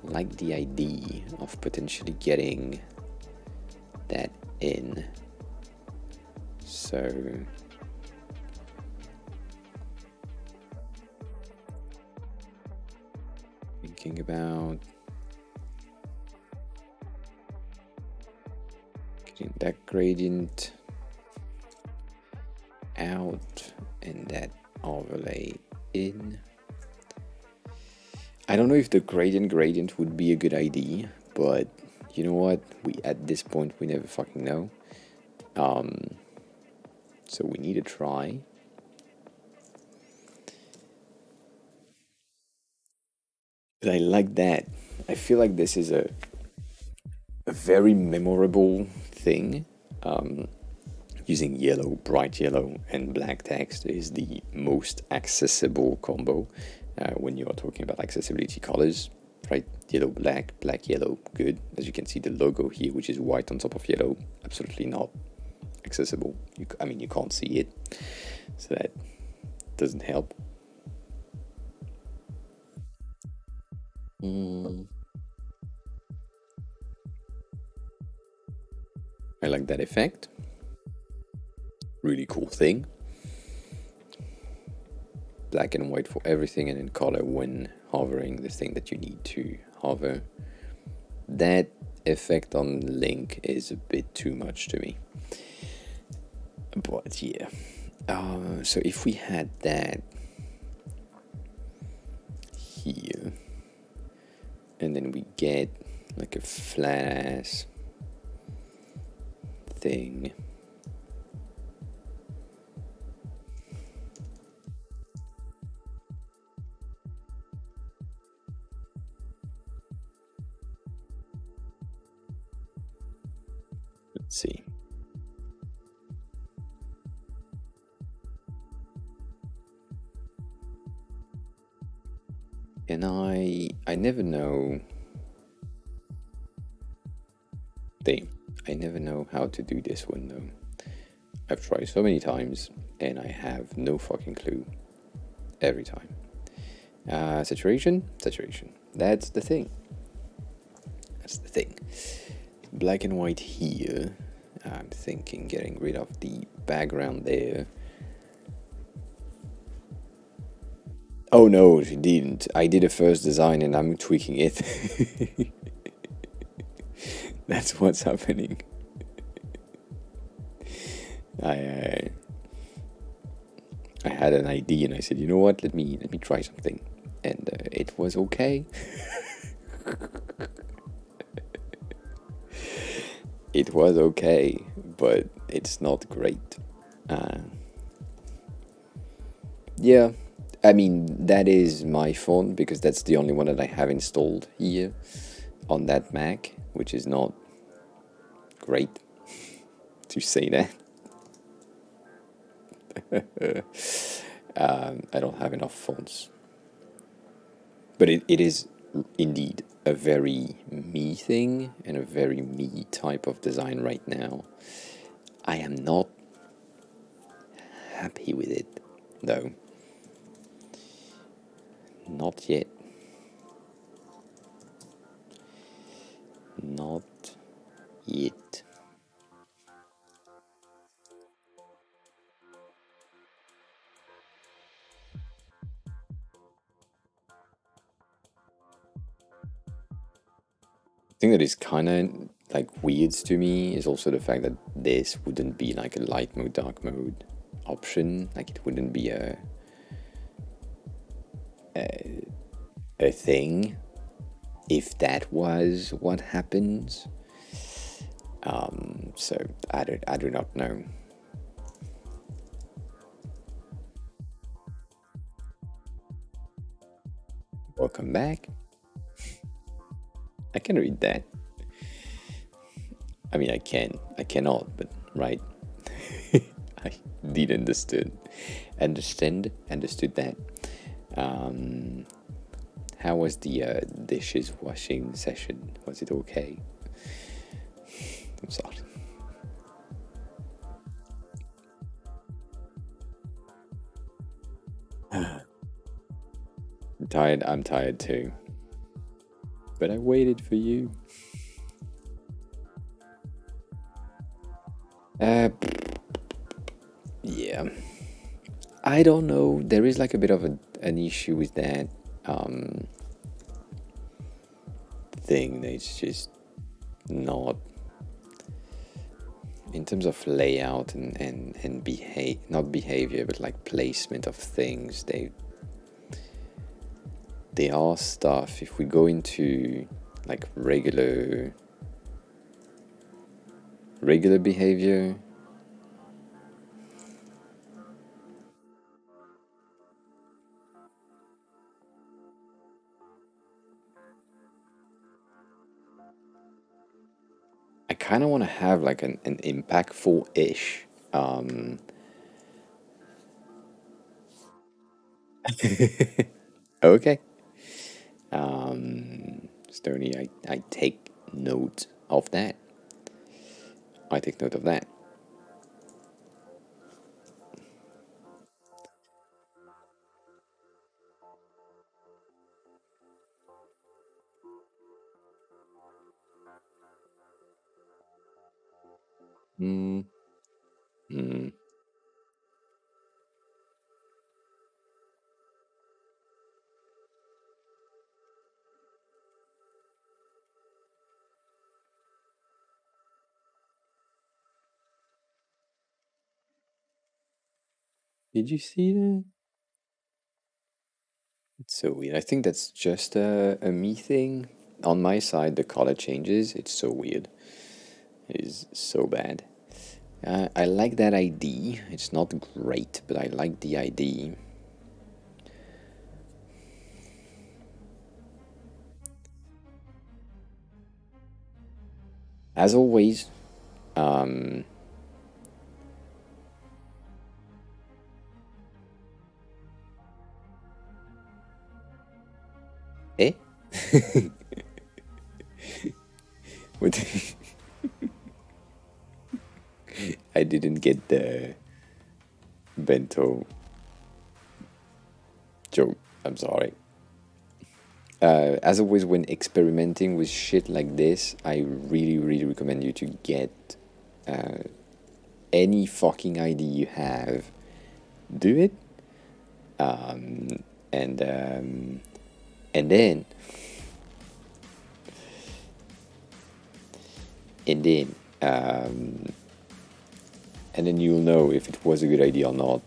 like the idea of potentially getting that in. So thinking about that gradient out and that overlay in. I don't know if the gradient would be a good idea, but you know what? At this point we never fucking know. So we need to try. But I like that. I feel like this is a very memorable thing. Using yellow, bright yellow, and black text is the most accessible combo when you are talking about accessibility colors, right? Yellow, black, black, yellow, good. As you can see, the logo here, which is white on top of yellow, absolutely not accessible. I mean, you can't see it, so that doesn't help. I like that effect. Really cool thing. Black and white for everything, and then color when hovering the thing that you need to hover. That effect on link is a bit too much to me. But yeah. So if we had that here, and then we get like a flat ass thing. Let's see. And I never know. I never know how to do this one though. I've tried so many times and I have no fucking clue every time. Saturation. That's the thing. Black and white here. I'm thinking getting rid of the background there. Oh no, she didn't. I did a first design and I'm tweaking it. That's what's happening. I had an idea and I said, you know what? Let me try something, and it was okay. It was okay, but it's not great. Yeah, I mean that is my phone because that's the only one that I have installed here on that Mac, which is not great to say that. I don't have enough phones. But it is indeed a very me thing and a very me type of design right now. I am not happy with it, though. Not yet. Not yet. The thing that is kind of like weird to me is also the fact that this wouldn't be like a light mode, dark mode option. Like it wouldn't be a thing if that was what happens. So I do not know. Welcome back. I can read that. I mean, I cannot, but right. I did understood that. How was the dishes washing session? Was it okay? I'm sorry. I'm tired too. But I waited for you. Yeah. I don't know. There is like a bit of an issue with that thing. It's just not in terms of layout and behave, not behavior, but like placement of things, they are stuff. If we go into like regular behavior, I kind of want to have like an impactful ish. Okay. Stony, I take note of that. I take note of that. Mm, mm. Did you see that? It's so weird. I think that's just a me thing. On my side, the color changes. It's so weird. It is so bad. I like that ID. It's not great, but I like the ID. As always, um, eh? What? I didn't get the bento joke. I'm sorry. As always, when experimenting with shit like this, I really, really recommend you to get any fucking ID you have, do it, and um, and then and then um, and then you'll know if it was a good idea or not.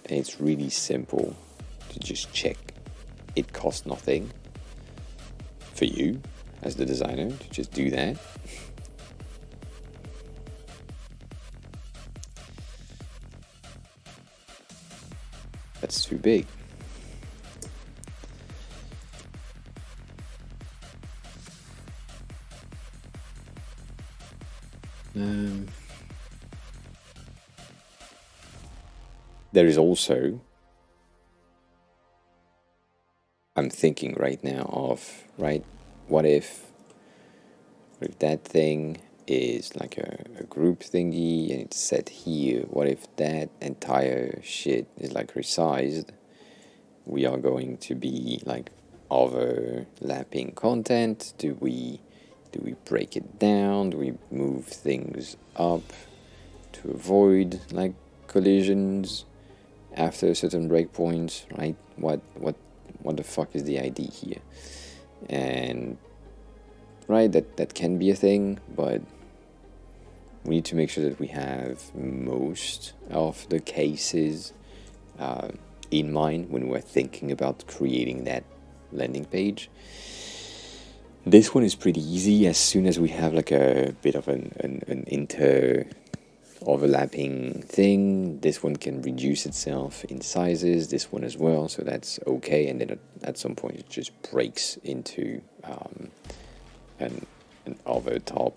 And it's really simple to just check. It costs nothing for you as the designer to just do that. That's too big. Um, there is also, I'm thinking right now of, right, what if that thing is like a group thingy and it's set here? What if that entire shit is like resized? We are going to be like overlapping content. Do we break it down? Do we move things up to avoid like collisions after a certain breakpoint, right? What the fuck is the idea here? And right, that can be a thing, but we need to make sure that we have most of the cases in mind when we're thinking about creating that landing page. This one is pretty easy as soon as we have like a bit of an inter overlapping thing. This one can reduce itself in sizes, this one as well, so that's okay. And then at some point it just breaks into an over top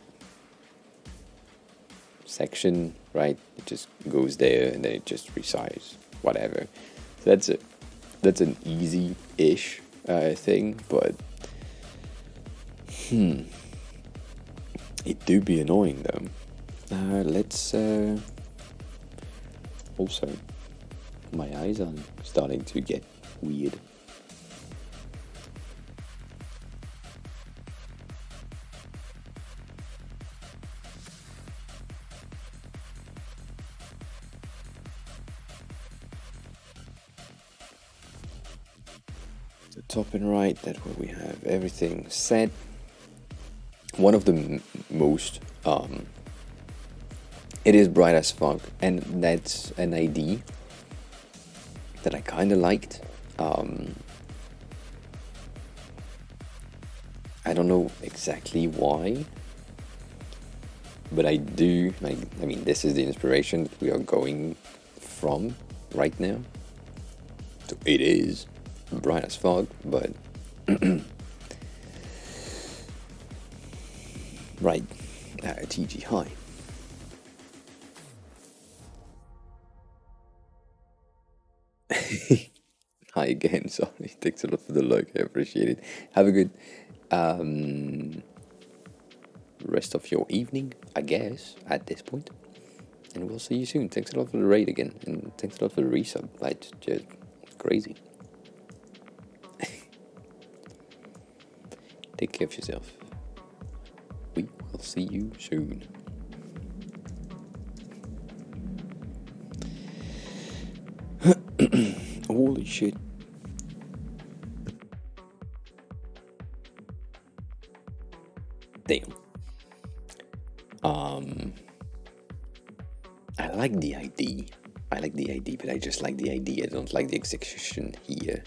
section, right? It just goes there and then it just resizes, whatever. So that's an easy-ish thing, but it do be annoying though. Let's also, my eyes are starting to get weird. The top and right, that's where we have everything set. one of the most it is bright as fuck, and that's an ID that I kind of liked. I don't know exactly why, but I do like. I mean, this is the inspiration that we are going from right now. So it is bright as fuck, but right, TG high. Hi again, sorry. Thanks a lot for the like, I appreciate it. Have a good rest of your evening, I guess, at this point. And we'll see you soon. Thanks a lot for the raid again, and thanks a lot for the resub. It's just crazy. Take care of yourself. We will see you soon. Holy shit. Damn. I like the ID. I like the ID, but I just like the ID. I don't like the execution here.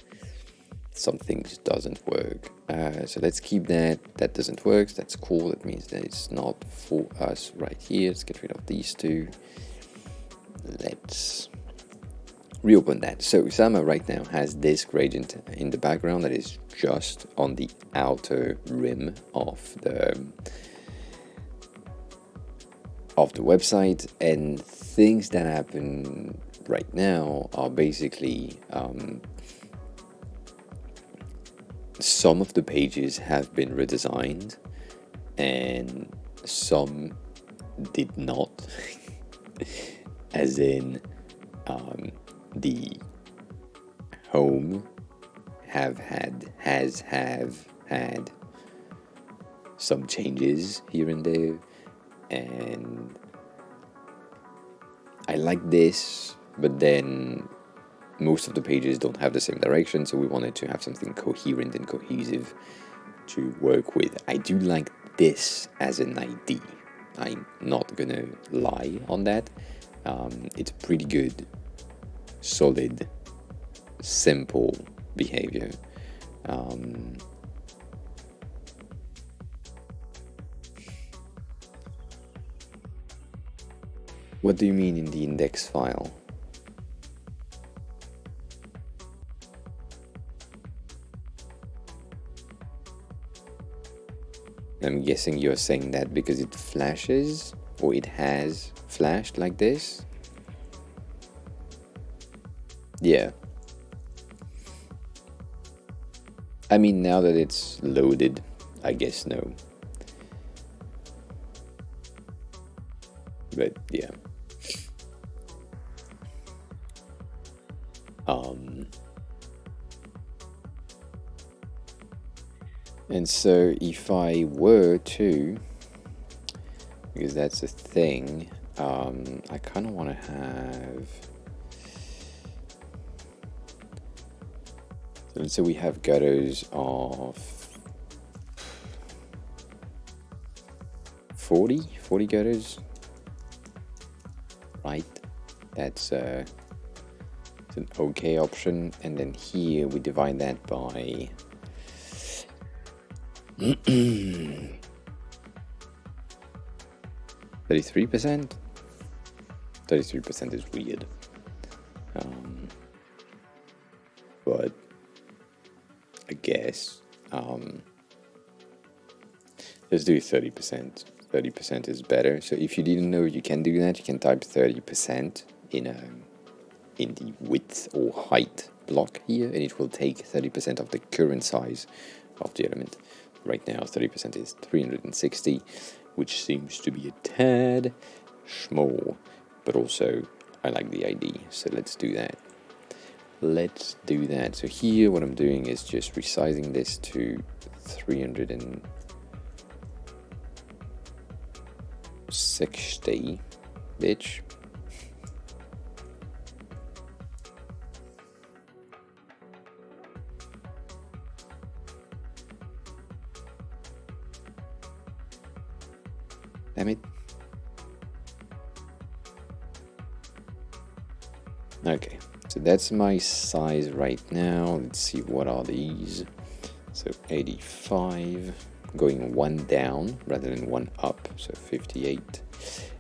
Some things doesn't work. So let's keep that. That doesn't work. That's cool. That means that it's not for us right here. Let's get rid of these two. Let's reopen that. So Usama right now has this gradient in the background that is just on the outer rim of the website, and things that happen right now are basically some of the pages have been redesigned and some did not. As in the home has had some changes here and there, and I like this, but then most of the pages don't have the same direction, so we wanted to have something coherent and cohesive to work with. I do like this as an ID. I'm not gonna lie on that. It's pretty good, solid, simple behavior. What do you mean in the index file? I'm guessing you're saying that because it flashes, or it has flashed like this? Yeah. I mean, now that it's loaded, I guess no. But yeah. And so if I were to, because that's a thing, I kind of want to have, so let's say we have gutters of 40 gutters, right? That's it's an okay option. And then here we divide that by 33%? 33% is weird. But I guess let's do 30%. 30% is better. So if you didn't know you can do that, you can type 30% in the width or height block here, and it will take 30% of the current size of the element. Right now 30% is 360, which seems to be a tad small, but also I like the ID, so let's do that. Let's do that. So here what I'm doing is just resizing this to 360, bitch. Damn it. Okay, so that's my size right now. Let's see, what are these? So 85, going one down rather than one up, so 58.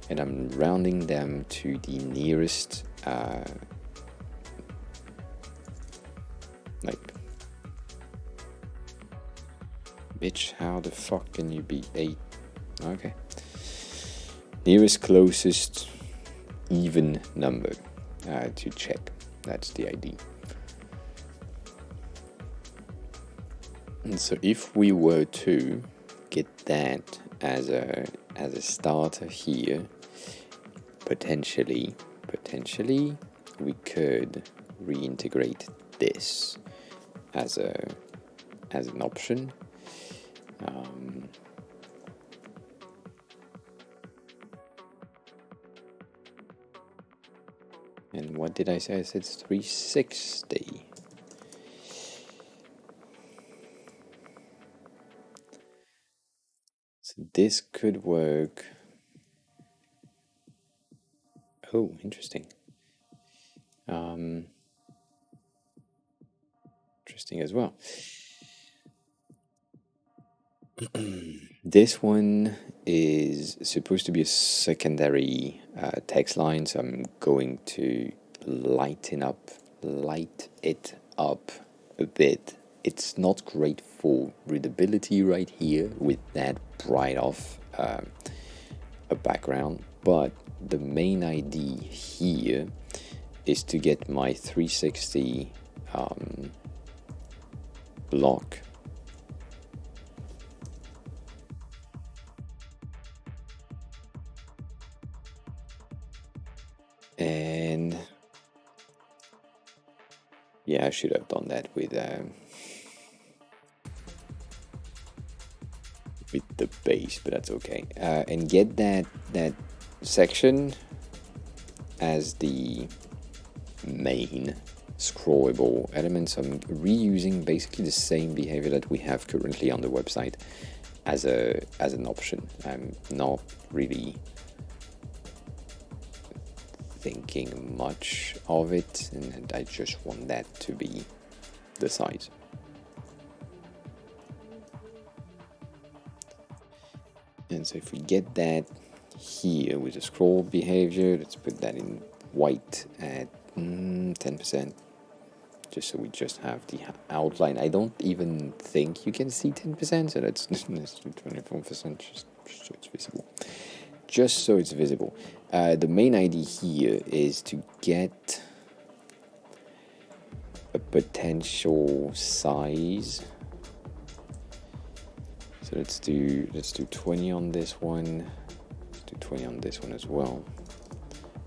And I'm rounding them to the nearest, like, bitch, how the fuck can you be 8? Okay. Nearest closest even number to check. That's the ID. And so if we were to get that as a starter here, potentially we could reintegrate this as an option. And what did I say? I said 360. So this could work. Oh, interesting. Interesting as well. This one is supposed to be a secondary text line, so I'm going to light it up a bit. It's not great for readability right here with that bright off a background, but the main idea here is to get my 360 block and yeah, I should have done that with the base, but that's okay. And get that section as the main scrollable elements. I'm reusing basically the same behavior that we have currently on the website as an option. I'm not really thinking much of it, and I just want that to be the size. And so if we get that here with the scroll behavior, let's put that in white at 10%, just so we just have the outline. I don't even think you can see 10%, so let's do 24%, just so it's visible. Just so it's visible. The main idea here is to get a potential size. So let's do 20 on this one. Let's do 20 on this one as well.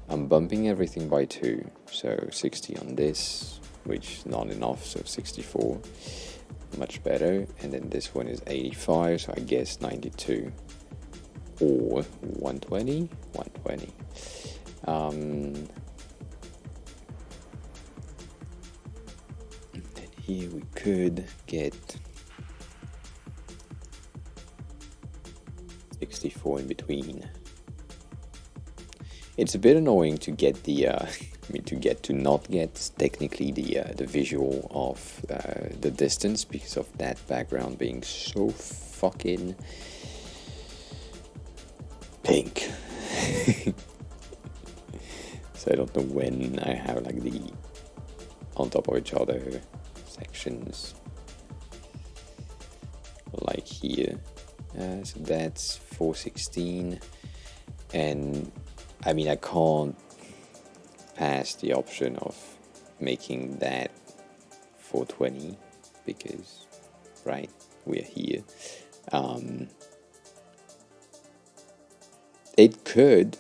I'm bumping everything by 2, so 60 on this, which is not enough, so 64, much better. And then this one is 85, so I guess 92 or 120. And then here we could get 64 in between. It's a bit annoying to get the, to not get technically the visual of the distance because of that background being so fucking pink. So I don't know when I have like the on top of each other sections like here. So that's 416, and I mean, I can't pass the option of making that 420 because, right, we're here. It could.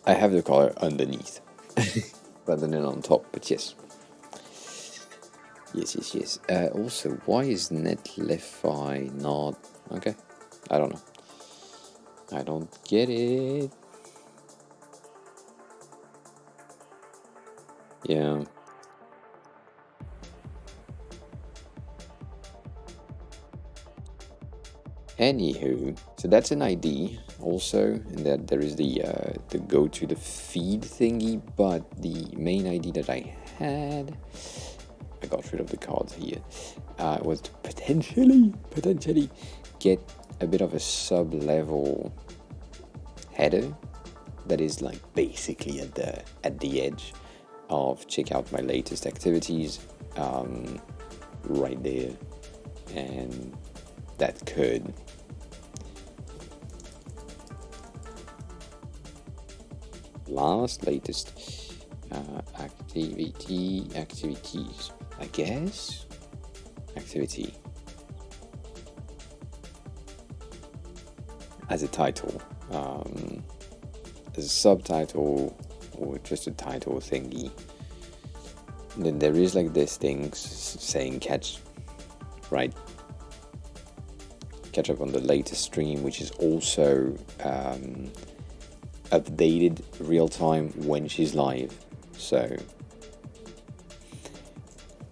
I have the color underneath rather than on top, but yes. Yes. Also, why is Netlify not... Okay, I don't know. I don't get it. Yeah. Anywho, so that's an ID also, and that there is the go to the feed thingy, but the main ID that I had, I got rid of the cards here, was to potentially get a bit of a sub-level header that is like basically at the edge of check out my latest activities, right there, and that could latest activities, I guess, activity as a title, as a subtitle, or just a title thingy. Then there is like this thing saying catch up on the latest stream, which is also updated real time when she's live. So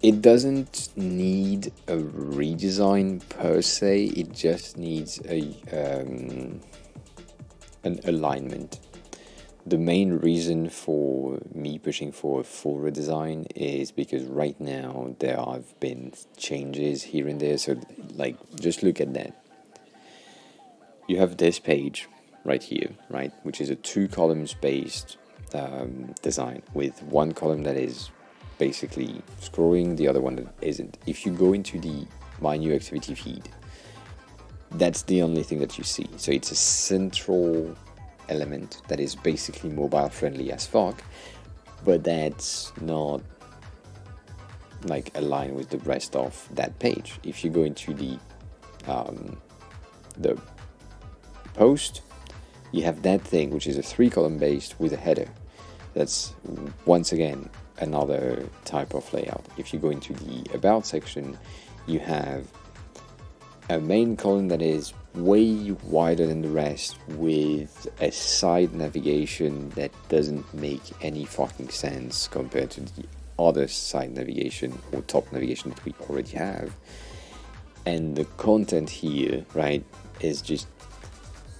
it doesn't need a redesign per se, it just needs an alignment. The main reason for me pushing for a full redesign is because right now there have been changes here and there. So like, just look at that. You have this page right here, right, which is a 2 columns based design with one column that is basically scrolling, the other one that isn't. If you go into the My New Activity feed, that's the only thing that you see. So it's a central element that is basically mobile friendly as fuck, but that's not like aligned with the rest of that page. If you go into the post, you have that thing which is a 3 column based with a header. That's once again another type of layout. If you go into the about section, you have a main column that is way wider than the rest with a side navigation that doesn't make any fucking sense compared to the other side navigation or top navigation that we already have. And the content here, right, is just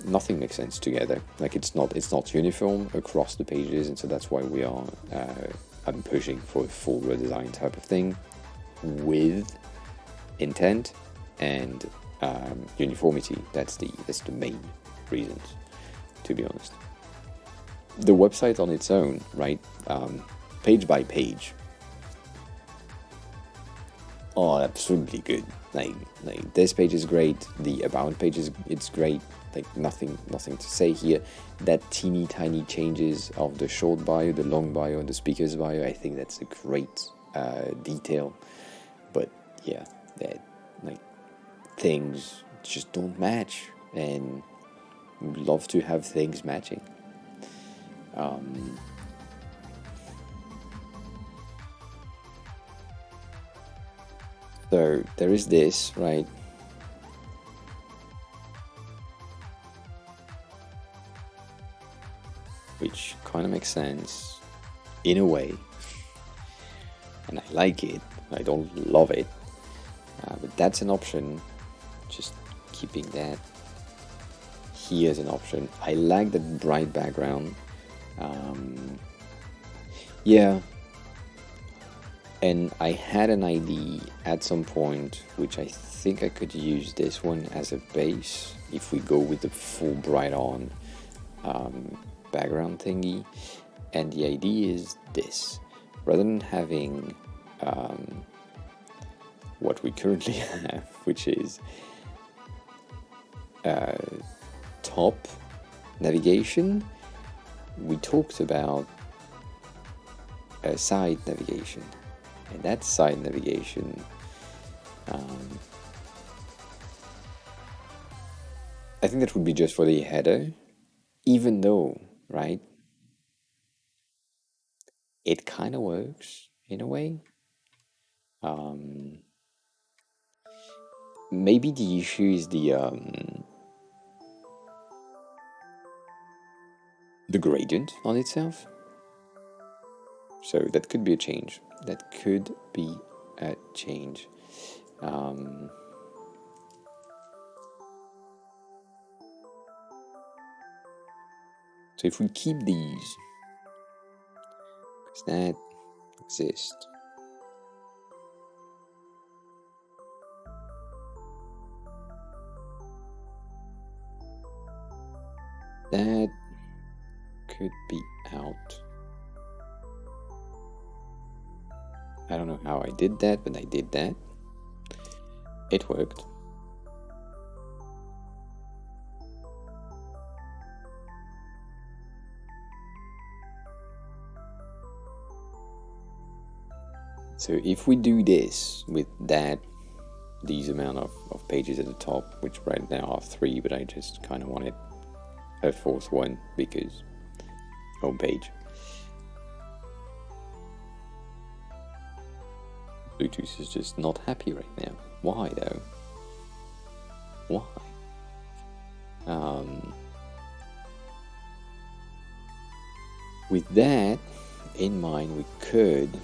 nothing makes sense together. Like it's not uniform across the pages, and so that's why we are I'm pushing for a full redesign type of thing with intent and uniformity. That's the main reasons, to be honest. The website on its own, right, page by page, are absolutely good. Like this page is great. The about page it's great. Like nothing to say here. That teeny tiny changes of the short bio, the long bio, and the speaker's bio, I think that's a great detail. But yeah, that like things just don't match, and we'd love to have things matching. So there is this, right? Which kind of makes sense in a way, and I like it. I don't love it, but that's an option. Just keeping that here as an option. I like that bright background. Yeah, and I had an ID at some point, which I think I could use this one as a base if we go with the full bright on background thingy. And the idea is this: rather than having what we currently have, which is top navigation, we talked about side navigation, and that side navigation I think that would be just for the header, even though, right, it kind of works in a way. Maybe the issue is the gradient on itself. So that could be a change. That could be a change. So if we keep these, does that exist? That could be out. I don't know how I did that, but I did that. It worked. So if we do this with these amount of pages at the top, which right now are 3, but I just kind of wanted a 4th one because home page. Bluetooth is just not happy right now. Why though? Why? With that in mind, we could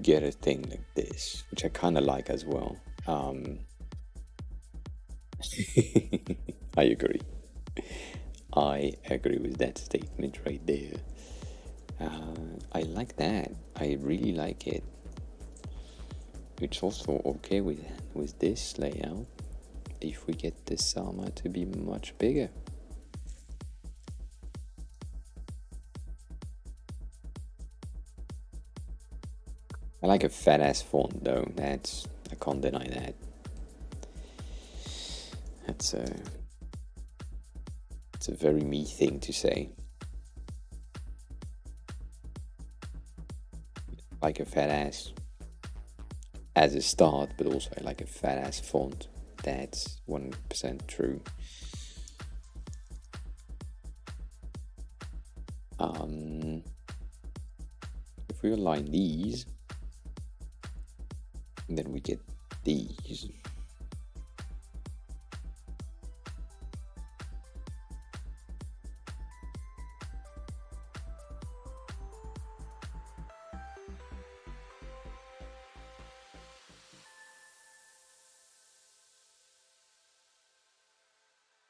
get a thing like this, which I kind of like as well. I agree. I agree with that statement right there. I like that. I really like it. It's also okay with this layout if we get the Salma to be much bigger. I like a fat ass font though. I can't deny that. It's a very me thing to say. Like a fat ass as a start, but also I like a fat ass font. That's 100% true. If we align these, then we get these.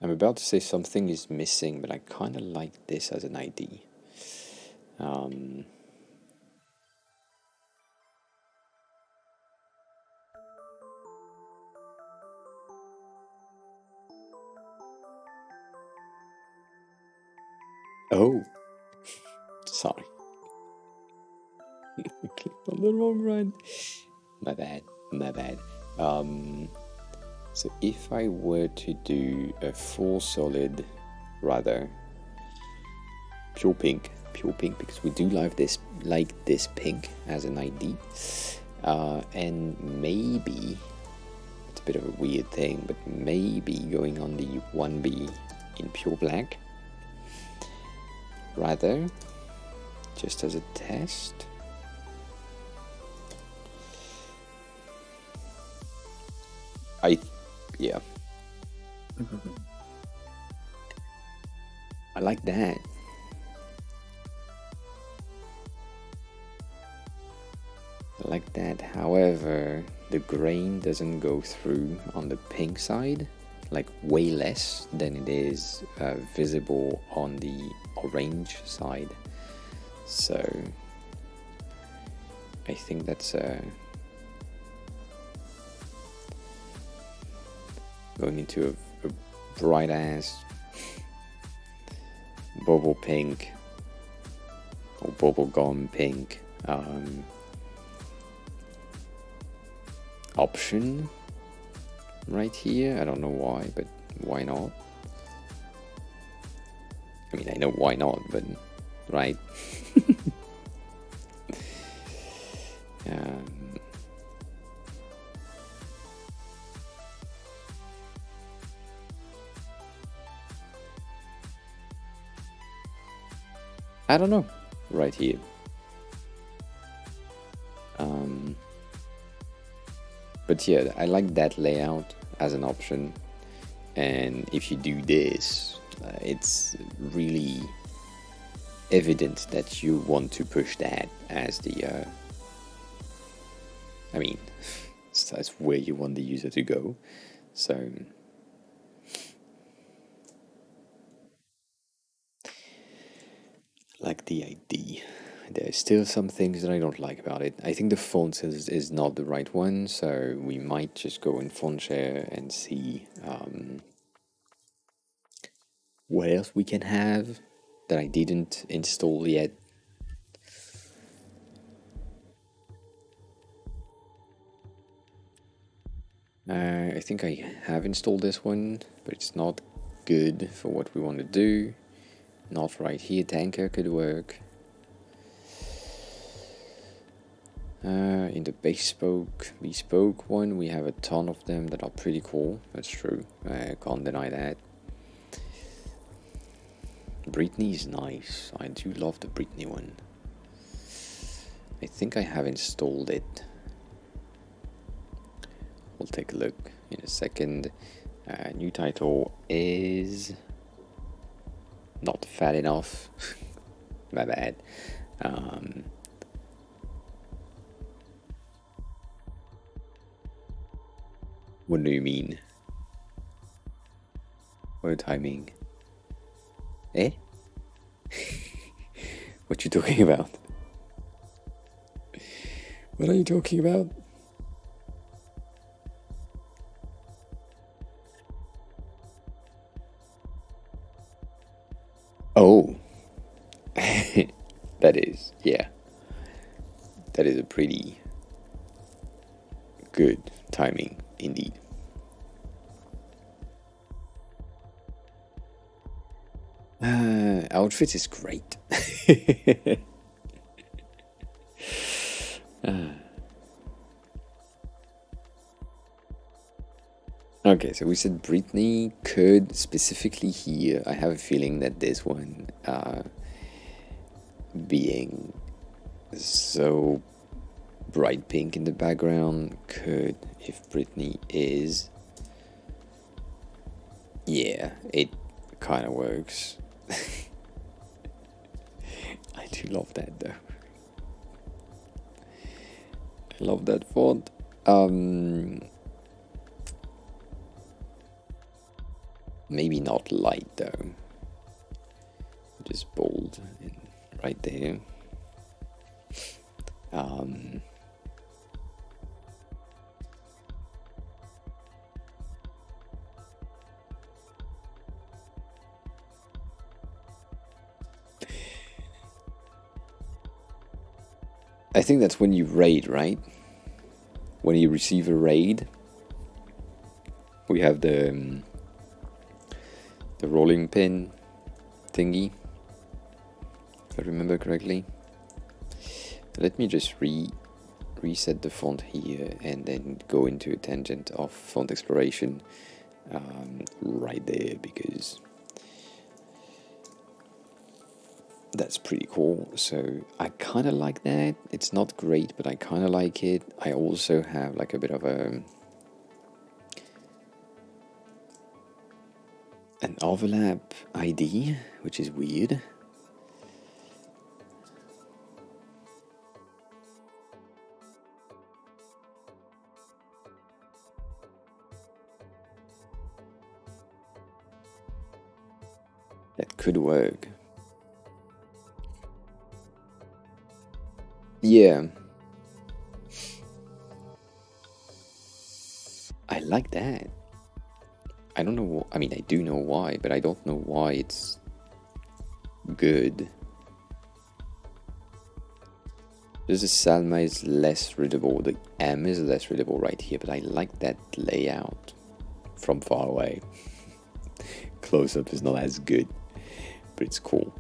I'm about to say something is missing, but I kind of like this as an ID. Oh, sorry. I clicked on the wrong one. My bad. So if I were to do a full solid, rather pure pink, because we do like this pink as an ID, and maybe it's a bit of a weird thing, but maybe going on the 1B in pure black, rather, just as a test. Yeah. I like that. I like that. However, the grain doesn't go through on the pink side, like way less than it is visible on the orange side. So I think that's going into a bright ass bubble pink or bubblegum pink option right here. I don't know why, but why not? I mean, I know why not, but right. I don't know, right here. But yeah, I like that layout as an option. And if you do this, it's really evident that you want to push that as the I mean, that's where you want the user to go. So like the ID. There's still some things that I don't like about it. I think the font is not the right one, so we might just go in font share and see what else we can have that I didn't install yet. I think I have installed this one, but it's not good for what we want to do. Not right here. Tanker could work. In the bespoke one, we have a ton of them that are pretty cool. That's true. I can't deny that. Britney is nice. I do love the Britney one. I think I have installed it. We'll take a look in a second. New title is not fat enough. My bad. What do you mean? What timing? Eh? What you talking about? What are you talking about? Oh. That is, yeah. That is a pretty good timing indeed. Outfit is great. Okay, so we said Britney could specifically here. I have a feeling that this one, being so bright pink in the background, could, if Britney is, yeah, it kind of works. I do love that though. I love that font. Maybe not light though. Just bold and right there. I think that's when you raid, right? When you receive a raid, we have the rolling pin thingy, if I remember correctly. Let me just reset the font here and then go into a tangent of font exploration right there, because that's pretty cool. So I kind of like that. It's not great, but I kind of like it. I also have like a bit of an overlap ID, which is weird. That could work. Yeah. I like that. I don't know. I mean, I do know why, but I don't know why it's good. Just the Salma is less readable. The M is less readable right here, but I like that layout from far away. Close up is not as good, but it's cool.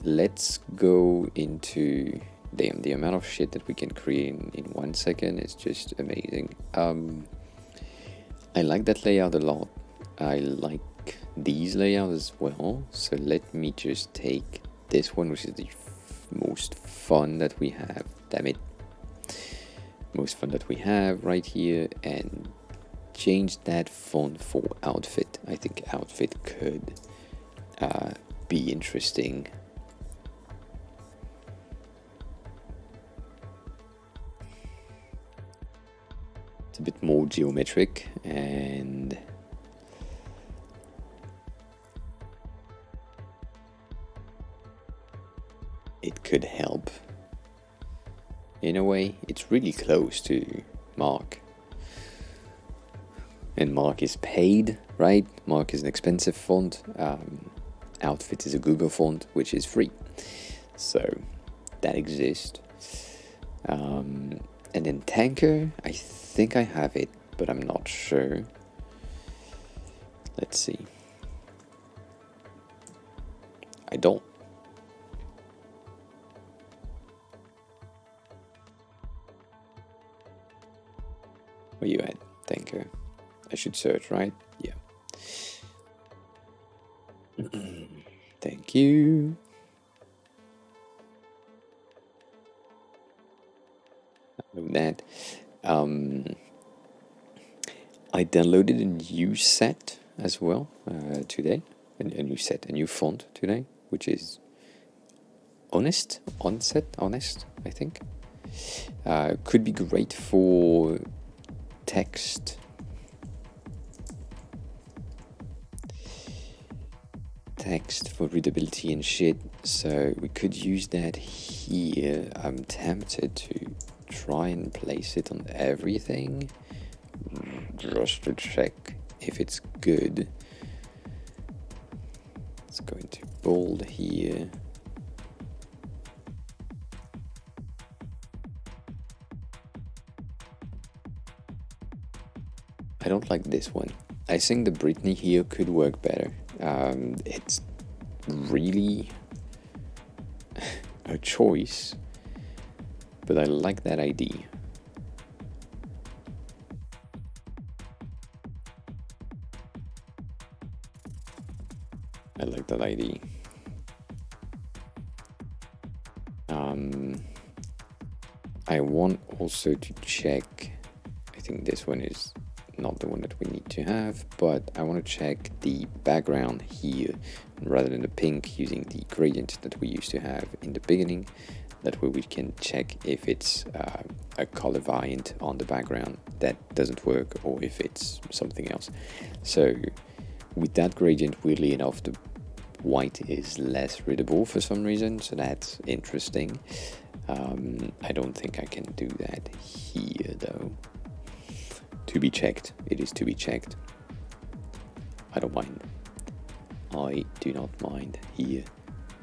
Let's go into the amount of shit that we can create in 1 second is just amazing. I like that layout a lot. I like these layouts as well. So let me just take this one, which is the most fun that we have. Damn it. Most fun that we have right here, and change that font for outfit. I think outfit could be interesting. It's a bit more geometric and it could help. In a way, it's really close to Mark. And Mark is paid, right? Mark is an expensive font. Outfit is a Google font, which is free. So that exists. And then Tanker, I think I have it, but I'm not sure. Let's see. I don't. Where you at, Tanker? I should search, right? Yeah. Thank you. That. I downloaded a new set as well today. A new set, a new font today, which is Honest, I think. Could be great for text. Text for readability and shit, so we could use that here. I'm tempted to try and place it on everything just to check if it's good. It's going to bold here. I don't like this one. I think the Britney here could work better. It's really a choice, but I like that idea. I like that idea. I want also to check, I think this one is not the one that we need to have, but I want to check the background here rather than the pink, using the gradient that we used to have in the beginning. That way we can check if it's a color variant on the background that doesn't work, or if it's something else. So with that gradient, weirdly enough, the white is less readable for some reason, so that's interesting. I don't think I can do that here though. To be checked. It is to be checked. I don't mind. I do not mind here.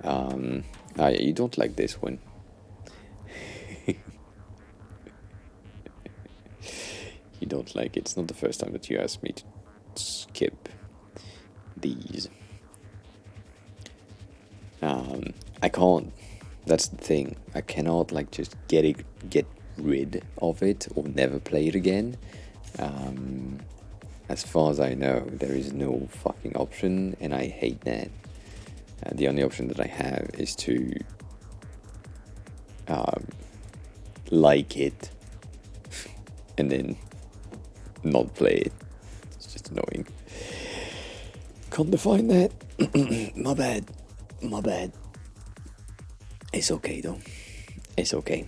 You don't like this one. You don't like it. It's not the first time that you asked me to skip these. I can't. That's the thing. I cannot like just get rid of it or never play it again. As far as I know, there is no fucking option, and I hate that. The only option that I have is to like it and then not play it. It's just annoying. Can't define that. My bad. It's okay though. It's okay.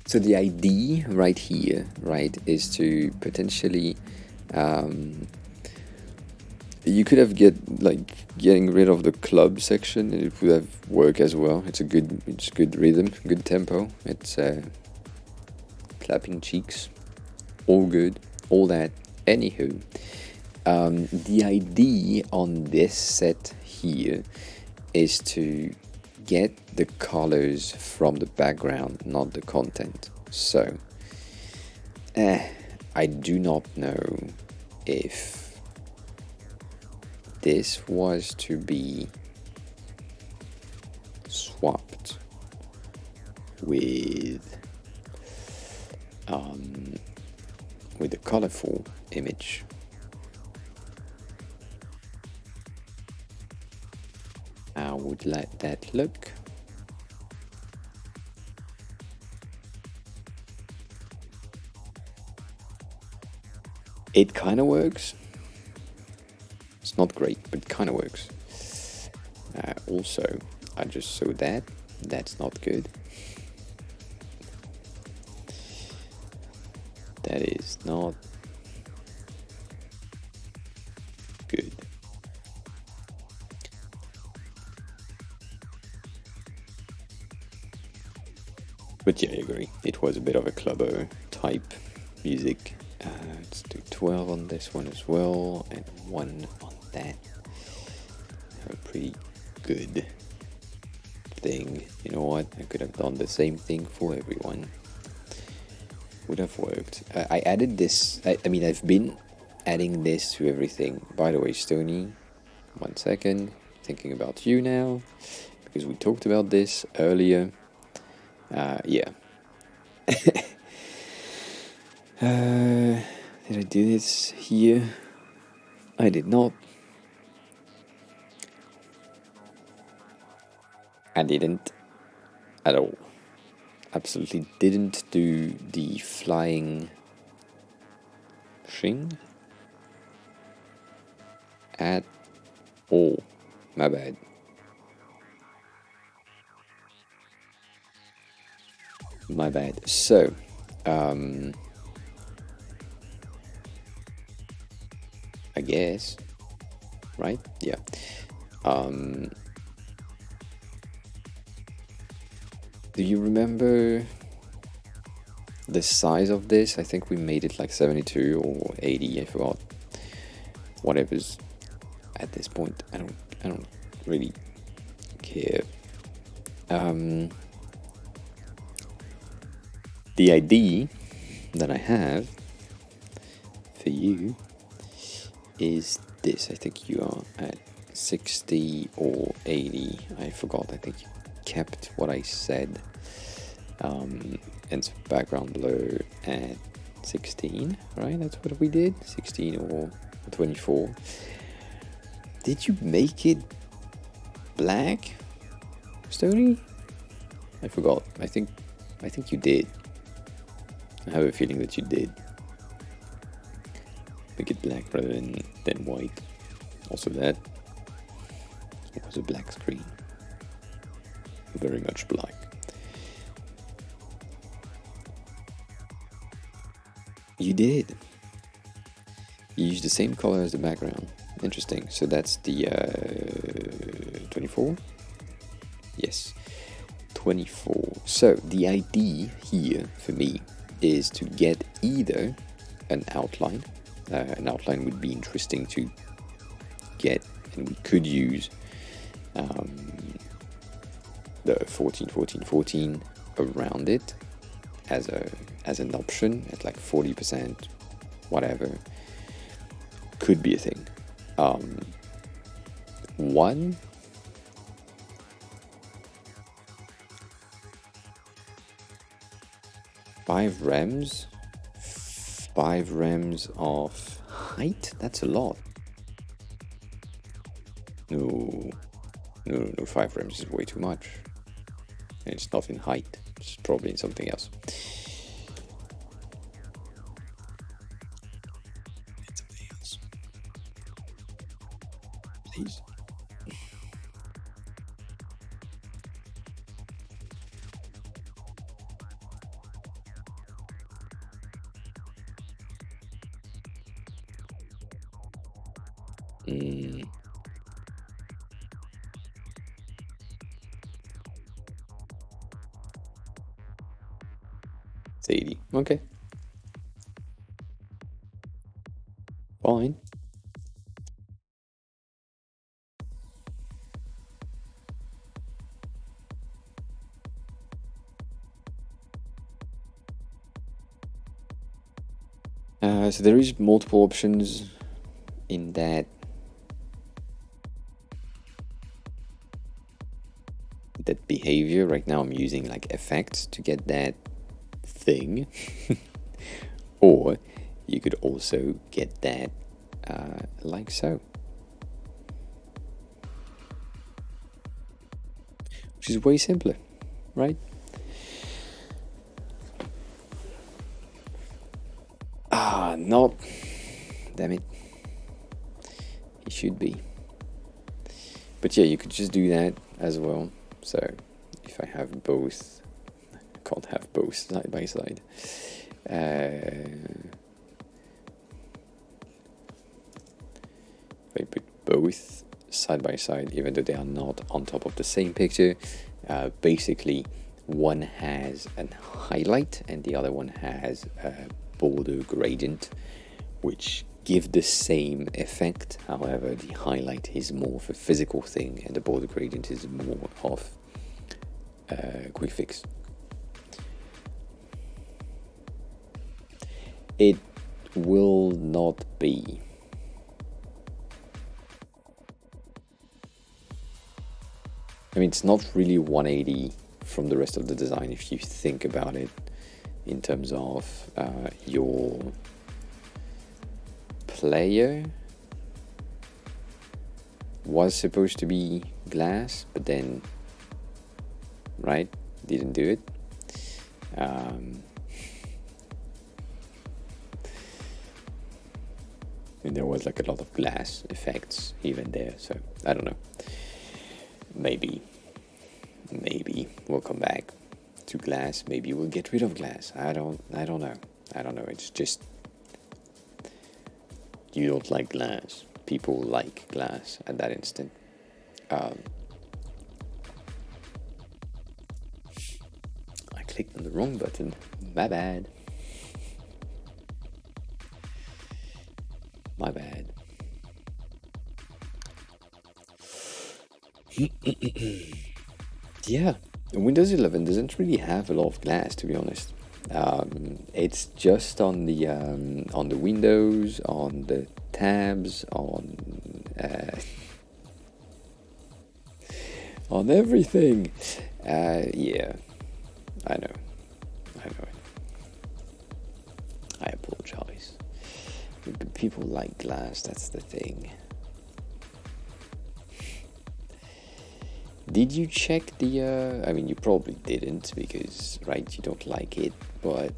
So the idea right here, right, is to potentially, you could have getting rid of the club section, and it would have worked as well. It's good rhythm, good tempo. It's clapping cheeks, all good, all that. Anywho, the idea on this set here is to get the colors from the background, not the content. So, I do not know if this was to be swapped with a colorful image. How would that look? It kind of works. It's not great, but it kind of works. Also, I just saw that. That's not good. That is not good. But yeah, I agree. It was a bit of a clubber type music. Let's do 12 on this one as well, and 1 on that. Have a pretty good thing. You know what? I could have done the same thing for everyone. Would have worked. I added this. I mean, I've been adding this to everything. By the way, Stony, 1 second. Thinking about you now, because we talked about this earlier. Yeah. Did I do this here? I did not. I didn't at all. Absolutely didn't do the flying thing at all. My bad. My bad. So, I guess, right? Yeah. Do you remember the size of this? I think we made it like 72 or 80. I forgot. Whatever's at this point. I don't really care. The ID that I have for you is this. I think you are at 60 or 80. I forgot. I think you kept what I said. And background blur at 16, right? That's what we did. 16 or 24. Did you make it black, Stony? I forgot. I think you did. I have a feeling that you did. Make it black rather than white. Also that. It was a black screen. Very much black. You did. You used the same color as the background. Interesting. So that's the 24? Yes. 24. So the idea here for me is to get either an outline. An outline would be interesting to get, and we could use the 14, 14, 14 around it as an option at like 40%, whatever. Could be a thing. 1 5 rems. 5 rems of height? That's a lot. No, 5 rems is way too much. And it's not in height. It's probably in something else. Please. It's 80. Okay. Fine. So there is multiple options in that behavior. Right now I'm using like effects to get that thing. Or you could also get that like so. Which is way simpler, right? Not damn it. It should be. But yeah, you could just do that as well. So if I have both, I can't have both side by side. If I put both side by side, even though they are not on top of the same picture, basically one has a highlight and the other one has a border gradient, which give the same effect. However, the highlight is more of a physical thing and the border gradient is more of a quick fix. It will not be. I mean, it's not really 180 from the rest of the design if you think about it in terms of your player was supposed to be glass, but then, right, didn't do it. And there was like a lot of glass effects even there, so I don't know. Maybe we'll come back to glass. Maybe we'll get rid of glass. I don't know. It's just you don't like glass. People like glass at that instant. I clicked on the wrong button. My bad. My bad. Yeah, Windows 11 doesn't really have a lot of glass, to be honest. It's just on the windows, on the tabs, on everything. Yeah, I know it. I apologize. People like glass, that's the thing. Did you check the, I mean, you probably didn't because, right, you don't like it, but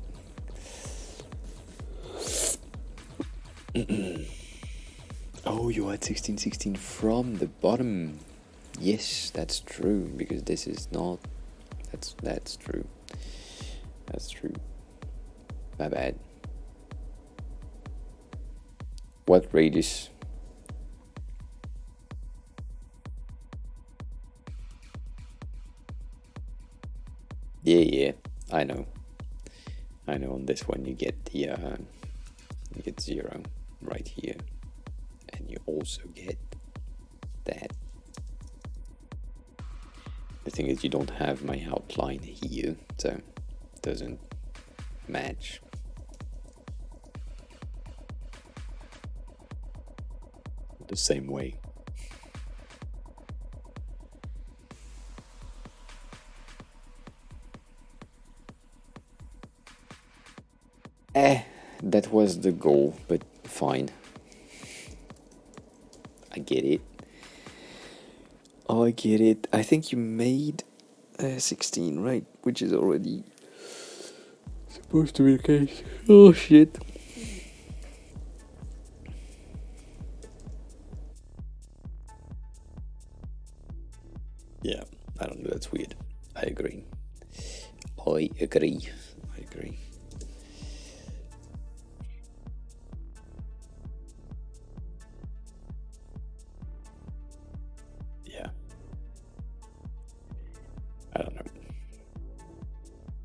oh, you had 1616 from the bottom. Yes, that's true, because this is not, that's true. That's true. My bad. What radius? Yeah, I know. On this one you get the you get 0 right here, and you also get that. The thing is, you don't have my outline here, so it doesn't match. The same way. That was the goal, but fine. I get it. I get it. I think you made 16, right? Which is already supposed to be the case. Oh shit. Yeah, I don't know, that's weird. I agree. Yeah.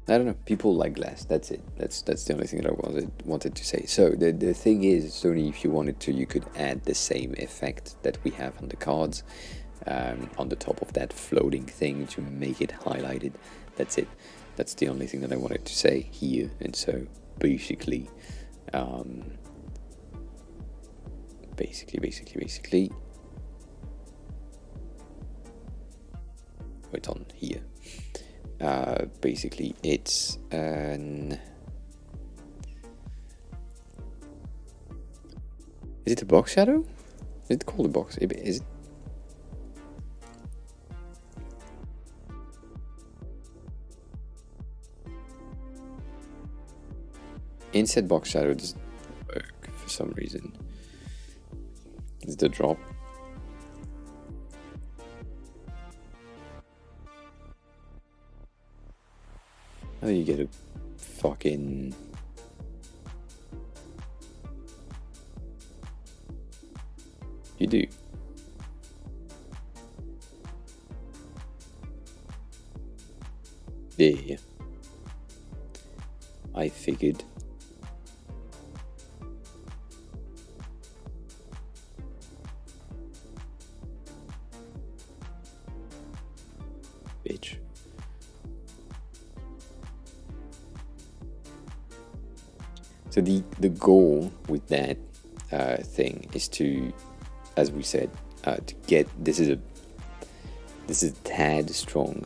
I don't know. People like glass. That's it. That's the only thing that I wanted to say. So the thing is, Sony, if you wanted to, you could add the same effect that we have on the cards, on the top of that floating thing to make it highlighted. That's it. That's the only thing that I wanted to say here. And so basically, it's on here. Basically, it's an. Is it a box shadow? Is it called a box? Is it? Inset box shadow doesn't work for some reason. It's the drop. How do you get a fucking... You do. Yeah. I figured. Bitch. So the goal with that thing is to, as we said, to get this is a tad strong.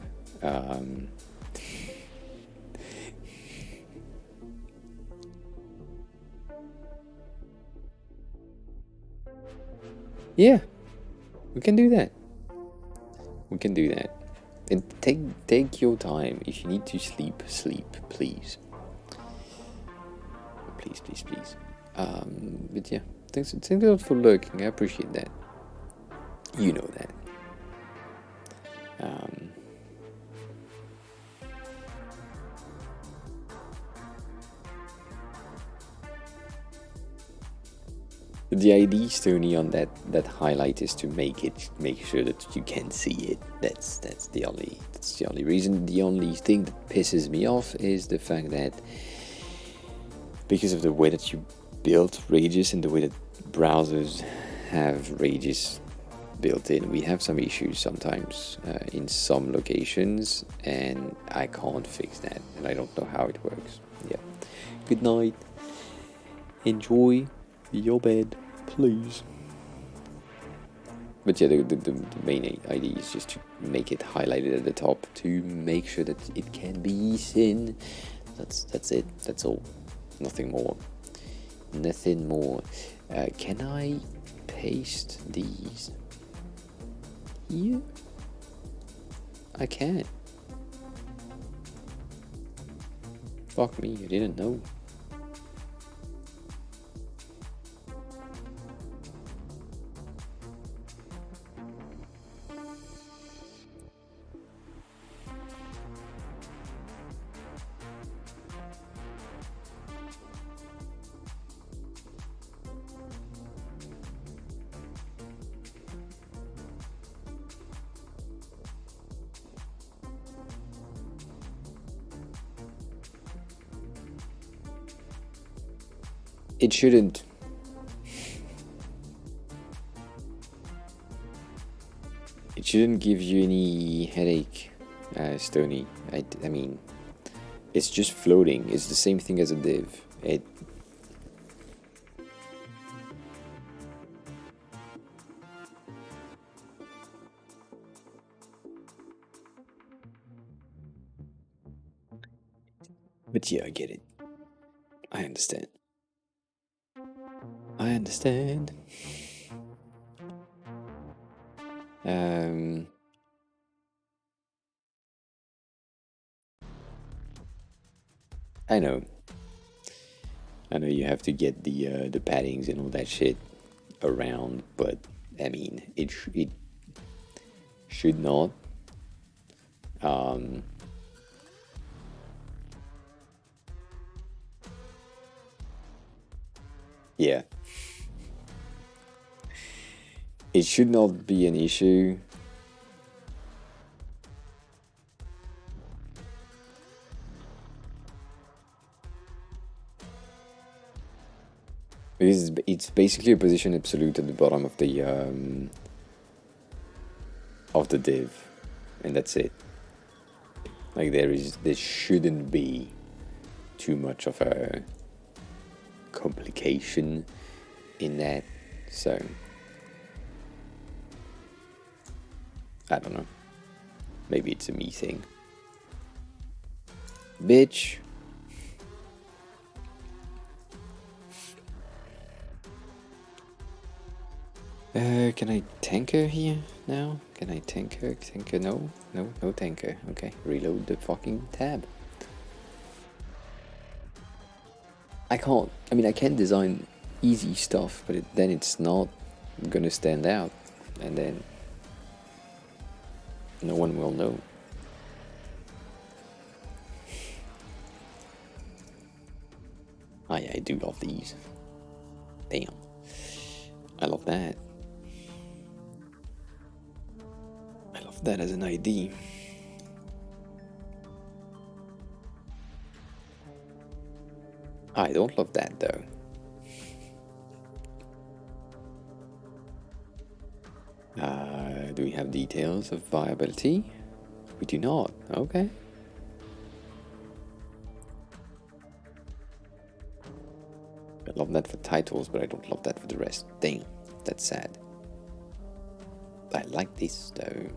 Yeah, we can do that. We can do that. And take your time. If you need to sleep, please. Please. But yeah, thanks a lot for lurking. I appreciate that. You know that. The idea, Stony, on that highlight is to make sure that you can see it. That's the only reason. The only thing that pisses me off is the fact that because of the way that you built Rages and the way that browsers have Rages built in, we have some issues sometimes in some locations, and I can't fix that, and I don't know how it works. Yeah. Good night. Enjoy your bed, please. But yeah, the main idea is just to make it highlighted at the top to make sure that it can be seen. That's it. That's all. Nothing more. Nothing more. Can I paste these here? I can. Fuck me, I didn't know. It shouldn't. It shouldn't give you any headache, Stony. I mean, it's just floating. It's the same thing as a div. But yeah, I get it. I understand. I know. You have to get the paddings and all that shit around, but I mean, it should not. Yeah. It should not be an issue. Because it's basically a position absolute at the bottom of the div, and that's it. Like there shouldn't be too much of a complication in that, so I don't know. Maybe it's a me thing. Bitch. Can I tanker here now? Can I tanker? Tanker? No tanker. Okay, reload the fucking tab. I can't. I mean, I can design easy stuff, but then it's not gonna stand out, and then no one will know. I do love these. Damn. I love that. I love that as an ID. I don't love that though. Do we have details of viability? We do not. Okay. I love that for titles, but I don't love that for the rest. Damn, that's sad. I like this though.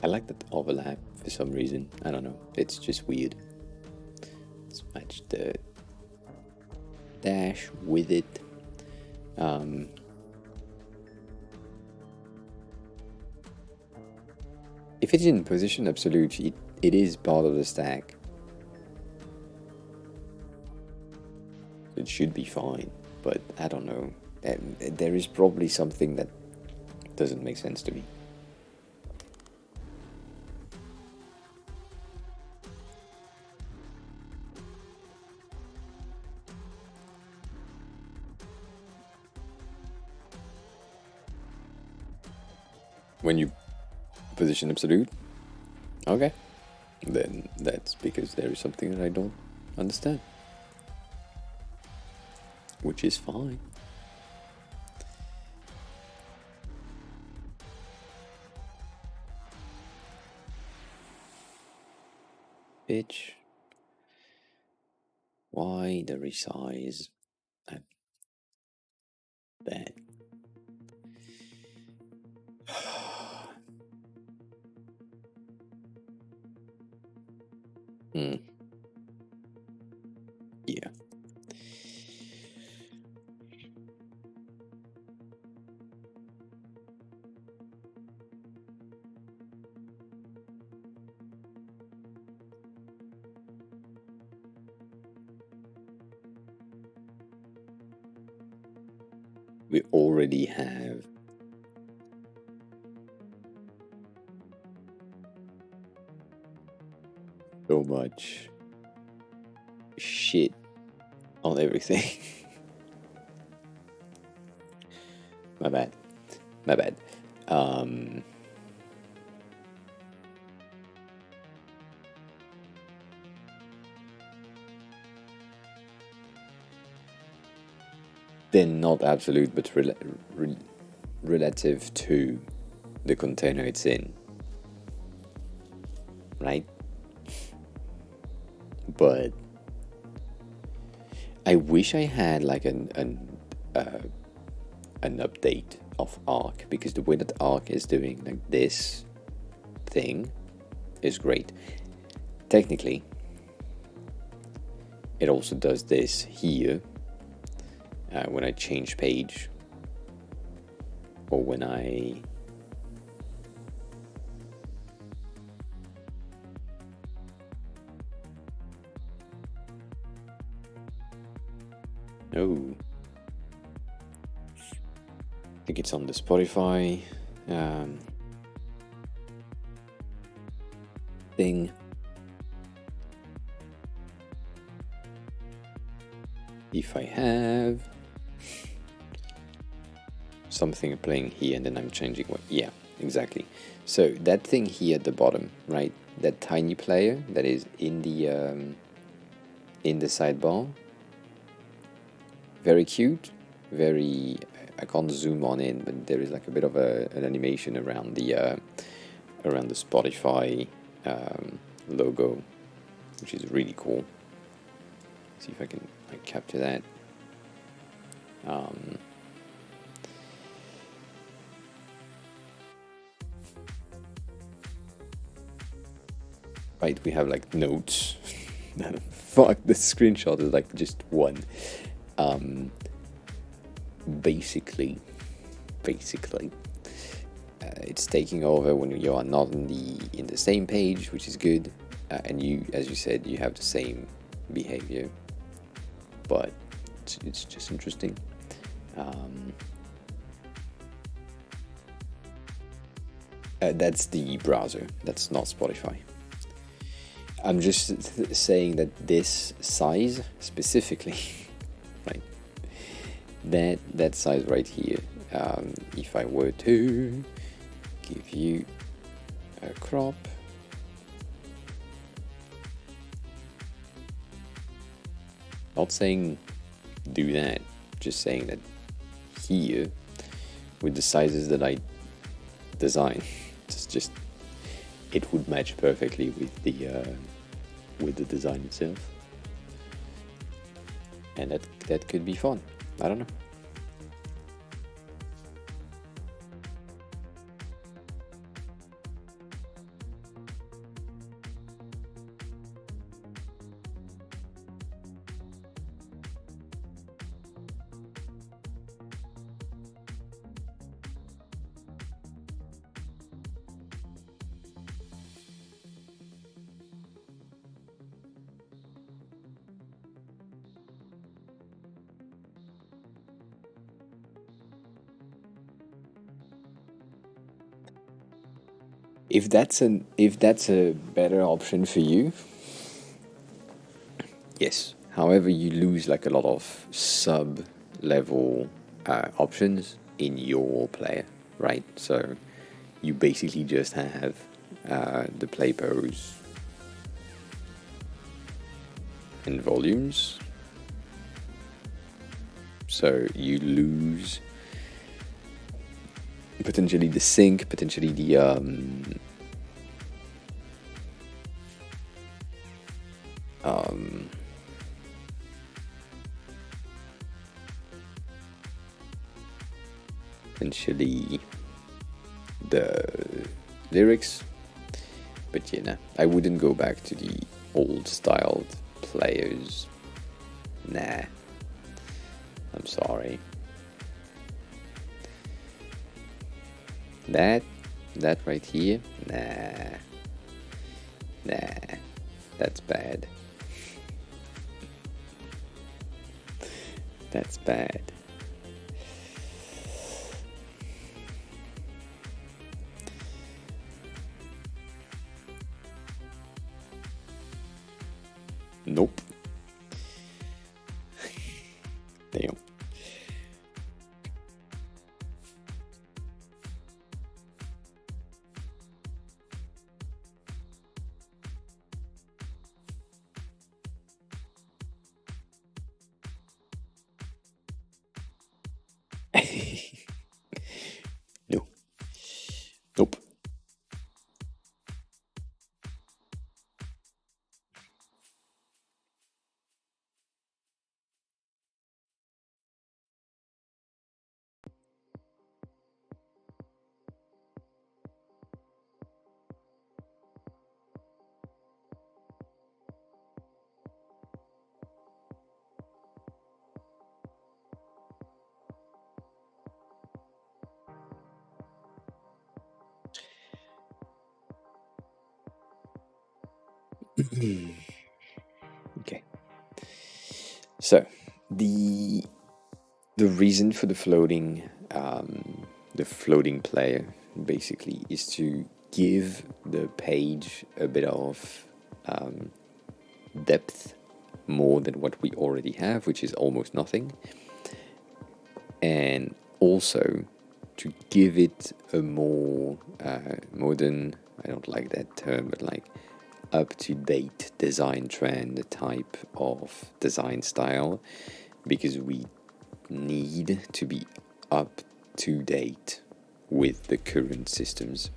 I like that overlap for some reason. I don't know. It's just weird. Let's match the dash with it. If it's in position absolute, it is part of the stack. It should be fine, but I don't know. There is probably something that doesn't make sense to me. When you position absolute, okay, then that's because there is something that I don't understand, which is fine. Pitch, why the resize at that? Yeah. We already have so much shit on everything. My bad. My bad. Then not absolute, but relative to the container it's in, right? But I wish I had like an update of Arc, because the way that Arc is doing like this thing is great. Technically, it also does this here when I change page, or when I I think it's on the Spotify thing. If I have something playing here and then I'm changing what, yeah, exactly. So that thing here at the bottom, right? That tiny player that is in the sidebar. Very cute, very. I can't zoom on in, but there is like a bit of an animation around the Spotify logo, which is really cool. See if I can like capture that. Right, we have like notes. Fuck, the screenshot is like just one. Basically, it's taking over when you are not in the same page, which is good, and you, as you said, you have the same behavior, but it's just interesting. That's the browser. That's not Spotify. I'm just saying that this size specifically, right? That size right here. If I were to give you a crop, not saying do that, just saying that here, with the sizes that I design, it would match perfectly with the design itself, and that could be fun. I don't know. If that's a better option for you, yes. However, you lose like a lot of sub level options in your player, right? So you basically just have the play pose and volumes. So you lose potentially the sync, potentially the potentially the lyrics, but yeah, nah, I wouldn't go back to the old styled players. Nah, I'm sorry. That right here, nah, that's bad. That's bad. Nope. Damn. No. Nope. Okay. So the reason for the floating player basically is to give the page a bit of depth more than what we already have, which is almost nothing, and also to give it a more modern, I don't like that term, but like up-to-date design trend type of design style, because we need to be up to date with the current systems.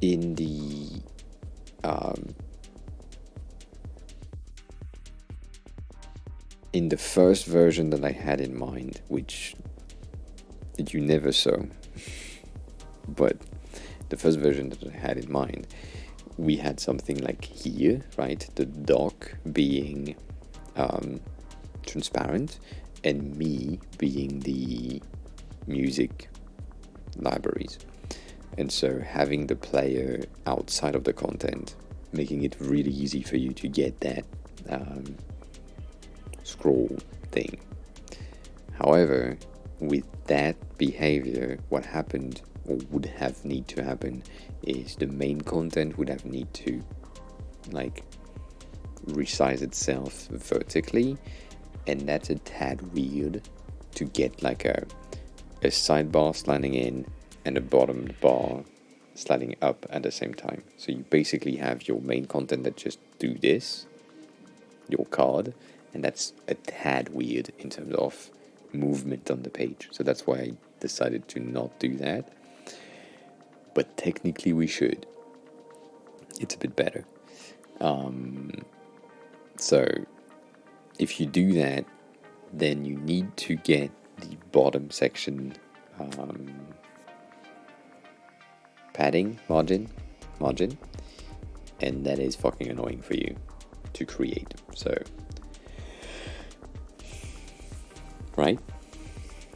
In the first version that I had in mind, which you never saw, but the first version that I had in mind, we had something like here, right? The dock being transparent, and me being the music libraries. And so having the player outside of the content, making it really easy for you to get that scroll thing. However, with that behavior, what happened or would have need to happen is the main content would have need to like resize itself vertically, and that's a tad weird to get like a sidebar sliding in and a bottom bar sliding up at the same time. So you basically have your main content that just do this, your card, and that's a tad weird in terms of movement on the page. So that's why I decided to not do that. But technically we should. It's a bit better. So if you do that, then you need to get the bottom section padding margin, and that is fucking annoying for you to create. So right,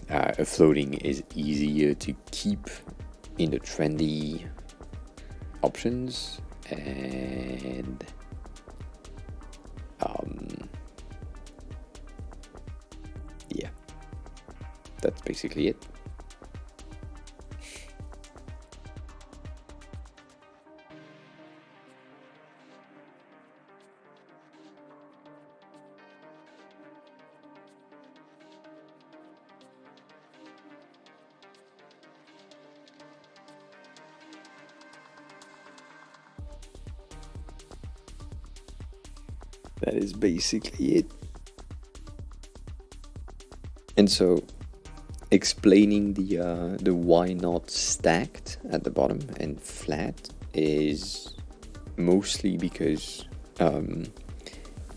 a floating is easier to keep in the trendy options, and yeah, that's basically it. That is basically it. And so, explaining the why not stacked at the bottom and flat is mostly because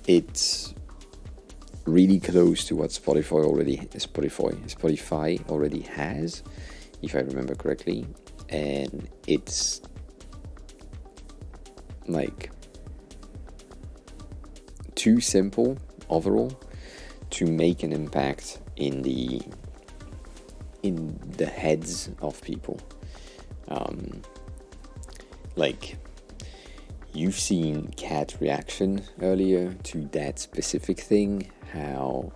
it's really close to what Spotify already has, if I remember correctly, and it's like too simple overall to make an impact in the heads of people. Like, you've seen Kat's reaction earlier to that specific thing, how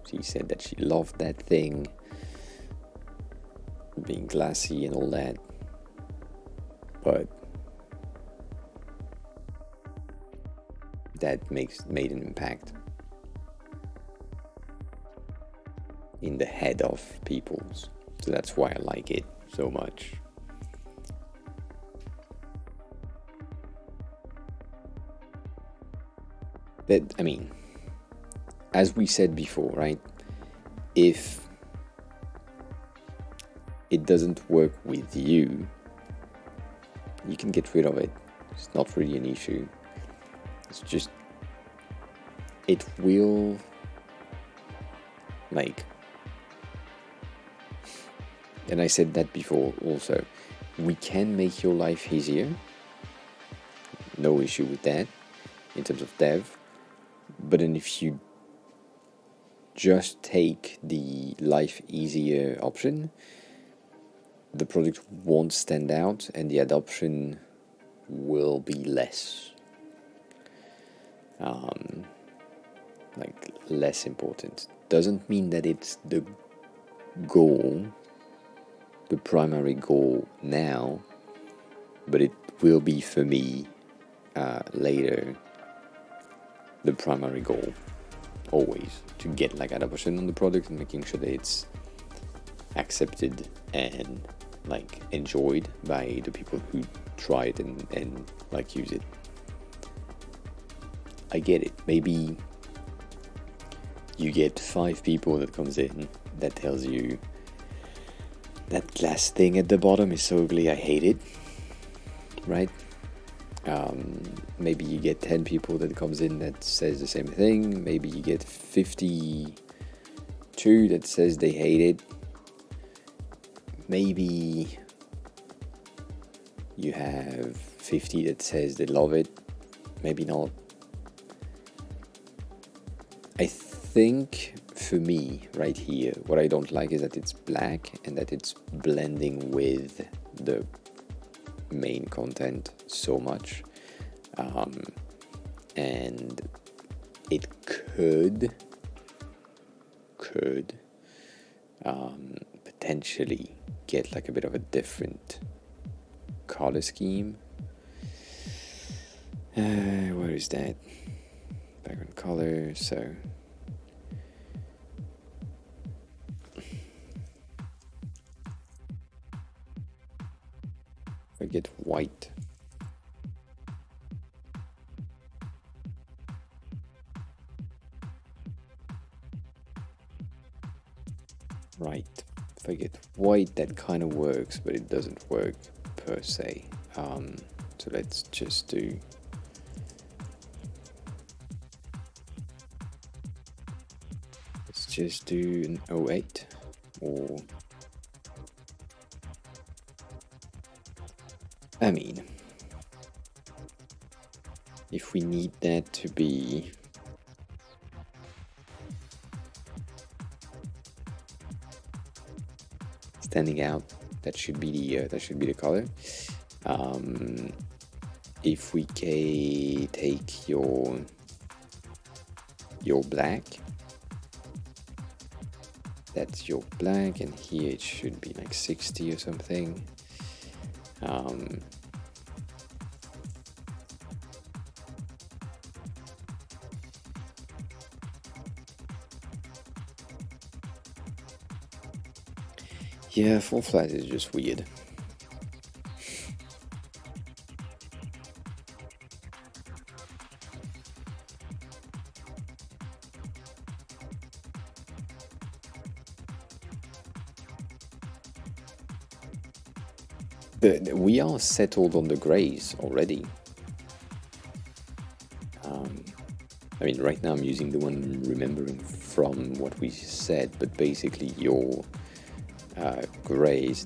she said that she loved that thing, being glassy and all that, but that made an impact in the head of people. So that's why I like it so much. But I mean, as we said before, right? If it doesn't work with you, you can get rid of it. It's not really an issue. It's just, it will, like, and I said that before also, we can make your life easier. No issue with that in terms of dev. But then if you just take the life easier option, the product won't stand out and the adoption will be less. Like, less important. Doesn't mean that it's the goal, the primary goal now, but it will be for me later the primary goal, always, to get like adoption on the product and making sure that it's accepted and like enjoyed by the people who try it and like use it. I get it. Maybe you get 5 people that comes in that tells you that glass thing at the bottom is so ugly, I hate it, right? Maybe you get 10 people that comes in that says the same thing. Maybe you get 52 that says they hate it. Maybe you have 50 that says they love it. Maybe not. I think for me right here, what I don't like is that it's black and that it's blending with the main content so much. And it could potentially get like a bit of a different color scheme. Where is that? Background color, so if I get white, right, if I get white, that kind of works, but it doesn't work per se. So let's just do an 08, or I mean, if we need that to be standing out, that should be the color. If we take your black, that's your black, and here it should be like 60 or something. Yeah, full flat is just weird. We are settled on the grays already. I mean, right now I'm using the one remembering from what we said, but basically your grays,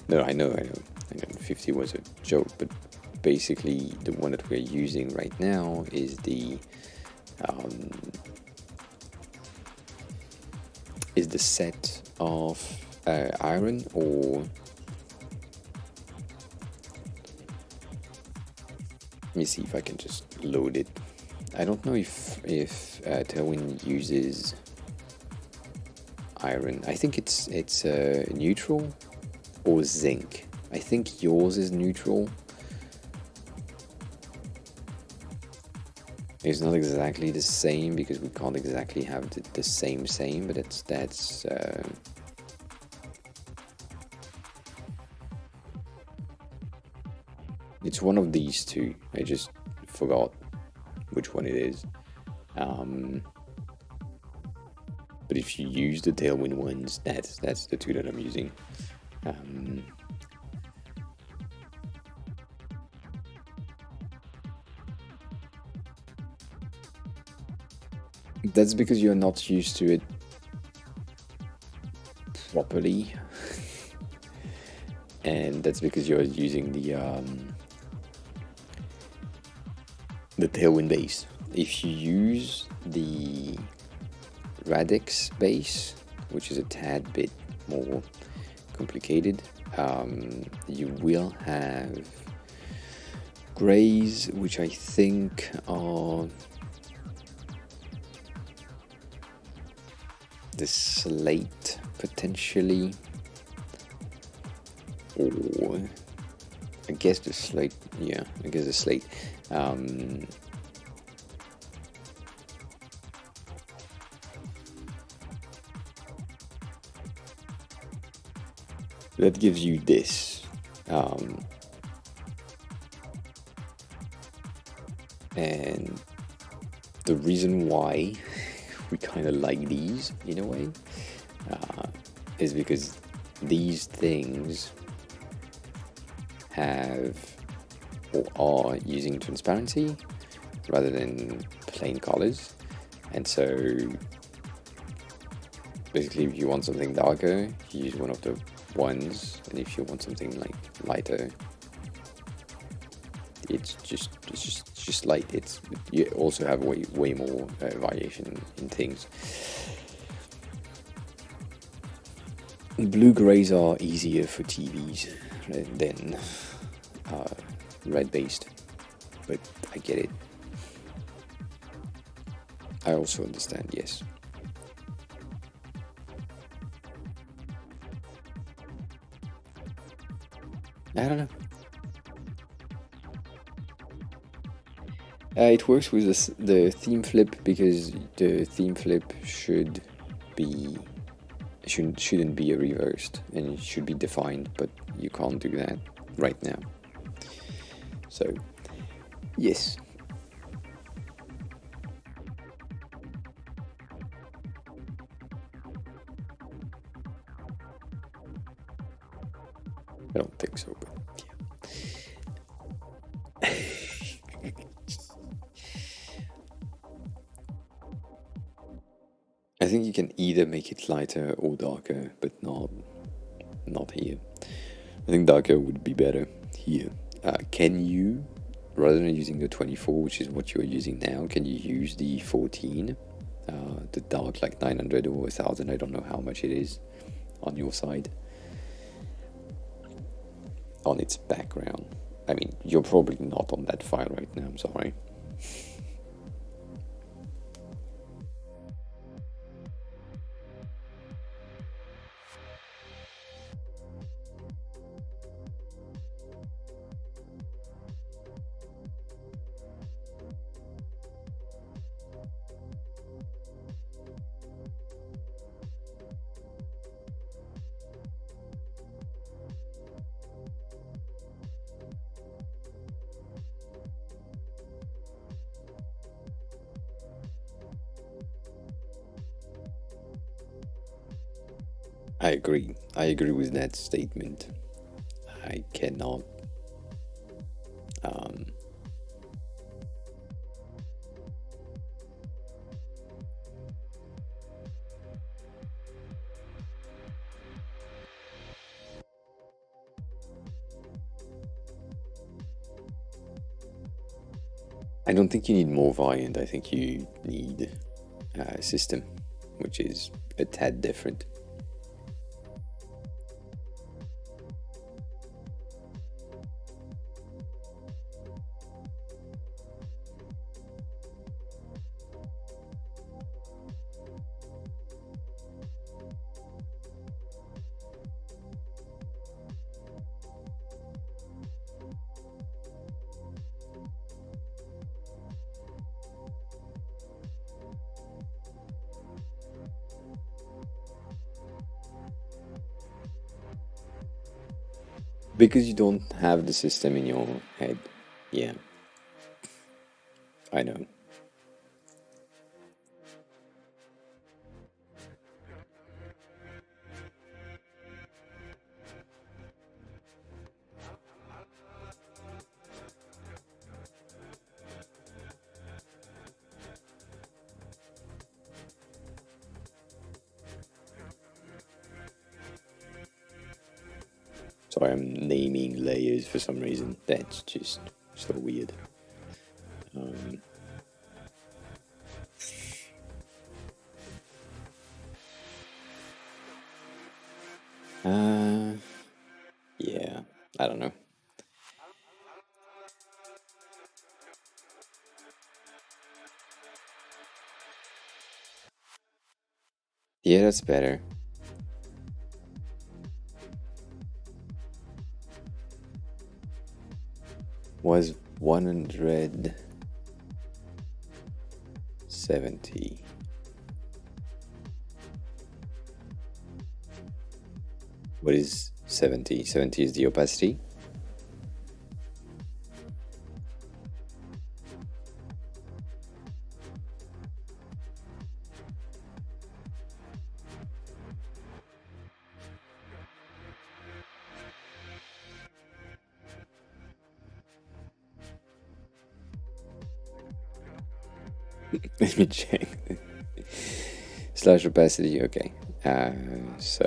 no, I know, 50 was a joke, but basically the one that we're using right now is the set of iron, or let me see if I can just load it. I don't know if Tailwind uses iron. I think it's neutral or zinc. I think yours is neutral. It's not exactly the same because we can't exactly have the same, but that's it's one of these two. I just forgot which one it is. But if you use the Tailwind ones, that's the two that I'm using. That's because you're not used to it properly. And that's because you're using the Tailwind base. If you use the Radix base, which is a tad bit more complicated, you will have grays, which I think are the slate potentially, or I guess the slate. Yeah, I guess the slate. That gives you this. And the reason why we kind of like these in a way is because these things have or are using transparency rather than plain colors, and so basically if you want something darker, you use one of the ones, and if you want something like lighter, it's just light. You also have way more variation in things. Blue grays are easier for TVs than red based, but I get it. I also understand, yes. I don't know. It works with the theme flip because the theme flip shouldn't be reversed, and it should be defined, but you can't do that right now. So, yes. I don't think so, but yeah. I think you can either make it lighter or darker, but not here. I think darker would be better here. Can you, rather than using the 24, which is what you're using now, can you use the 14? The dark, like 900 or 1000, I don't know how much it is on your side, on its background. I mean, you're probably not on that file right now, I'm sorry. I agree. I agree with that statement. I cannot. Um, I don't think you need more variant. I think you need a system, which is a tad different. Because you don't have the system in your head. Yeah. I know. Sorry, I'm naming layers for some reason. That's just so weird. Yeah, I don't know. Yeah, that's better. Was 170. What is 70? 70 is the opacity. Let me check. Slash opacity, okay. So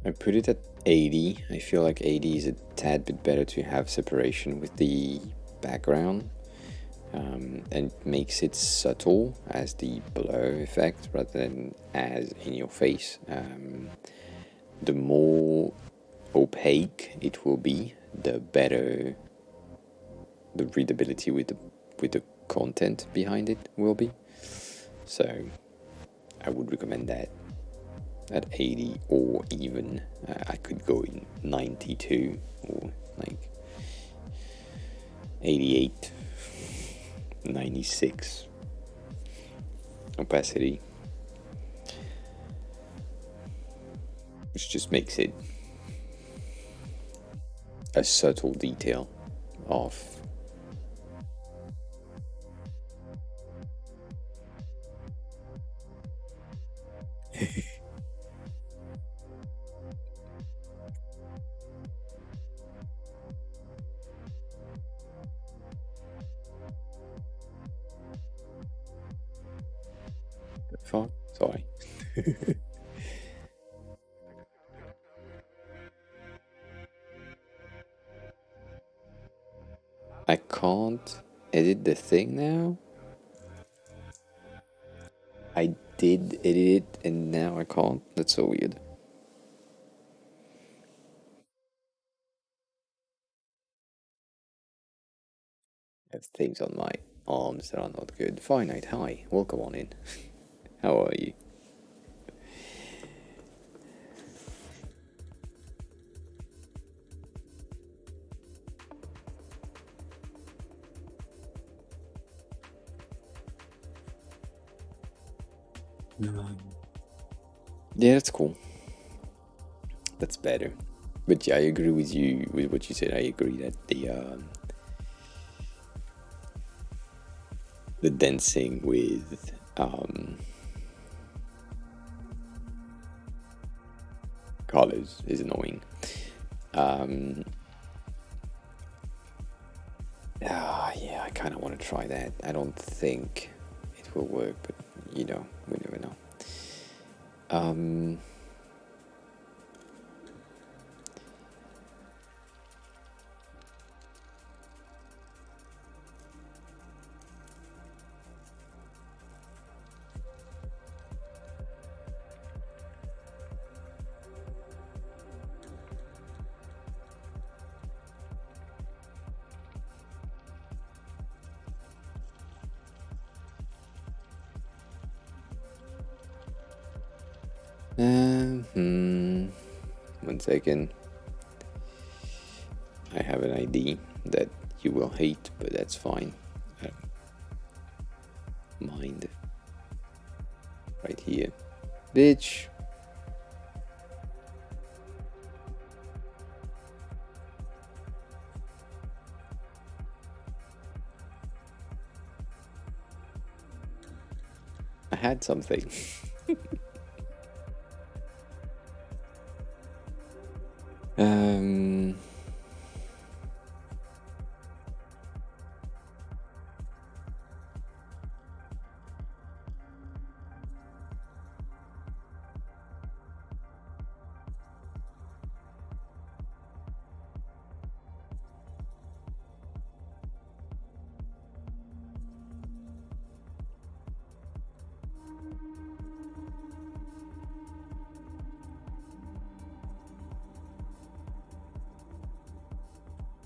I put it at 80. I feel like 80 is a tad bit better to have separation with the background, and makes it subtle as the blur effect rather than as in your face. The more opaque it will be, the better the readability with the content behind it will be. So I would recommend that at 80, or even I could go in 92 or like 88, 96 opacity, which just makes it a subtle detail of the font. Sorry. I can't edit the thing now. I did edit it and now I can't. That's so weird. I have things on my arms that are not good. Finite, hi. Welcome on in. How are you? Yeah, that's cool. That's better. But yeah, I agree with you with what you said. I agree that the dancing with colors is annoying. Yeah, I kind of want to try that. I don't think it will work, but you know, we never know. Um, hmm, 1 second. I have an ID that you will hate, but that's fine. I don't mind. Right here. Bitch. I had something. um.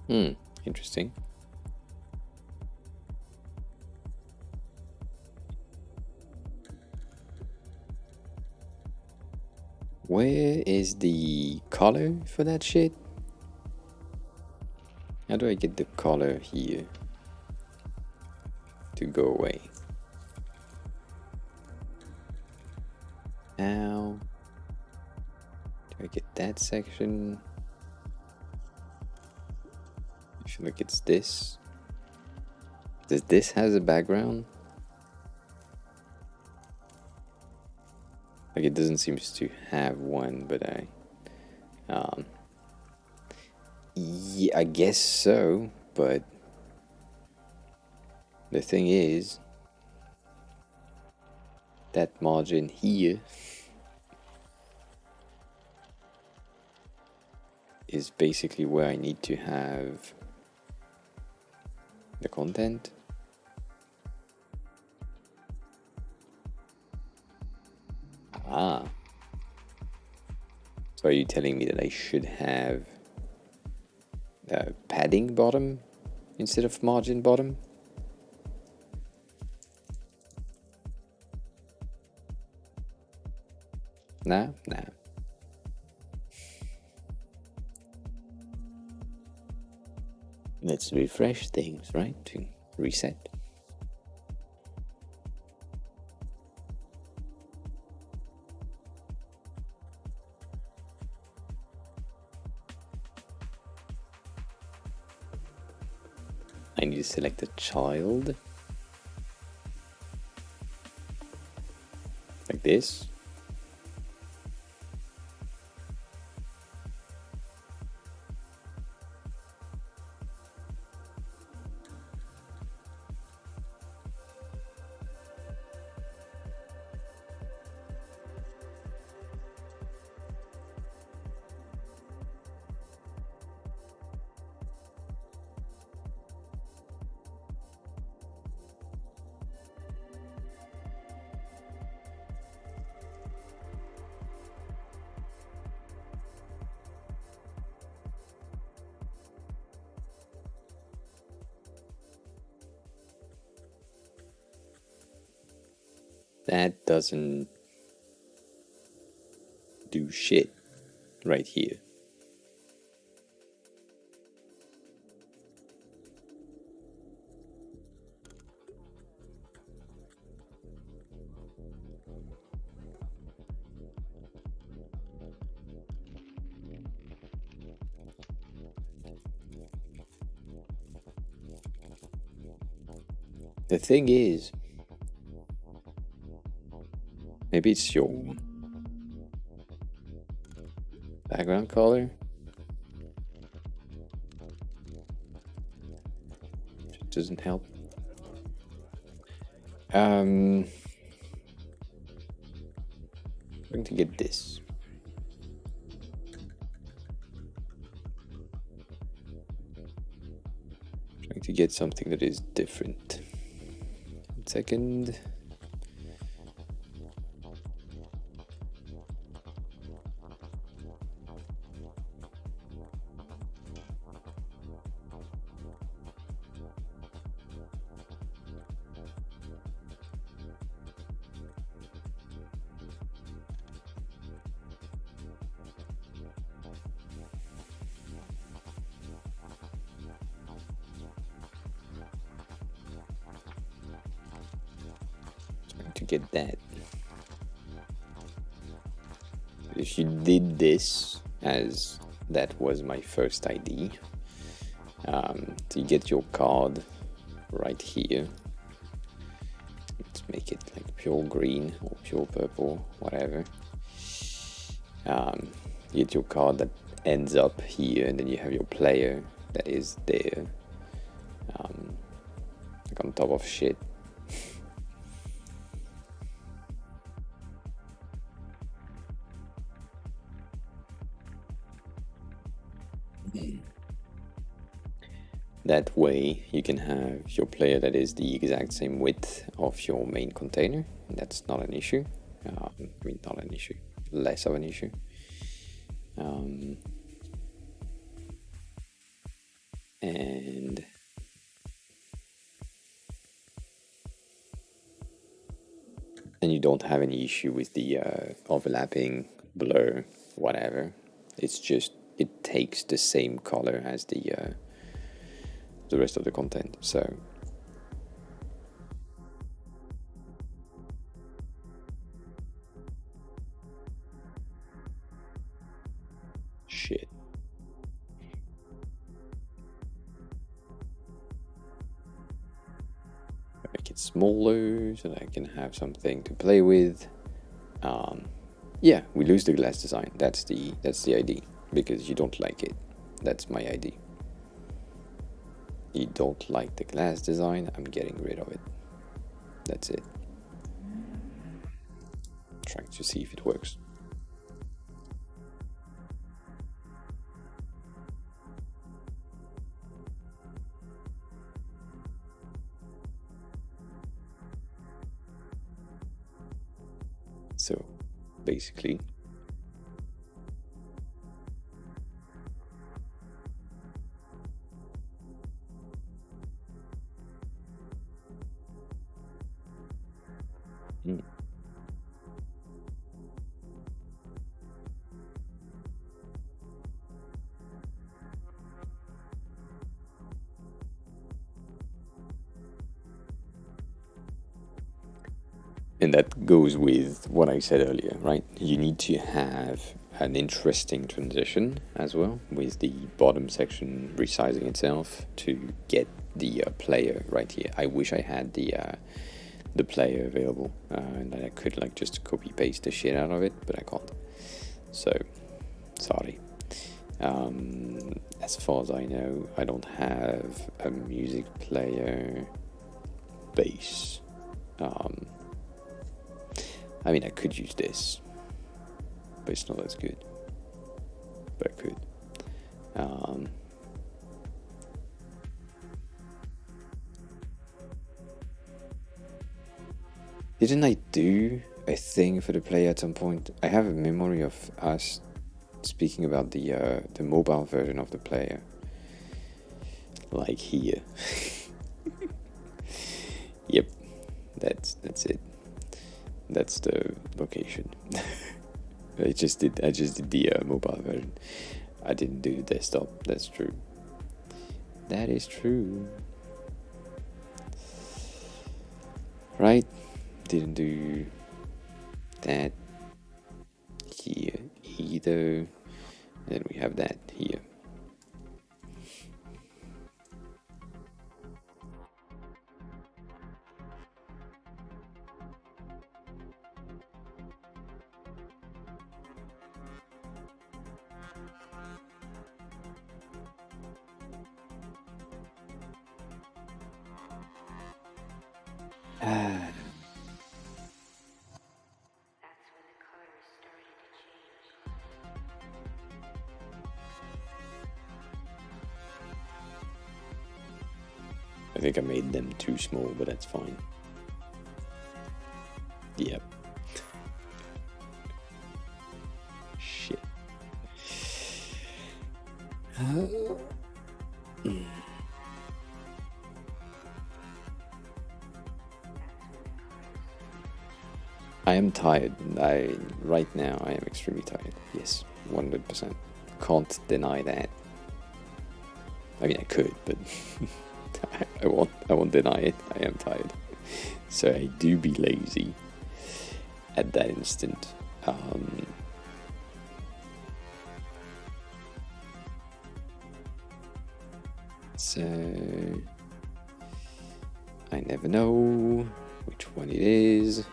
Hmm. Interesting. Where is the color for that shit? How do I get the color here to go away? How do I get that section? I feel like it's this. Does this has a background? Like it doesn't seem to have one, but yeah, I guess so. But the thing is, that margin here is basically where I need to have the content. Ah. So are you telling me that I should have padding bottom instead of margin bottom? Nah. Let's refresh things, right? To reset. I need to select a child. Like this. That doesn't do shit right here. The thing is, maybe it's your background color. It doesn't help. I'm going to get this. Trying to get something that is different. 1 second. To get that. If you did this, as that was my first ID, so you get your card right here. Let's make it like pure green or pure purple, whatever. You get your card that ends up here, and then you have your player that is there, like on top of shit. That way you can have your player that is the exact same width of your main container. That's not an issue. I mean, not an issue, less of an issue. And you don't have any issue with the overlapping, blur, whatever. It's just, it takes the same color as the rest of the content. So shit. Make it smaller so that I can have something to play with. Yeah, we lose the glass design. That's the ID, because you don't like it. That's my ID. You don't like the glass design, I'm getting rid of it. That's it. Trying to see if it works. So basically, mm, and that goes with what I said earlier, right? You need to have an interesting transition as well, with the bottom section resizing itself to get the player right here. I wish I had the player available and that I could like just copy paste the shit out of it, but I can't. So sorry. As far as I know, I don't have a music player base. I mean, I could use this, but it's not as good. But I could. Didn't I do a thing for the player at some point? I have a memory of us speaking about the mobile version of the player, like here. Yep, that's it. That's the location. I just did the mobile version. I didn't do the desktop. That's true. That is true. Right? Didn't do that here either. And we have that here. I think I made them too small, but that's fine. Yep. Shit. I am tired. Right now I am extremely tired. Yes, 100%. Can't deny that. I mean, I could, but I won't deny it. I am tired. So I do be lazy at that instant. So I never know which one it is.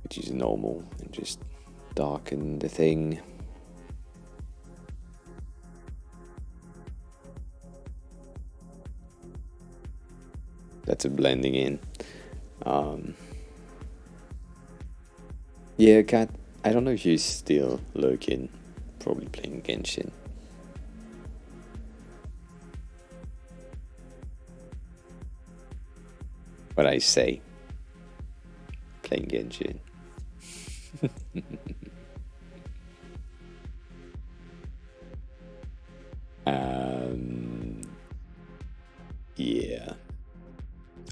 Which is normal, and just darken the thing. That's a blending in. Yeah, Kat, I don't know if you're still lurking, probably playing Genshin. What I say, playing Genshin. Yeah,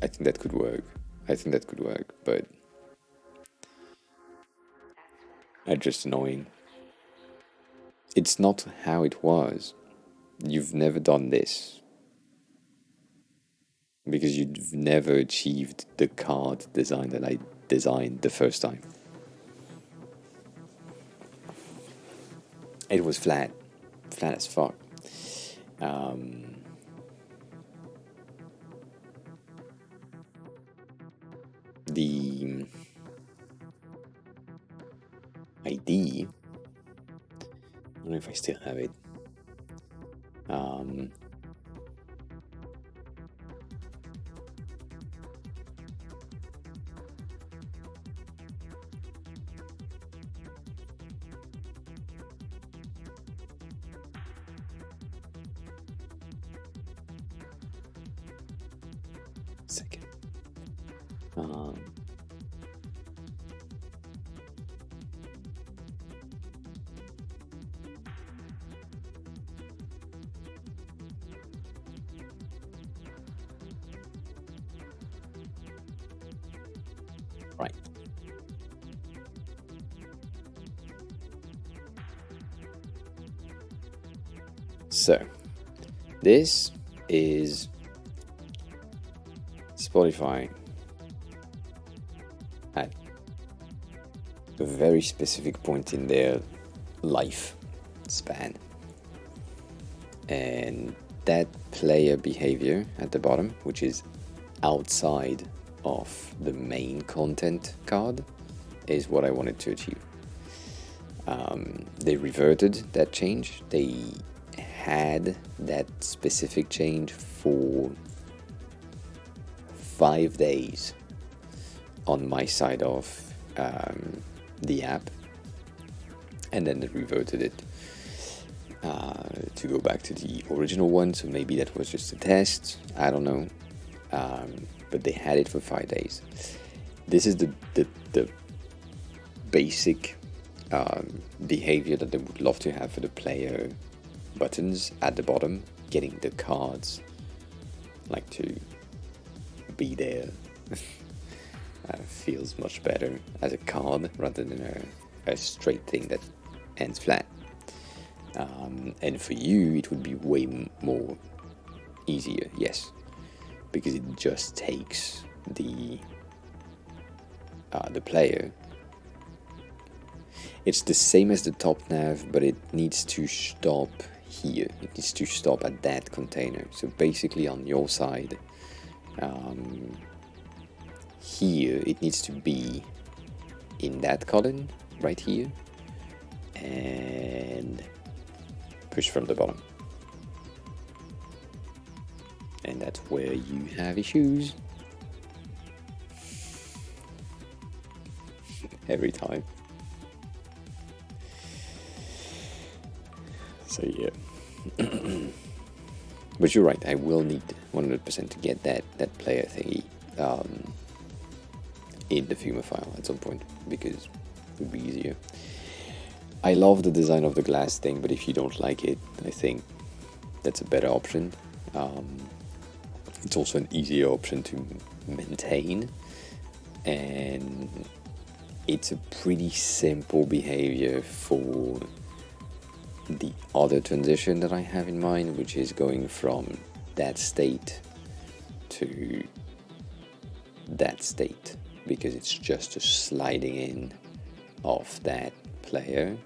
I think that could work. But it's just annoying. It's not how it was. You've never done this. Because you've never achieved the card design that I designed the first time. It was flat as fuck. The ID, I don't know if I still have it. Second. Uh, right. So this is Spotify at a very specific point in their life span. And that player behavior at the bottom, which is outside of the main content card, is what I wanted to achieve. They reverted that change. They had that specific change for 5 days on my side of the app, and then they reverted it to go back to the original one. So maybe that was just a test, I don't know, but they had it for 5 days. This is the basic behavior that they would love to have for the player buttons at the bottom, getting the cards like to be there. Feels much better as a card rather than a straight thing that ends flat. And for you, it would be way more easier, yes, because it just takes the player. It's the same as the top nav, but it needs to stop here. It needs to stop at that container. So basically, on your side, here it needs to be in that column right here, and push from the bottom. And that's where you have issues every time. So yeah. But you're right, I will need 100% to get that player thingy in the Figma file at some point, because it would be easier. I love the design of the glass thing, but if you don't like it, I think that's a better option. It's also an easier option to maintain, and it's a pretty simple behavior for the other transition that I have in mind, which is going from that state to that state, because it's just a sliding in of that player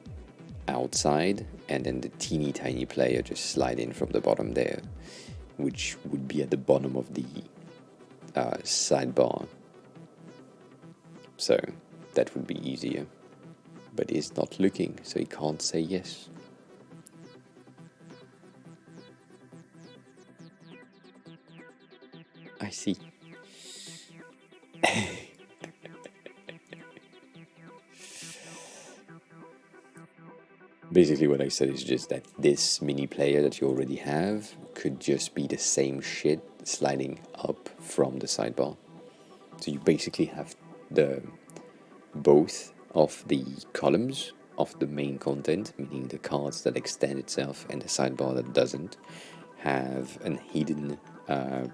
outside, and then the teeny tiny player just slide in from the bottom there, which would be at the bottom of the sidebar. So that would be easier, but it's not looking, so he can't say yes. I see. Basically what I said is just that this mini player that you already have could just be the same shit sliding up from the sidebar. So you basically have both of the columns of the main content, meaning the cards that extend itself and the sidebar that doesn't, have an hidden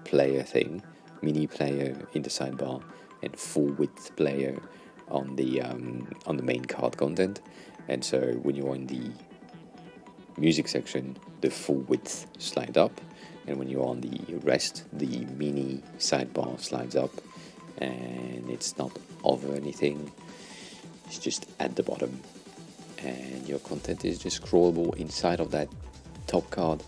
player thing, mini player in the sidebar, and full width player on the main card content. And so when you're in the music section, the full width slides up, and when you're on the rest, the mini sidebar slides up, and it's not over anything, it's just at the bottom, and your content is just scrollable inside of that top card.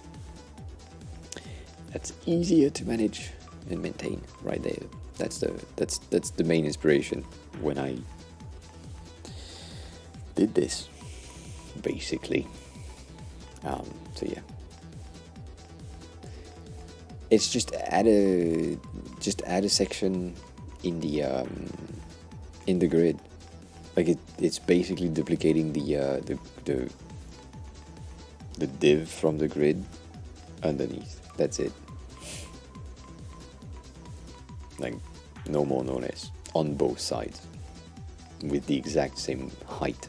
That's easier to manage and maintain right there. That's the main inspiration when I did this, basically. So yeah, it's just add a section in the grid. Like it's basically duplicating the div from the grid underneath. That's it. Like no more, no less, on both sides, with the exact same height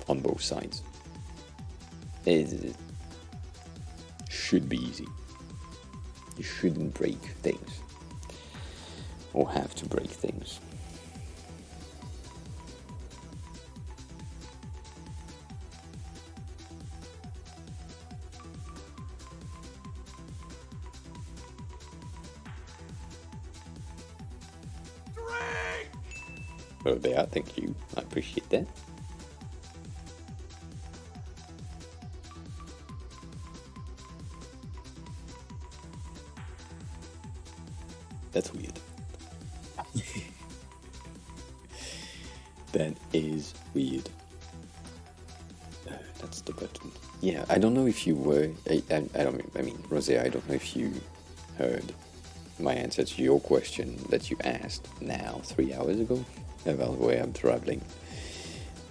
on both sides. It should be easy. You shouldn't break things, or have to break things. Oh, there, thank you. I appreciate that. That's weird. That is weird. That's the button. Yeah, I don't know if you were. I mean, Rosé, I don't know if you heard my answer to your question that you asked now 3 hours ago about where I'm traveling.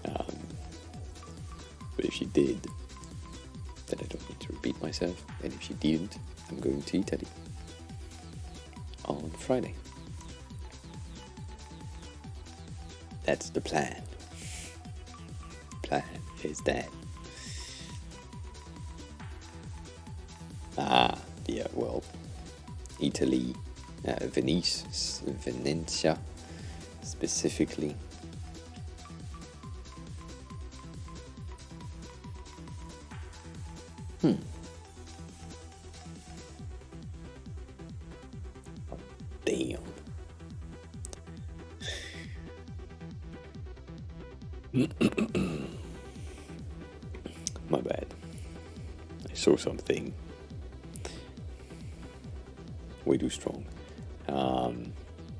But if you did, then I don't need to repeat myself. And if you didn't, I'm going to Italy on Friday. That's the plan. Plan is that. Yeah, well, Italy, Venice, Venezia, specifically. Damn. My bad. I saw something way too strong.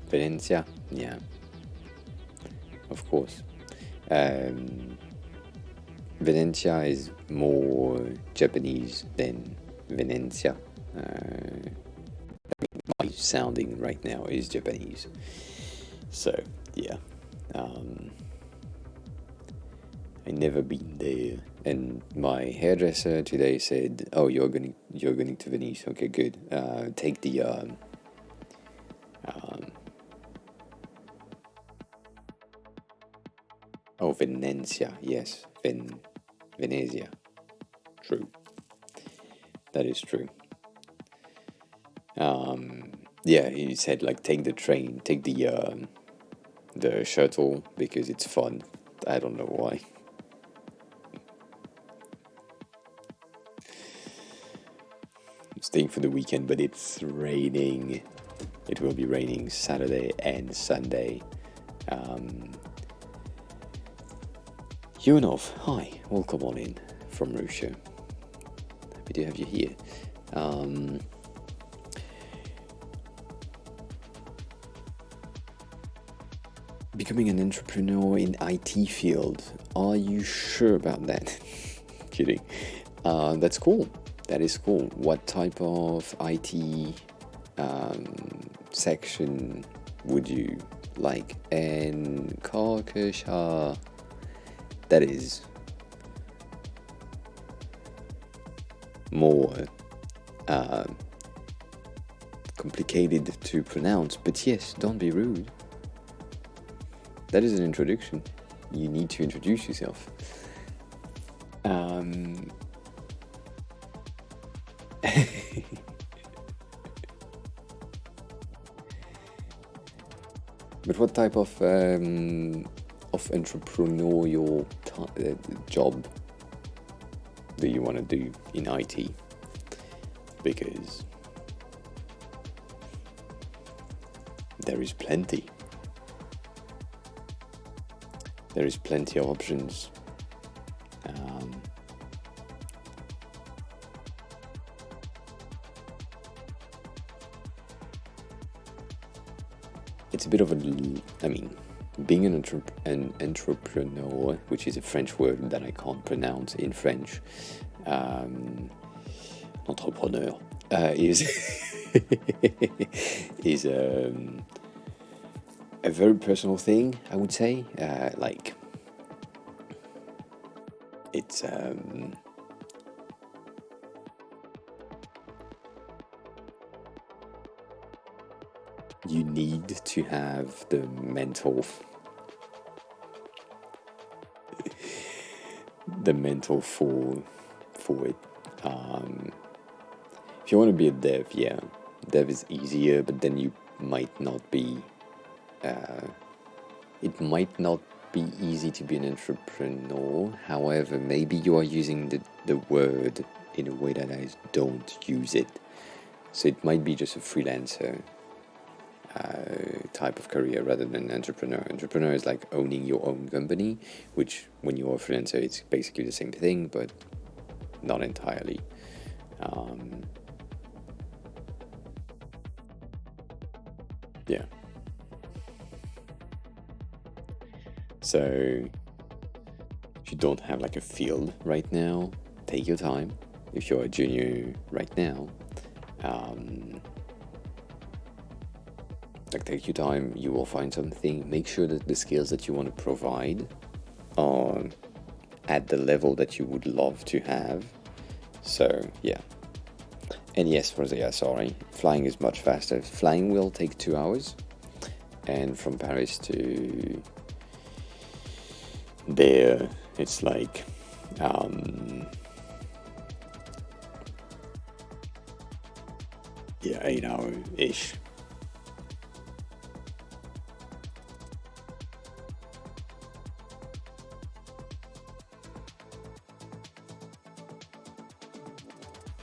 Venezia, yeah, of course. Venezia is more Japanese than Venezia. My sounding right now is Japanese. So, yeah. I never been there, and my hairdresser today said, "Oh, you're going to Venice. Okay, good. Take the oh, Venezia. Yes, Venezia. True. That is true. Yeah, he said like take the train, take the shuttle because it's fun. I don't know why." Staying for the weekend, but it's raining. It will be raining Saturday and Sunday. Yunov, hi, welcome on in from Russia. Happy to have you here. Becoming an entrepreneur in IT field. Are you sure about that? Kidding. That's cool. That is cool. What type of IT section would you like? And Karkasha, that is more complicated to pronounce, but yes, don't be rude. That is an introduction. You need to introduce yourself. But what type of entrepreneurial job do you want to do in IT? Because there is plenty. There is plenty of options. It's a bit of being an entrepreneur, which is a French word that I can't pronounce in French. Entrepreneur is is a very personal thing, I would say. Like it's you need to have the mental for it. If you want to be a dev, yeah, dev is easier, but then you might not be. It might not be easy to be an entrepreneur. However, maybe you are using the word in a way that I don't use it. So it might be just a freelancer type of career rather than an entrepreneur. Entrepreneur is like owning your own company, which when you're a freelancer, it's basically the same thing, but not entirely. Yeah. So if you don't have like a field right now, take your time. If you're a junior right now, like take your time, you will find something. Make sure that the skills that you want to provide are at the level that you would love to have. So yeah. And yes, Rosea, sorry, flying is much faster. Flying will take 2 hours, and from Paris to there, it's like yeah, 8 hour-ish.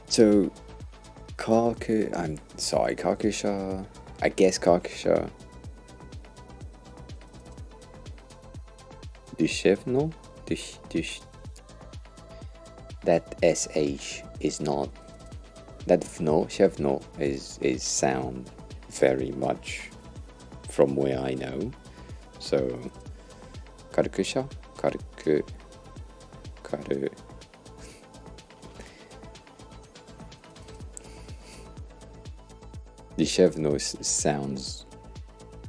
So, I'm sorry, Karkisha. I guess Karkisha. Dushevno? That SH is not. That Shevno is sound very much from where I know. So, Karkisha? Karku. The Shevno sounds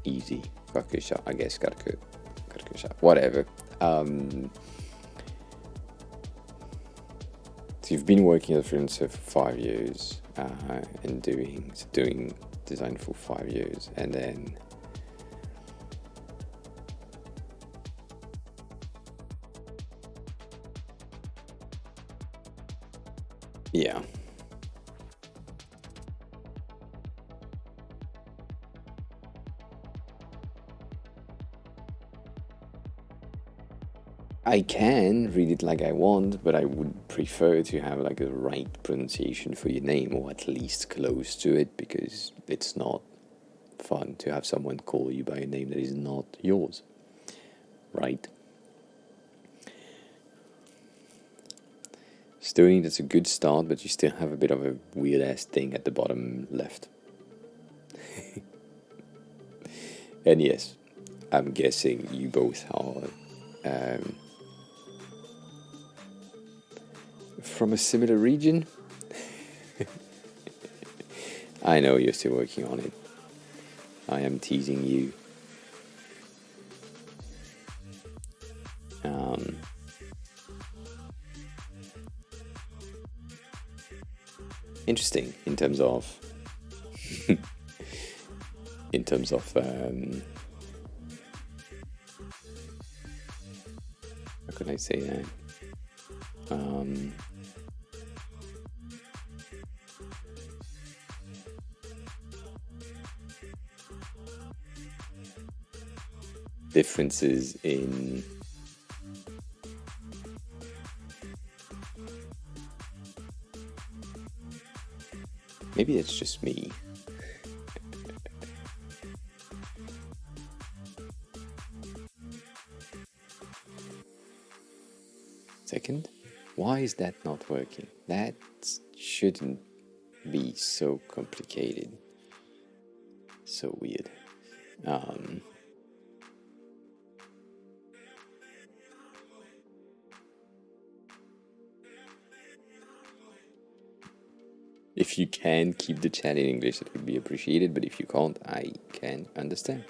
easy. Karkusha, I guess. Karkusha, whatever. So you've been working as a freelancer for 5 years and doing design for 5 years, and then yeah. I can read it like I want, but I would prefer to have like a right pronunciation for your name, or at least close to it, because it's not fun to have someone call you by a name that is not yours, right? Still, that's a good start, but you still have a bit of a weird ass thing at the bottom left. And yes, I'm guessing you both are from a similar region. I know you're still working on it. I am teasing you. Interesting in terms of how could I say that? Differences in maybe it's just me. Second, why is that not working? That shouldn't be so complicated. So weird. If you can keep the chat in English, it would be appreciated, but if you can't, I can understand.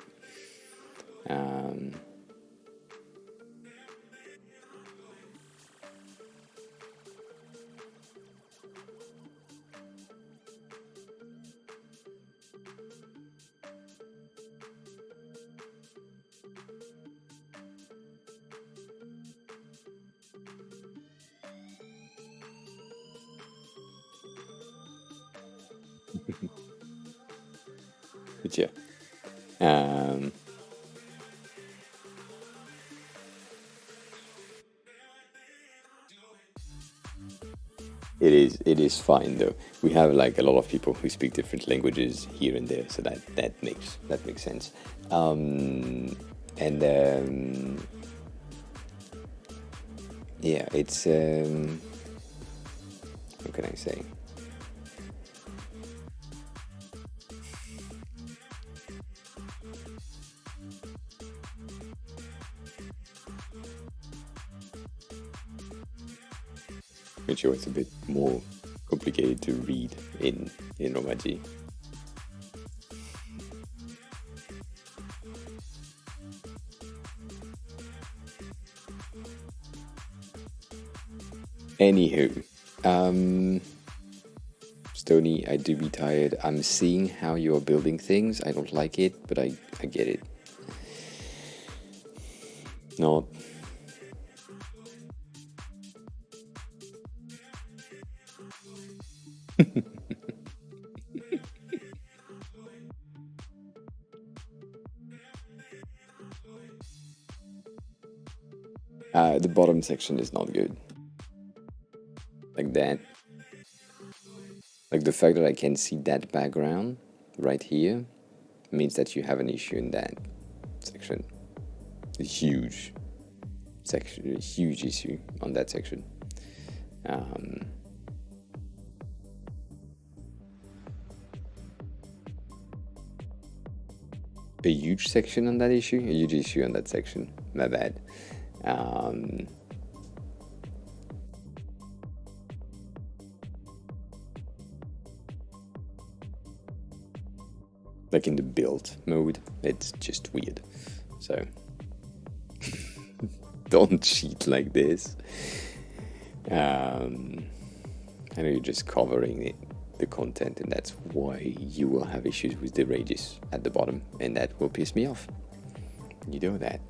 But yeah, um, it is fine though. We have like a lot of people who speak different languages here and there, so that makes sense. And yeah, it's what can I say? Which was a bit more complicated to read in Romaji. Anywho, Stony, I do be tired. I'm seeing how you're building things. I don't like it, but I get it. Not. The bottom section is not good. Like that. Like the fact that I can see that background right here means that you have an issue in that section. A huge section, a huge issue on that section. A huge section on that issue, a huge issue on that section. My bad. Like in the build mode, it's just weird. So don't cheat like this. I know you're just covering the content, and that's why you will have issues with the radius at the bottom, and that will piss me off. You know that.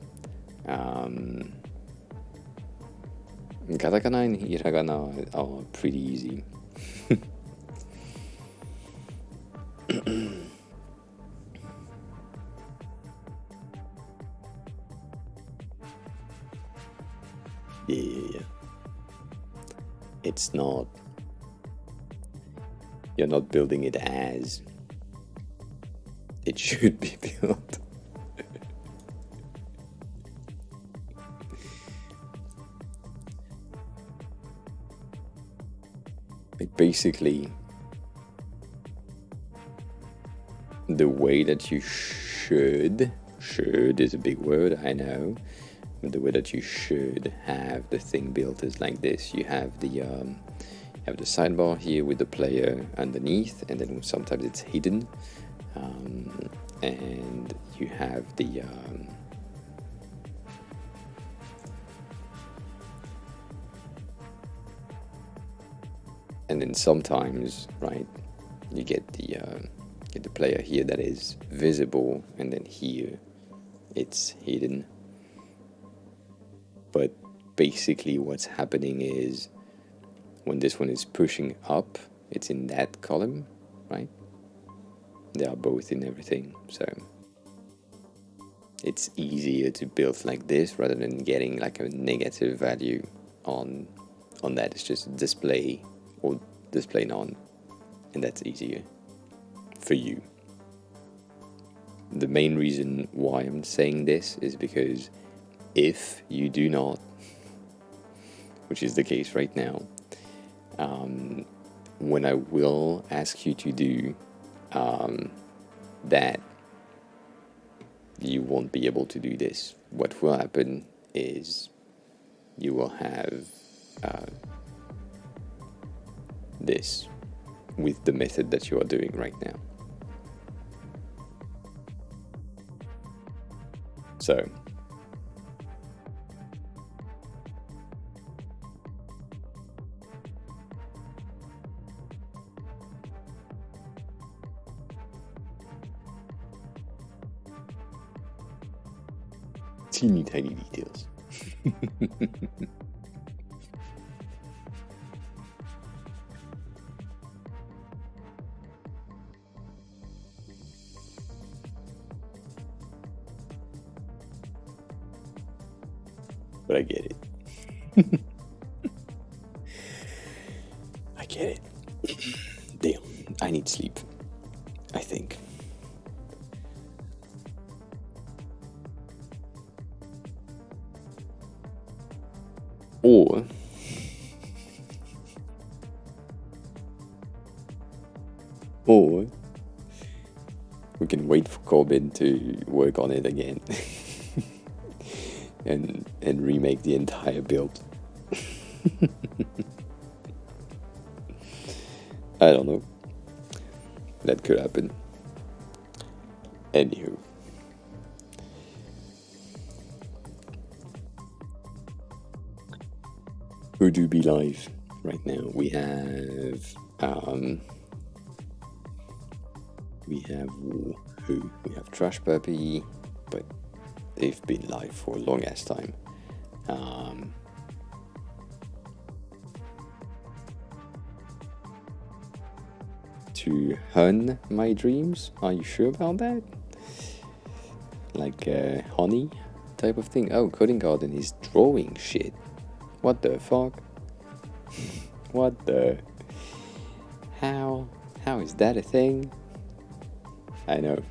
Katakana and hiragana are pretty easy. Yeah. It's not. You're not building it as it should be built. Like basically, the way that you should is a big word, I know, but the way that you should have the thing built is like this. You have the sidebar here with the player underneath, and then sometimes it's hidden, and you have the and then sometimes, right, you get the player here that is visible, and then here it's hidden. But basically what's happening is when this one is pushing up, it's in that column, right? They are both in everything, so it's easier to build like this rather than getting like a negative value on that. It's just display or display none, and that's easier for you. The main reason why I'm saying this is because if you do not, which is the case right now, when I will ask you to do that, you won't be able to do this. What will happen is you will have this with the method that you are doing right now. So teeny tiny details. but I get it. I get it. Damn, I need sleep, I think. Or we can wait for Corbin to work on it again and remake the entire build. I don't know. That could happen. Anywho. Who do be live right now? We have who? We have Trash Puppy, but they've been live for a long ass time. To Hun My Dreams, are you sure about that? Like honey type of thing? Oh, Coding Garden is drawing shit. What the fuck? What the? How is that a thing? I know.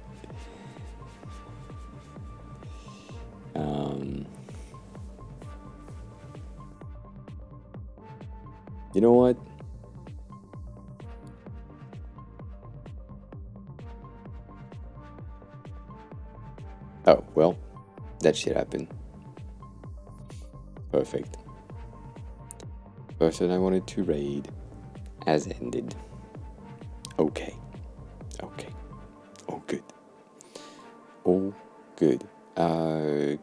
You know what? Oh, well, that shit happened. Perfect. Person I wanted to raid has ended. Okay. All good.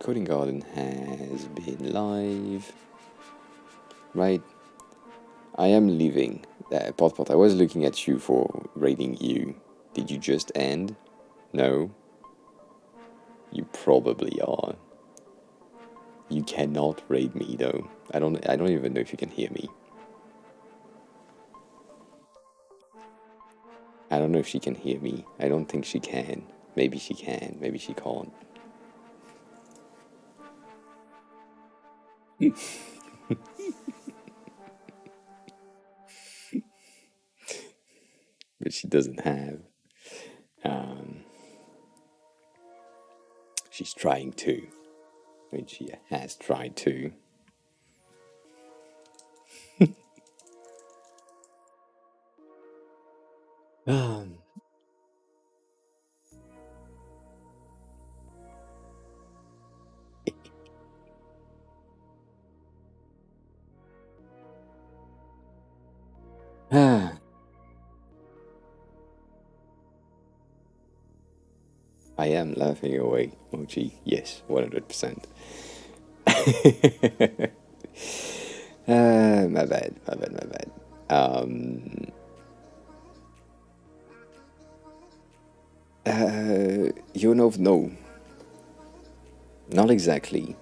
Coding Garden has been live. Right. I am leaving. Pot, I was looking at you for raiding you. Did you just end? No. You probably are. You cannot raid me though. I don't even know if you can hear me. I don't know if she can hear me. I don't think she can. Maybe she can. Maybe she can't. But she doesn't have. She's trying to. I mean, she has tried to. I am laughing away, Mochi. Yes, 100%. My bad. You know, no. Not exactly.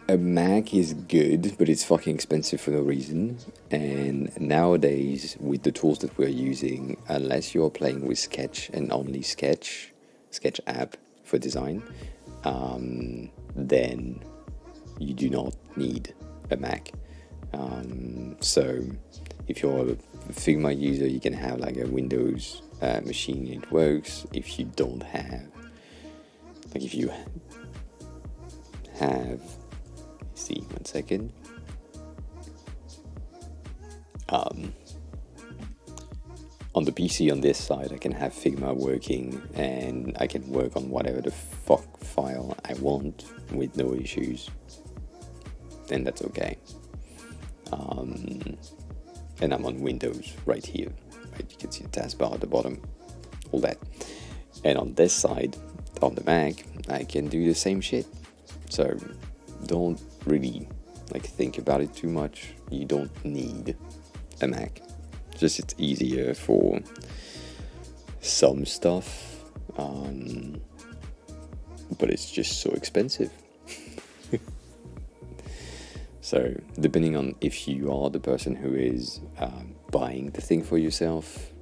A Mac is good, but it's fucking expensive for no reason. And nowadays, with the tools that we're using, unless you're playing with Sketch and only Sketch app for design, then you do not need a Mac. So if you're a Figma user, you can have like a Windows machine, it works. If you don't have, like if you have, see, 1 second. On the PC on this side, I can have Figma working and I can work on whatever the fuck file I want with no issues. And that's okay. And I'm on Windows right here. Right? You can see the taskbar at the bottom, all that. And on this side, on the Mac, I can do the same shit. So don't really think about it too much. You don't need a Mac. Just it's easier for some stuff, but it's just so expensive. So depending on if you are the person who is buying the thing for yourself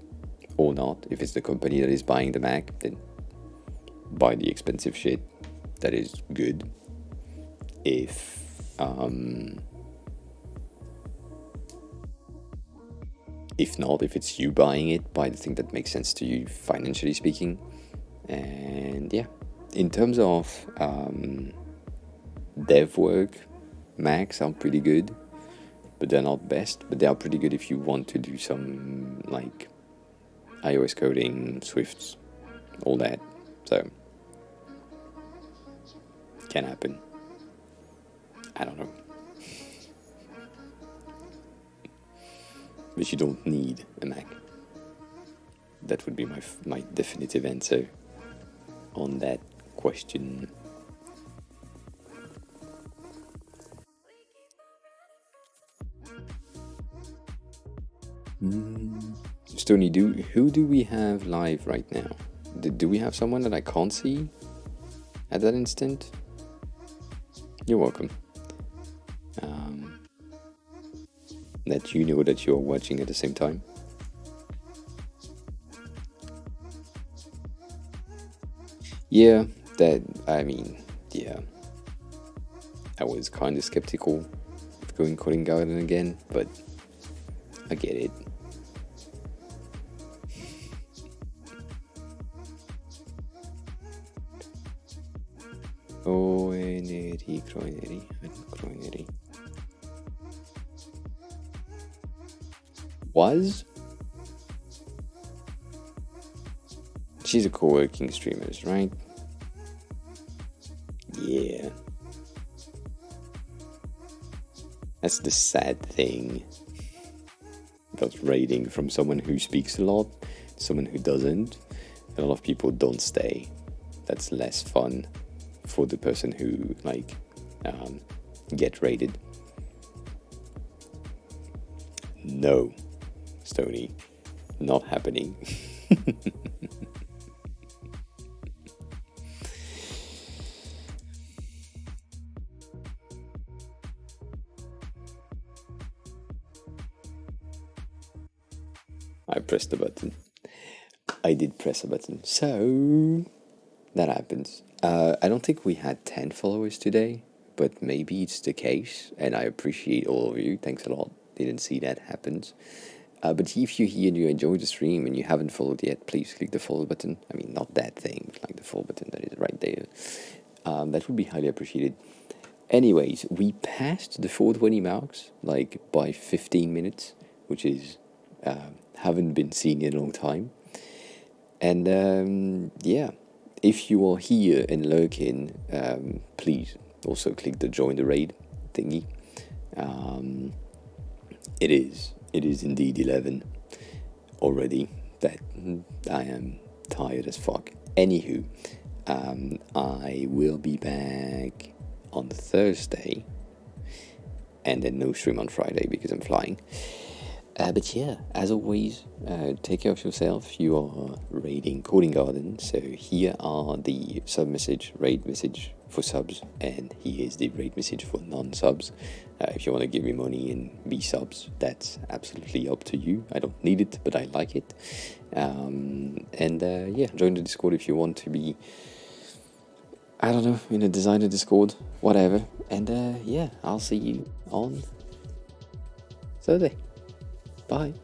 or not, if it's the company that is buying the Mac, then buy the expensive shit that is good. if not, if it's you buying it, buy the thing that makes sense to you financially speaking. And yeah, in terms of dev work, Macs are pretty good, but they're not best. But they are pretty good if you want to do some like iOS coding, Swifts, all that. So can happen. I don't know. But you don't need a Mac. That would be my definitive answer on that question. Stony, who do we have live right now? Do we have someone that I can't see at that instant? You're welcome. That you know that you're watching at the same time. Yeah, yeah. I was kind of skeptical of going Coding Garden again, but I get it. Kroineri. Was? She's a co-working streamer, right? Yeah. That's the sad thing about raiding from someone who speaks a lot, someone who doesn't. A lot of people don't stay. That's less fun for the person who get raided. No, Stony, not happening. I pressed the button. I did press a button. So that happens. I don't think we had 10 followers today, but maybe it's the case, and I appreciate all of you. Thanks a lot. Didn't see that happens. But if you're here and you enjoy the stream and you haven't followed yet, please click the follow button. I mean, not that thing, but like the follow button that is right there. That would be highly appreciated. Anyways, we passed the 420 marks like by 15 minutes, which is haven't been seen in a long time. And yeah, if you are here and lurking, please also click the join the raid thingy. It is indeed 11 already. That I am tired as fuck. Anywho, I will be back on Thursday, and then no stream on Friday because I'm flying. But yeah, as always, take care of yourself. You are raiding Coding Garden, so here are the sub message, raid message for subs, and here is the raid message for non-subs. If you want to give me money and be subs, that's absolutely up to you. I don't need it, but I like it. Yeah, join the Discord if you want to be, I don't know, in a designer Discord, whatever. And yeah, I'll see you on Thursday. Bye.